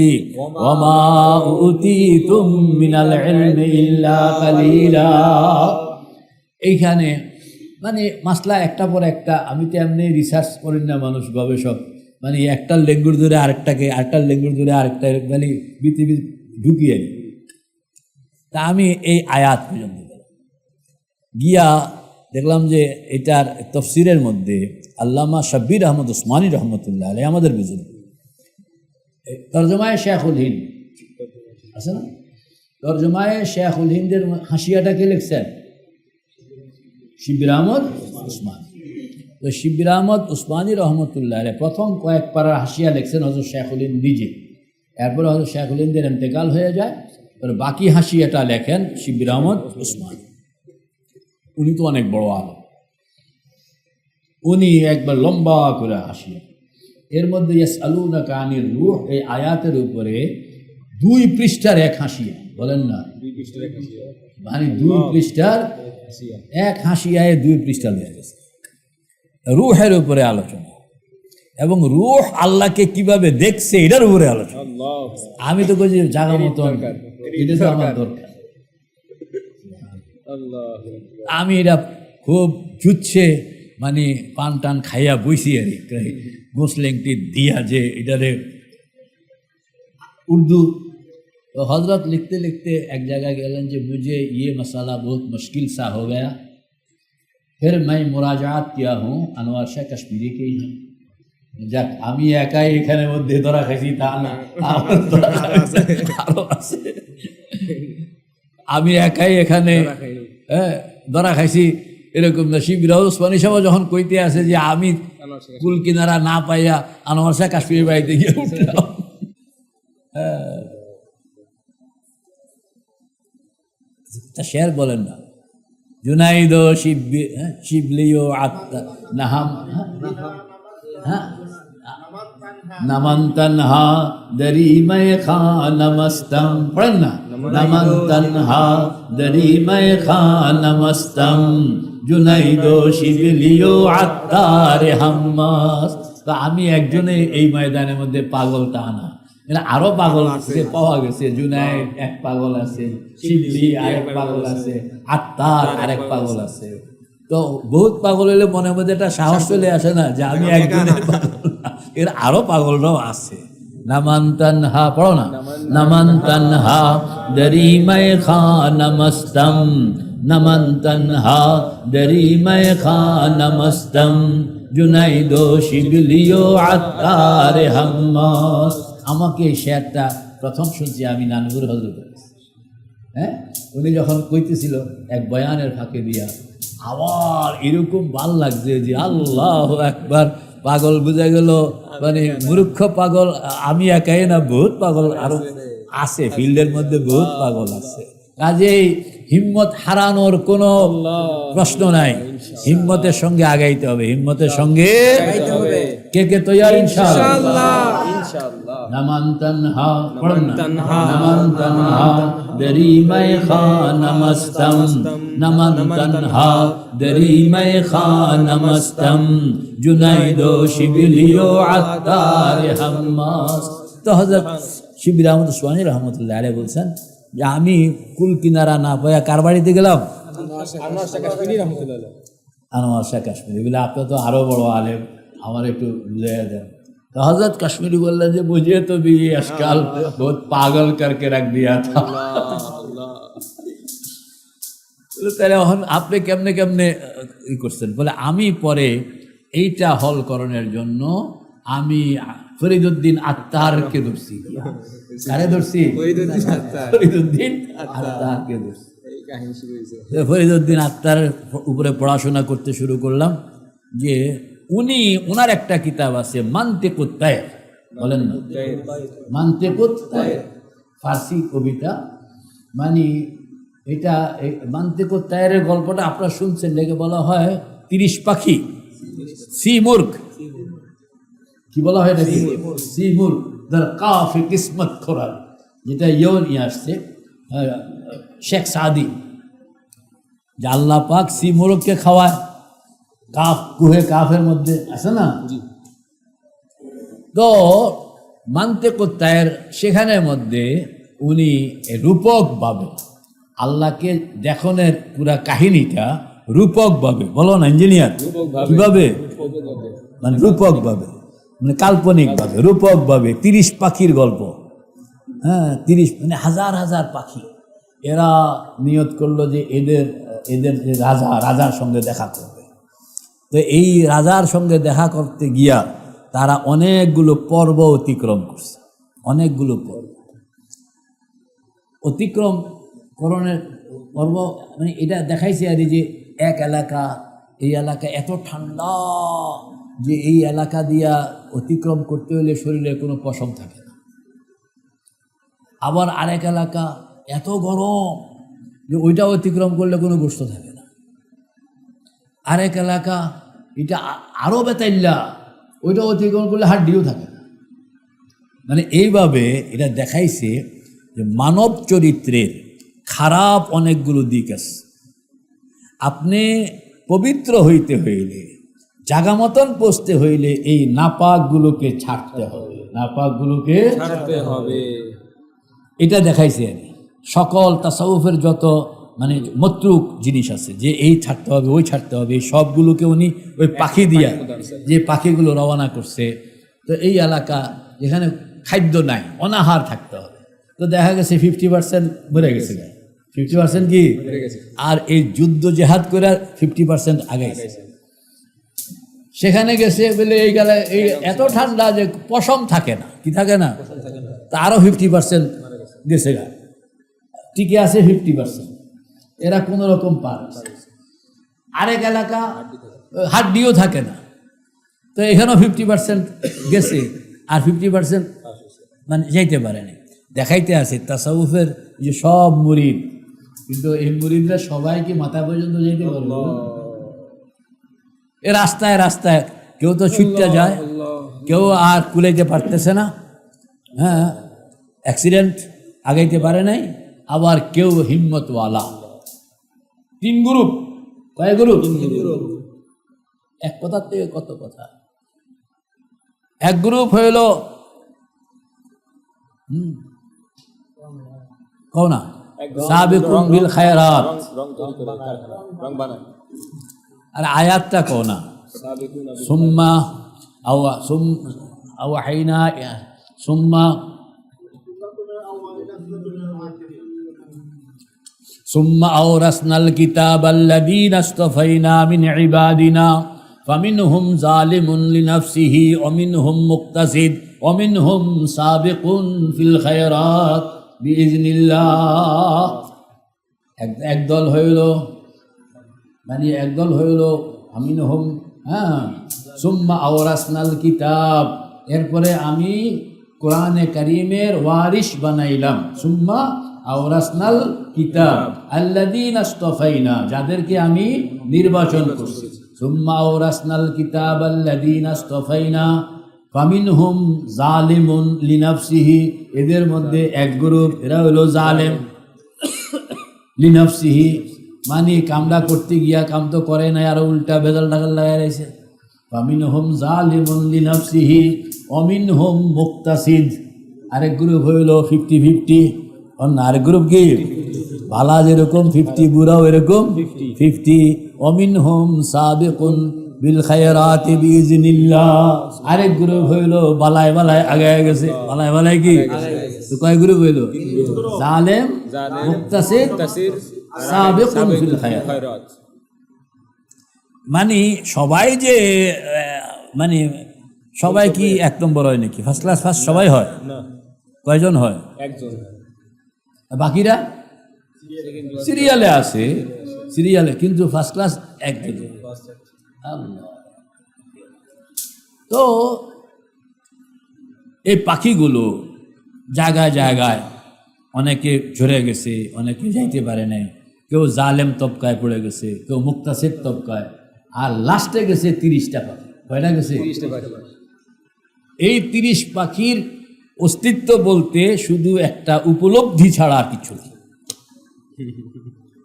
ওয়া মা উতীতুম মিনাল ইলমি ইল্লা কালিলা। এইখানে মানে মাসলা একটা পর একটা, আমি তো এমনি রিসার্চ করি না, মানুষ গবেষক, মানে একটার লেঙ্গুর ধরে আরেকটাকে, আরেকটার লেঙ্গুর ধরে আরেকটা, মানে পৃথিবী ঢুকিয়ে দিই। তা আমি এই আয়াত পর্যন্ত গিয়া দেখলাম যে এটার তফসিরের মধ্যে আল্লামা শাব্বির আহমদ ওসমানী রহমতুল্লাহ আলাইহি, আমাদের বুজুর্গ, তরজমায়ে শেখুল হিন্দ আছে না, তরজমায়ে শেখুল হিন্দের হাসিয়াটাকে লিখছেন শিব্বির আহমদ ওসমানী। তো শিবির আহমদ উসমানী রহমতুল্লাহ আলাইহি প্রথম কয়েক পারার হাসিয়া লিখছেন হযরত শেখুল নিজে, এরপরে হযরত শেখুল হিন্দের ইন্তেকাল হয়ে যায়, আর বাকি হাসিয়াটা লেখেন শিবির আহমদ উসমানী। উনি তো অনেক বড় আলেম, উনি একবার লম্বা করে হাসিয়া, এর মধ্যে ইয়াসআলুনাকা আনির রূহ এই আয়াতের উপরে 2 পৃষ্ঠার এক হাসিয়া, বলেন না 2 পৃষ্ঠার এক হাসিয়া, মানে 2 পৃষ্ঠার এক হাসিয়ায় 2 পৃষ্ঠা লেখা গেছে রূহের উপরে আলোচনা, এবং রূহ আল্লাহকে কিভাবে দেখছে এটার উপরে আলোচনা। আল্লাহ, আমি তো কইছি জায়গা মতন, এটা তো আমার দরকার। আল্লাহ, আমি এটা খুব জুচ্ছে মানে পান টান খাইয়া বইছি আর গোসলেংটি দিয়া যে এটারে উর্দু। তো হজরত লিখতে লিখতে एक जगह गए जो मुझे ये मसाला बहुत मुश्किल सा हो गया, फिर मैं मुराजात किया हूँ अनवर शाह कश्मीरी के ही। যাক আমি একাই এখানে মধ্যে ধরা খাইছি তা না, আরো আছে। আমি একাই এখানে ধরা খাইছি এরকম না। শিবির ওসমানী সাহেব যখন কইতে আছে যে আমি কুল কিনারা না পাইয়া আনোয়ার শাহ কাশ্মীর বাড়িতে গিয়ে উঠলাম। তা শের বলেন না, জুনাইদ শিবলিও আত্মা নাহাম নমন তনহা দরি মে খা নমস্তম, পড়েন না নমন তনহা দরি মে খা নমস্তম জুনাইদ শিবলিও আত্মার হাম্মাস। তো আমি একজনে এই ময়দানের মধ্যে পাগলটা আনা, আরো পাগল আছে পাওয়া গেছে, জুনাইদ এক পাগল আছে, শিবলি আরেক পাগল আছে, আত্মার আরেক পাগল আছে। তো বহুত পাগল হলে মনের মধ্যে একটা সাহস চলে আসে না যে আমি একজনের পাগল না, এর আরো পাগলরাও আছে। নমন তনহা, পড়ো না নমন তনহা দরি মে খা নমস্তম নমন তনহা দরি মে খা নমস্তম জুনাইদ শিবলিও আত্মার হাম্মাস। আমাকে এই শেয়ারটা প্রথম শুনছি আমি নানুর হজরত, হ্যাঁ উনি যখন কইতেছিল এক বয়ানের ফাঁকে দিয়া, আবার এরকম ভাল লাগছে যে আল্লাহ একবার পাগল বুঝা গেল, মানে মূর্খ পাগল আমি একাই না, বহুত পাগল আরো আছে ফিল্ডের মধ্যে, বহুত পাগল আছে। কাজেই হিম্মত হারানোর কোনো প্রশ্ন নাই, হিম্মতের সঙ্গে আগাইতে হবে, হিম্মতের সঙ্গে কে কে তৈয়ার ইনশাআল্লাহ। নমন তনহা, পড়ুন না নমন তনহা দরি মে খা নমস্তম নমন তনহা দরি মে খা নমস্তম জুনাইদ শিবলিও আত্মার হাম্মাস। তো হযরত শিবির আহমদ উসমানী রহমতুল্লাহ আলাইহি বলছেন যে আমি কুল কিনারা না পাইয়া কার বাড়িতে গেলাম? আনোয়ার শাহ কাশ্মীরি রহমতুল্লাহ। আনোয়ার শাহ কাশ্মীরি বলে আপনি তো আরো বড় আলেম, আমার একটু বুঝাইয়া দেন। तो हजरत कश्मीरी बोल रहे थे मुझे तो भी ये अशकाल बहुत पागल करके रख दिया था। তাহলে এখন আপনি কেমনে কেমনে ই করছেন? বলে আমি পরে এইটা হল করণের জন্য আমি ফরিদউদ্দিন আত্তারকে ধরছি। কারে ধরছি? ফরিদউদ্দিন আত্তারকে ধরছি। ফরিদউদ্দিন আত্তারের উপরে পড়াশোনা করতে শুরু করলাম। যে উনি ওনার একটা কিতাব আছে মান্তিকুত তায়ের, বলেন না মান্তিকুত তায়ের, ফার্সি কবিতা। মানে এটা মান্তিকুত তায়েরের গল্পটা আপনারা শুনছেন, লেগে বলা হয় 30 পাখি, সি মুর্গ, কি বলা হয় নাকি সি মুর্গ দার কাফে কিসমত খোরাল, যেটা ইয়েও নিয়ে আসছে শেখ সাদি, যে আল্লাহ পাক সি মুর্গকে খাওয়ায়, কাফ কুহে কাফের মধ্যে আছে না। তো মানতে কোত্তায়ের সেখানের মধ্যে উনি রূপকভাবে আল্লাহকে দেখনের পুরা কাহিনীটা রূপকভাবে, বলো না ইঞ্জিনিয়ার কিভাবে, মানে রূপকভাবে, মানে কাল্পনিকভাবে রূপকভাবে 30 পাখির গল্প। হ্যাঁ 30 মানে হাজার হাজার পাখি, এরা নিয়ত করলো যে এদের যে রাজার সঙ্গে দেখা করবে। তো এই রাজার সঙ্গে দেখা করতে গিয়া তারা অনেকগুলো পর্ব অতিক্রম করছে, অনেকগুলো পর্ব অতিক্রম করণের পর্ব, মানে এটা দেখাইছে আর যে এক এলাকা এই এলাকা এত ঠান্ডা যে এই এলাকা দিয়া অতিক্রম করতে হলে শরীরে কোনো পশম থাকে না। আবার আরেক এলাকা এত গরম যে ওইটা অতিক্রম করলে কোনো গোস্ত থাকে না। আরেক এলাকা এটা আরও বেতাইল্লা, ওইটা অতিক্রম করলে হাড্ডিও থাকে না। মানে এইভাবে এটা দেখাইছে যে মানব চরিত্রের খারাপ অনেকগুলো দিক আছে। আপনি পবিত্র হইতে হইলে, জাগা মতন পৌঁছতে হইলে এই নাপাকগুলোকে ছাড়তে হবে, নাপাকগুলোকে ছাড়তে হবে। এটা দেখাইছে। সকল তাসাউফের যত মানে মতরুক জিনিস আছে যে এই ছাড়তে হবে, ওই ছাড়তে হবে, এই সবগুলোকে উনি ওই পাখি দিয়া, যে পাখিগুলো রওনা করছে, তো এই এলাকা যেখানে খাদ্য নাই, অনাহার থাকতে হবে, তো দেখা গেছে 50% মরে গেছে, 50% কি, আর এই যুদ্ধ জেহাদ করে 50% আগাইছে। সেখানে গেছে বলে এই গেলে এই এত ঠান্ডা যে পশম থাকে না, কি থাকে না, তা আরও 50% গেছে গা, টিকে আছে 50%, এরা কোনো রকম পার। আরেক এলাকা হাড্ডিও থাকে না, তো এখানেও 50% গেছে, আর 50% মানে যাইতে পারেনি। দেখাইতে আছে তাসাউফের যে সব মুরিদ, কিন্তু এই মুরিদরা সবাই কি মাথা পর্যন্ত যেতে পারবে? এ রাস্তায় রাস্তায় কেউ তো ছুটতে যায়, কেউ আর কুলাইতে পারতেছে না, হ্যাঁ, অ্যাক্সিডেন্ট আগাইতে পারে নাই, আবার কেউ হিম্মতওয়ালা। 3 গ্রুপ, কয় গ্রুপ? এক কথার থেকে কত কথা। এক গ্রুপ হইল কও না সাবিকুন বিল খায়রাত, আর আয়াতটা কও না সুম্মা আওহাইনা সুম্মা আওরাসনাল কিতাবাল্লাযীনা ইসতাফাইনা মিন ইবাদিনা ফামিনহুম যালিমুন লিনাফসিহি ওয়া মিনহুম মুক্তাসিদ ওয়া মিনহুম সাবিকুন ফিল খায়রাত বিইজনিল্লাহ। একদল হইল, মানে একদল হইল আমিনহুম, হ্যাঁ, সুম্মা আওরাসনাল কিতাব, এরপরে আমি কোরআনে কারীমের ওয়ারিস বানাইলাম। সুম্মা আওরাসনাল কিতাব আল্লাযীনা ইসতাফাইনা, যাদেরকে আমি নির্বাচন করছি। সুম্মা আওরাসনাল কিতাব আল্লাযীনা ইসতাফাইনা ফামিনহুম যালিমুন লিনাফসিহি, এদের মধ্যে এক গ্রুপ, এরা হলো জালেম লিনাফসিহি, মানে কামটা করতে গিয়া কাম তো করে নাই, আরো উল্টা বেজাল টাকাল লাগাই রয়েছে। ফামিনহুম যালিমুন লিনাফসিহি ওয়া মিনহুম মুক্তাসিদ, আরেক গ্রুপ হইল 50-50, অন্য আরেক গ্রুপ কি ভালা যেরকম 50, বুড়াও এরকম 50, ওয়া মিনহুম সাবিকুন বিল খায়রাতি বিইজনিল্লাহ, আরেক গ্রুপ হইল বালায় বালায় আগায় গেছে। বালায় বালায় কি, তো কয় গ্রুপ হইল? জালেম, মুক্তাসিদ, সাবিকুন ফিল খায়রাত। মানে সবাই যে মানে সবাই কি 1 নম্বর হয় নাকি? ফার্স্ট ক্লাস ফার্স্ট সবাই হয় না, কয়জন হয়? একজন। বাকিরা সিরিয়ালে আছে, সিরিয়ালে, কিন্তু ফার্স্ট ক্লাস একজন। তো এই পাখিগুলো জায়গায় জায়গায় অনেকে ঝরে গেছে, অনেকে যাইতে পারে নাই, কেউ জালেম তবকায় পড়ে গেছে, কেউ মুক্তাসিদ তবকায়, আর লাস্টে গেছে 30টা পাখি। কয়টা গেছে? 30টা পাখি। এই 30 পাখির অস্তিত্ব বলতে শুধু একটা উপলব্ধি ছাড়া আর কিছু নেই।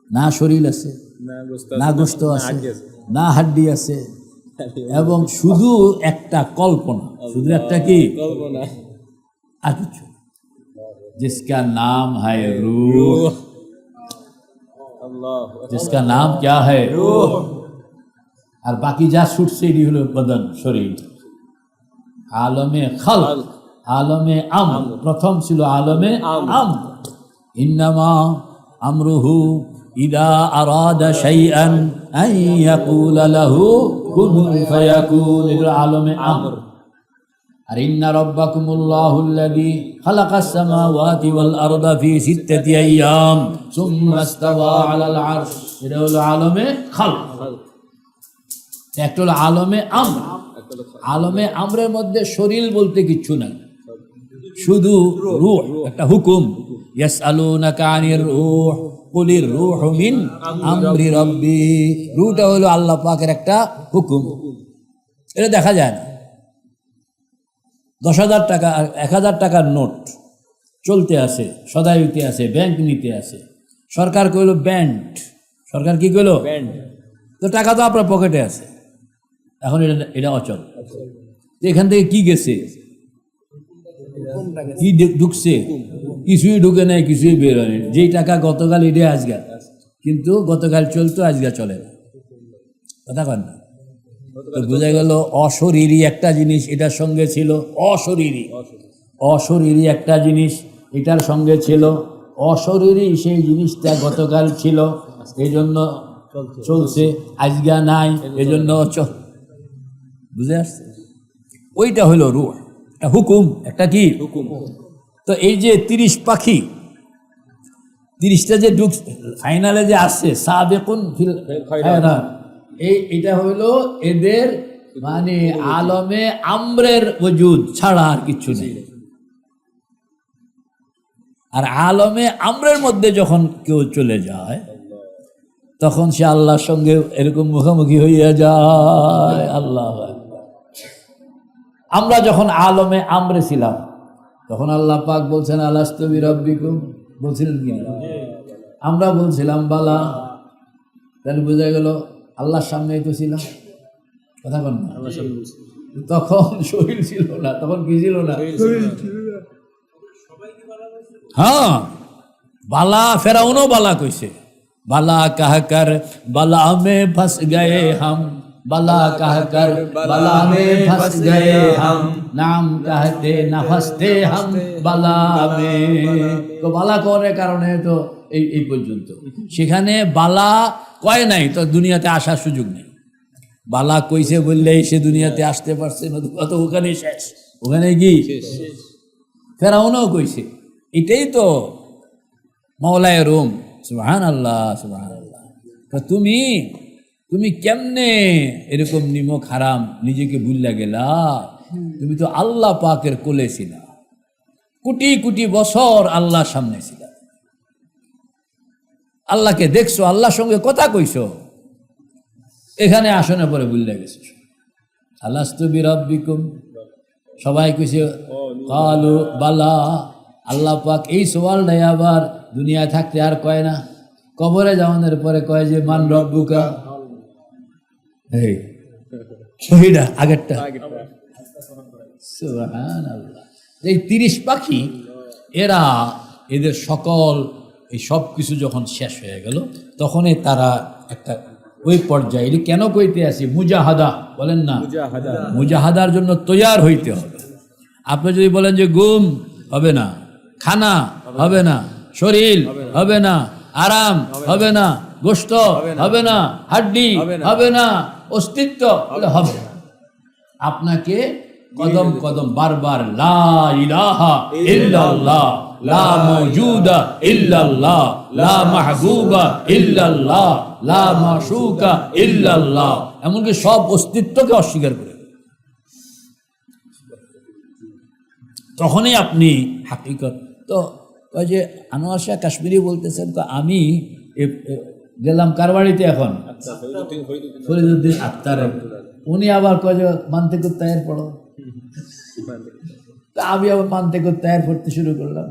না শরীর আছে, না গোস্ত আছে, না হাড্ডি আছে, এবং শুধু একটা কল্পনা, শুধু একটা কি কল্পনা, আর কিছু। जिसका नाम है रूह, जिसका नाम क्या है रूह, আর বাকি যা ছুটছে এটি হলো বদন, শরীর। আলমে খালক, আলমে আমর, প্রথম ছিল আলমে আমর। ইন্নামা আমরুহু ইদা আরাদা শাইআন আন ইয়াকুলা লাহু কুন ফায়াকুন, এটা আলমে আমর। আর ইন্না রাব্বাকুমুল্লাহুল্লাযী খালাকাস সামাওয়াতি ওয়াল আরদা ফি 6 আইয়াম সুম্মা ইসতাওয়া আলাল আরশ, এটা হলো আলমে খালক। একটা হলো আলমে আমর। আলমে আমরের মধ্যে শরীর বলতে কিচ্ছু নাই, শুধু রূহ, একটা হুকুম। ইয়াসআলুনাকা আনির রূহ কুলির রূহু মিন আমরি রাব্বি। রূহটা হলো আল্লাহ পাকের একটা হুকুম, এটা দেখা যায় না। 10,000 টাকা 1,000 টাকার নোট চলতে আছে, সদাইতে আছে, ব্যাংক নিতে আছে, সরকার কইল ব্যান্ড, সরকার কি কইল ব্যান্ড, তো টাকা তো আপনার পকেটে আছে, এখন এটা অচল। এখান থেকে কি গেছে, কি ঢুকছে, কিছুই ঢুকে নাই, কিছুই বের হয়নি। যেই টাকা গতকাল এটা আজগা, কিন্তু গতকাল চলতো আজগা চলে না, কথা কন না। তো বোঝা গেল অশরীরী একটা জিনিস এটার সঙ্গে ছিল, অশরীরী একটা জিনিস এটার সঙ্গে ছিল, অশরীরী সেই জিনিসটা গতকাল ছিল, এই জন্য চলছে, আজগা নাই, এই জন্য বুঝে আসছে। ওইটা হলো রূহ, একটা হুকুম, একটা কি হুকুম। তো এই যে 30 পাখি, 30টা যে ফাইনালে যে আসছে, সাবেকুন ফিল খায়রাত, এটা হলো এদের মানে আলমে আমরের ওজুদ ছাড়া আর কিছু নেই। আর আলমে আমরের মধ্যে যখন কেউ চলে যায়, তখন সে আল্লাহর সঙ্গে এরকম মুখোমুখি হইয়া যায়। আল্লাহ, আমরা যখন আলমে আমরে ছিলাম, তখন আল্লাহ পাক বলছেন আলাস্তু বিরাব্বিকুম, বলছিলেন কি? আমরা বলছিলাম বালা। তাহলে বোঝা গেল আল্লাহর সামনেই তো ছিলাম, কথা বল না। তখন শরীর ছিল না, তখন কি ছিল না? হ্যাঁ, বালা, ফেরাউনও বালা কইছে, বালা কাহকর বালা মে ফস গয়ে হাম, বালা কাহকর বালা মে ফস গয়ে হাম, নাম कहते না ফসতে হাম বালা মে। তো বালা করার কারণে তো এই পর্যন্ত, সেখানে বালা কয় নাই তো দুনিয়াতে আসার সুযোগ নেই। বালা কইছে বললেই সে দুনিয়াতে আসতে পারছে, তো ওখানে শেষ, ওখানে কি ফেরাউনও কইছে। এটাই তো মাওলায়ে রুম, সুবহানাল্লাহ সুবহানাল্লাহ। তো তুমি কেমনে এরকম নিমক হারাম নিজেকে ভুললা গেলা? তুমি তো আল্লাহ পাকের কোলে ছিলা, কোটি কোটি বছর আল্লাহর সামনে ছিলা, আল্লাহকে দেখছো, আল্লাহর সঙ্গে কথা কইছো, এখানে আসনে পরে ভুললা গেছো। আলাস্তু বিরাব্বিকুম, সবাই কইছে কালু বালা। আল্লাহ পাক এই সওয়ালটাই আবার দুনিয়ায় থাকতে আর কয় না, কবরে যাওয়ানোর পরে কয় যে মান রব্বুকা, এই শহীদা আগেরটা। সুবহানাল্লাহ। এই 30 পাখি, এরা এদের সকল এই সব কিছু যখন শেষ হয়ে গেল, তখনই তারা একটা ওই পর্যায়ে, কেন কইতে আসি, মুজাহাদা বলেন না, মুজাহাদার জন্য তৈয়ার হইতে হবে। আপনি যদি বলেন যে ঘুম হবে না, খানা হবে না, শরীর হবে না, আরাম হবে না, গোশত হবে না, হাড্ডি হবে না, অস্তিত্ব হবে না, আপনাকে কদম কদম বারবার লা ইলাহা ইল্লাল্লাহ, লা মাওজুদা ইল্লাল্লাহ, লা মাহবুবা ইল্লাল্লাহ, লা মাশুকা ইল্লাল্লাহ, এমনকি সব অস্তিত্বকে অস্বীকার করে, তখনই আপনি হাকিকত। তো ওই যে আনোয়ার শাহ কাশ্মীরি বলতেছেন, তো আমি গেলাম কার বাড়িতে এখন, ফরিদুদ্দিন আক্তার, উনি আবার কয় যে মানতে করতে এর পড়ো, তা আমি আবার মানতে করতে এর পড়তে শুরু করলাম।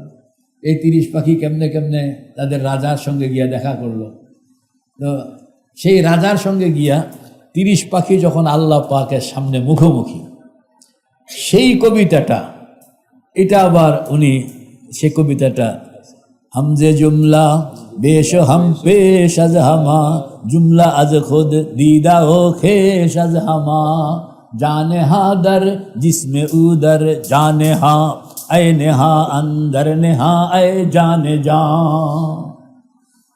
এই 30 পাখি কেমনে কেমনে তাদের রাজার সঙ্গে গিয়া দেখা করলো। তো সেই রাজার সঙ্গে গিয়া 30 পাখি যখন আল্লাহ পাকের সামনে মুখোমুখি, সেই কবিতাটা, এটা আবার উনি সে কবিতাটা, হামজে জুমলা বেশ হাম পেশ আজ হামা, জুমলা আজ খুদ দিদা ও খেশ আজ হামা, জানে হা দর জিসমে উদর, জানে হা আয় নেহা আন্দর নেহা আয় জানে যা।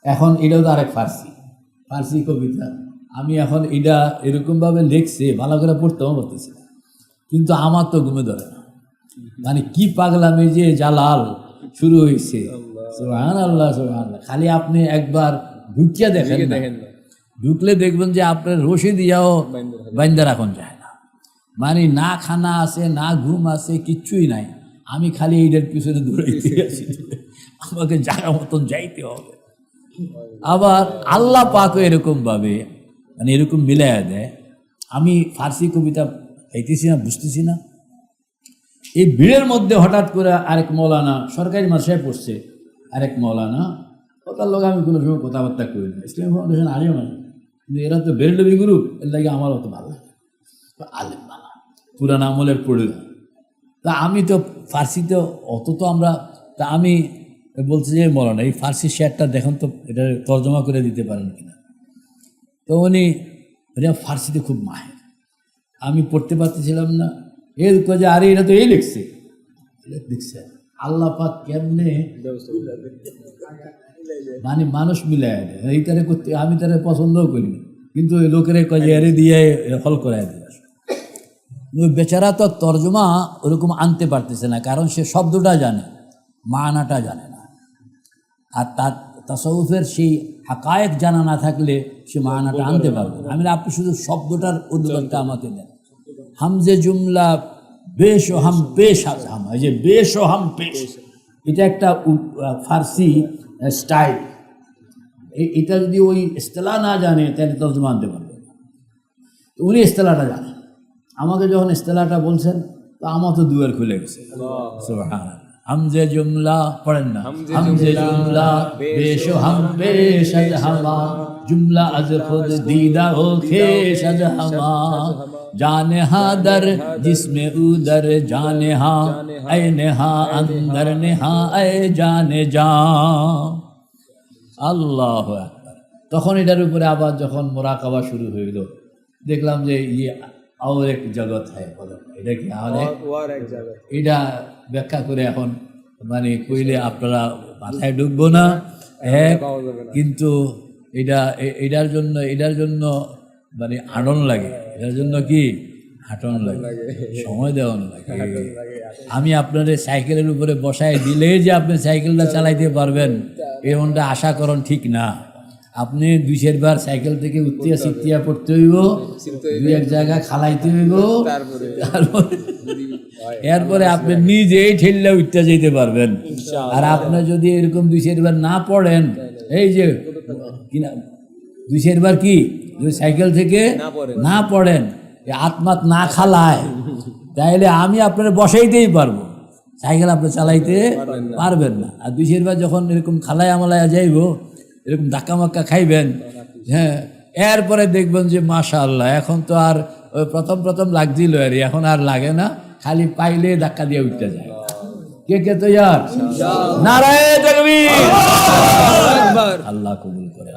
এখন এটাও তো আরেক ফার্সি কবিতা, আমি এখন এটা এরকমভাবে লিখছি, ভালো করে পড়তেও পারতেছি, কিন্তু আমার তো ঘুমে ধরে না, মানে কি পাগলামি যে জালাল শুরু হয়েছে। সুবহানাল্লাহ সুবহানাল্লাহ। খালি আপনি একবার ঢুকিয়া দেখেন, ঢুকলে দেখবেন যে আপনার রশি দিয়াও বাইন্দা রাখুন যায় না, মানে না খানা আছে না ঘুম আছে, কিচ্ছুই নাই। আমি খালি এইটার পিছনে দৌড়াইতে আছি, আমাকে জায়গা মতন যাইতে হবে। আবার আল্লাহ পাকও এরকমভাবে মানে এরকম মিলাইয়া দেয়। আমি ফার্সি কবিতা পাইতেছি না, বুঝতেছি না, এই ভিড়ের মধ্যে হঠাৎ করে আরেক মৌলানা সরকারি মাদ্রাসায় পড়ছে, আরেক মৌলানা, তার লোক আমি কোনো সময় কথাবার্তা করি না, ইসলামী ফাউন্ডেশন আলেম আছে, কিন্তু এরা তো বেরলবি গ্রুপ, এর লাগে আমার অত ভালো লাগে। তো আলেম বানা পুরান আমলের পড়ে, তা আমি তো ফার্সিতে অত তো আমরা, তা আমি বলছি যে মৌলানা এই ফার্সি শেয়ারটা দেখুন তো, এটা তর্জমা করে দিতে পারেন কিনা। তো উনি ফার্সিতে খুব মাহের, আমি পড়তে পারতেছিলাম না। এর যে আরে এটা তো এই লিখছে, লিখছে আল্লাহ পাক কেমনে মানে মানুষ মিলাই দেয় এইটারে করতে, আমি তারা পছন্দও করি না, কিন্তু ওই লোকের কাজে আরে দিয়ে হল করাই দেয়। ওই বেচারা তো তর্জমা ওরকম আনতে পারতেছে না, কারণ সে শব্দটা জানে, মানাটা জানে না। আর তার তাসাউফের সেই হাকায়েক জানা না থাকলে সে মানাটা আনতে পারবে না। আমি আপনি শুধু শব্দটার উদ্যোগটা আমাকে দেন। হামজে জুমলা বেশ ও হাম পেশ, হাম এই যে বেশ ও হাম পেশ, এটা একটা ফার্সি স্টাইল। এটা যদি ওই ইস্তেলাহ না জানে তাহলে তর্জমা আনতে পারবে না। উনি ইস্তেলাহটা জানেন, আমাকে যখন ইস্তেলাহটা বলছেন তো আমার তো দুয়ার খুলে গেছে। সুবহানাল্লাহ। হামজে জুমলা পড়েন না, হামজে জুমলা বেশ ও হাম পেশ আজ হামা, জুমলা আজ খুদ দীদা হো খেশ আজ হামা, जाने हाँ दर जिसमें उदर जाने हाँ ऐ नेहा अंदर नेहा ऐ जाने जा। আল্লাহ আকবার। তখন এটার উপরে আবার যখন মোরাকাবা শুরু হইল, দেখলাম যে ইয়ে আর এক জগৎ হয়, এটা কি আর এক জগৎ, এটা ব্যাখ্যা করে এখন মানে কইলে আপনারা মাথায় ঢুকবো না এক, কিন্তু এটার জন্য মানে আনন লাগে, এটার জন্য কি হাঁটন লাগে, সময় দেওয়ানো লাগে। আমি আপনাদের সাইকেলের উপরে বসায় দিলে যে আপনি সাইকেলটা চালাইতে পারবেন এমনটা আশা করেন ঠিক না। আপনি 2-4 বার সাইকেল থেকে উত্তিয়া সিত্তিয়া পড়তে হইব, 2-1 জায়গা খালাইতে হইব, এরপরে আপনি নিজেই ঠেললে উঠতে যেতে পারবেন। আর আপনি যদি এরকম 2-4 বার না পড়েন, এই যে কিনা 2-4 বার কি যদি সাইকেল থেকে না পড়েন, আত্মাত না খালায়, তাইলে আমি আপনারা বসাইতেই পারবো, সাইকেল আপনি চালাইতে পারবেন না। আর 2-4 বার যখন এরকম খালায় আমালায় যাইব, এরকম ধাক্কা মাক্কা খাইবেন, হ্যাঁ, এরপরে দেখবেন যে মাশাআল্লাহ এখন তো আর ওই প্রথম লাগছিল, আর এখন আর লাগে না, খালি পাইলে ধাক্কা দিয়ে উঠতে যায়। কে তো ইয়ার নারায়ে তাকবীর, আল্লাহ কবুল করে।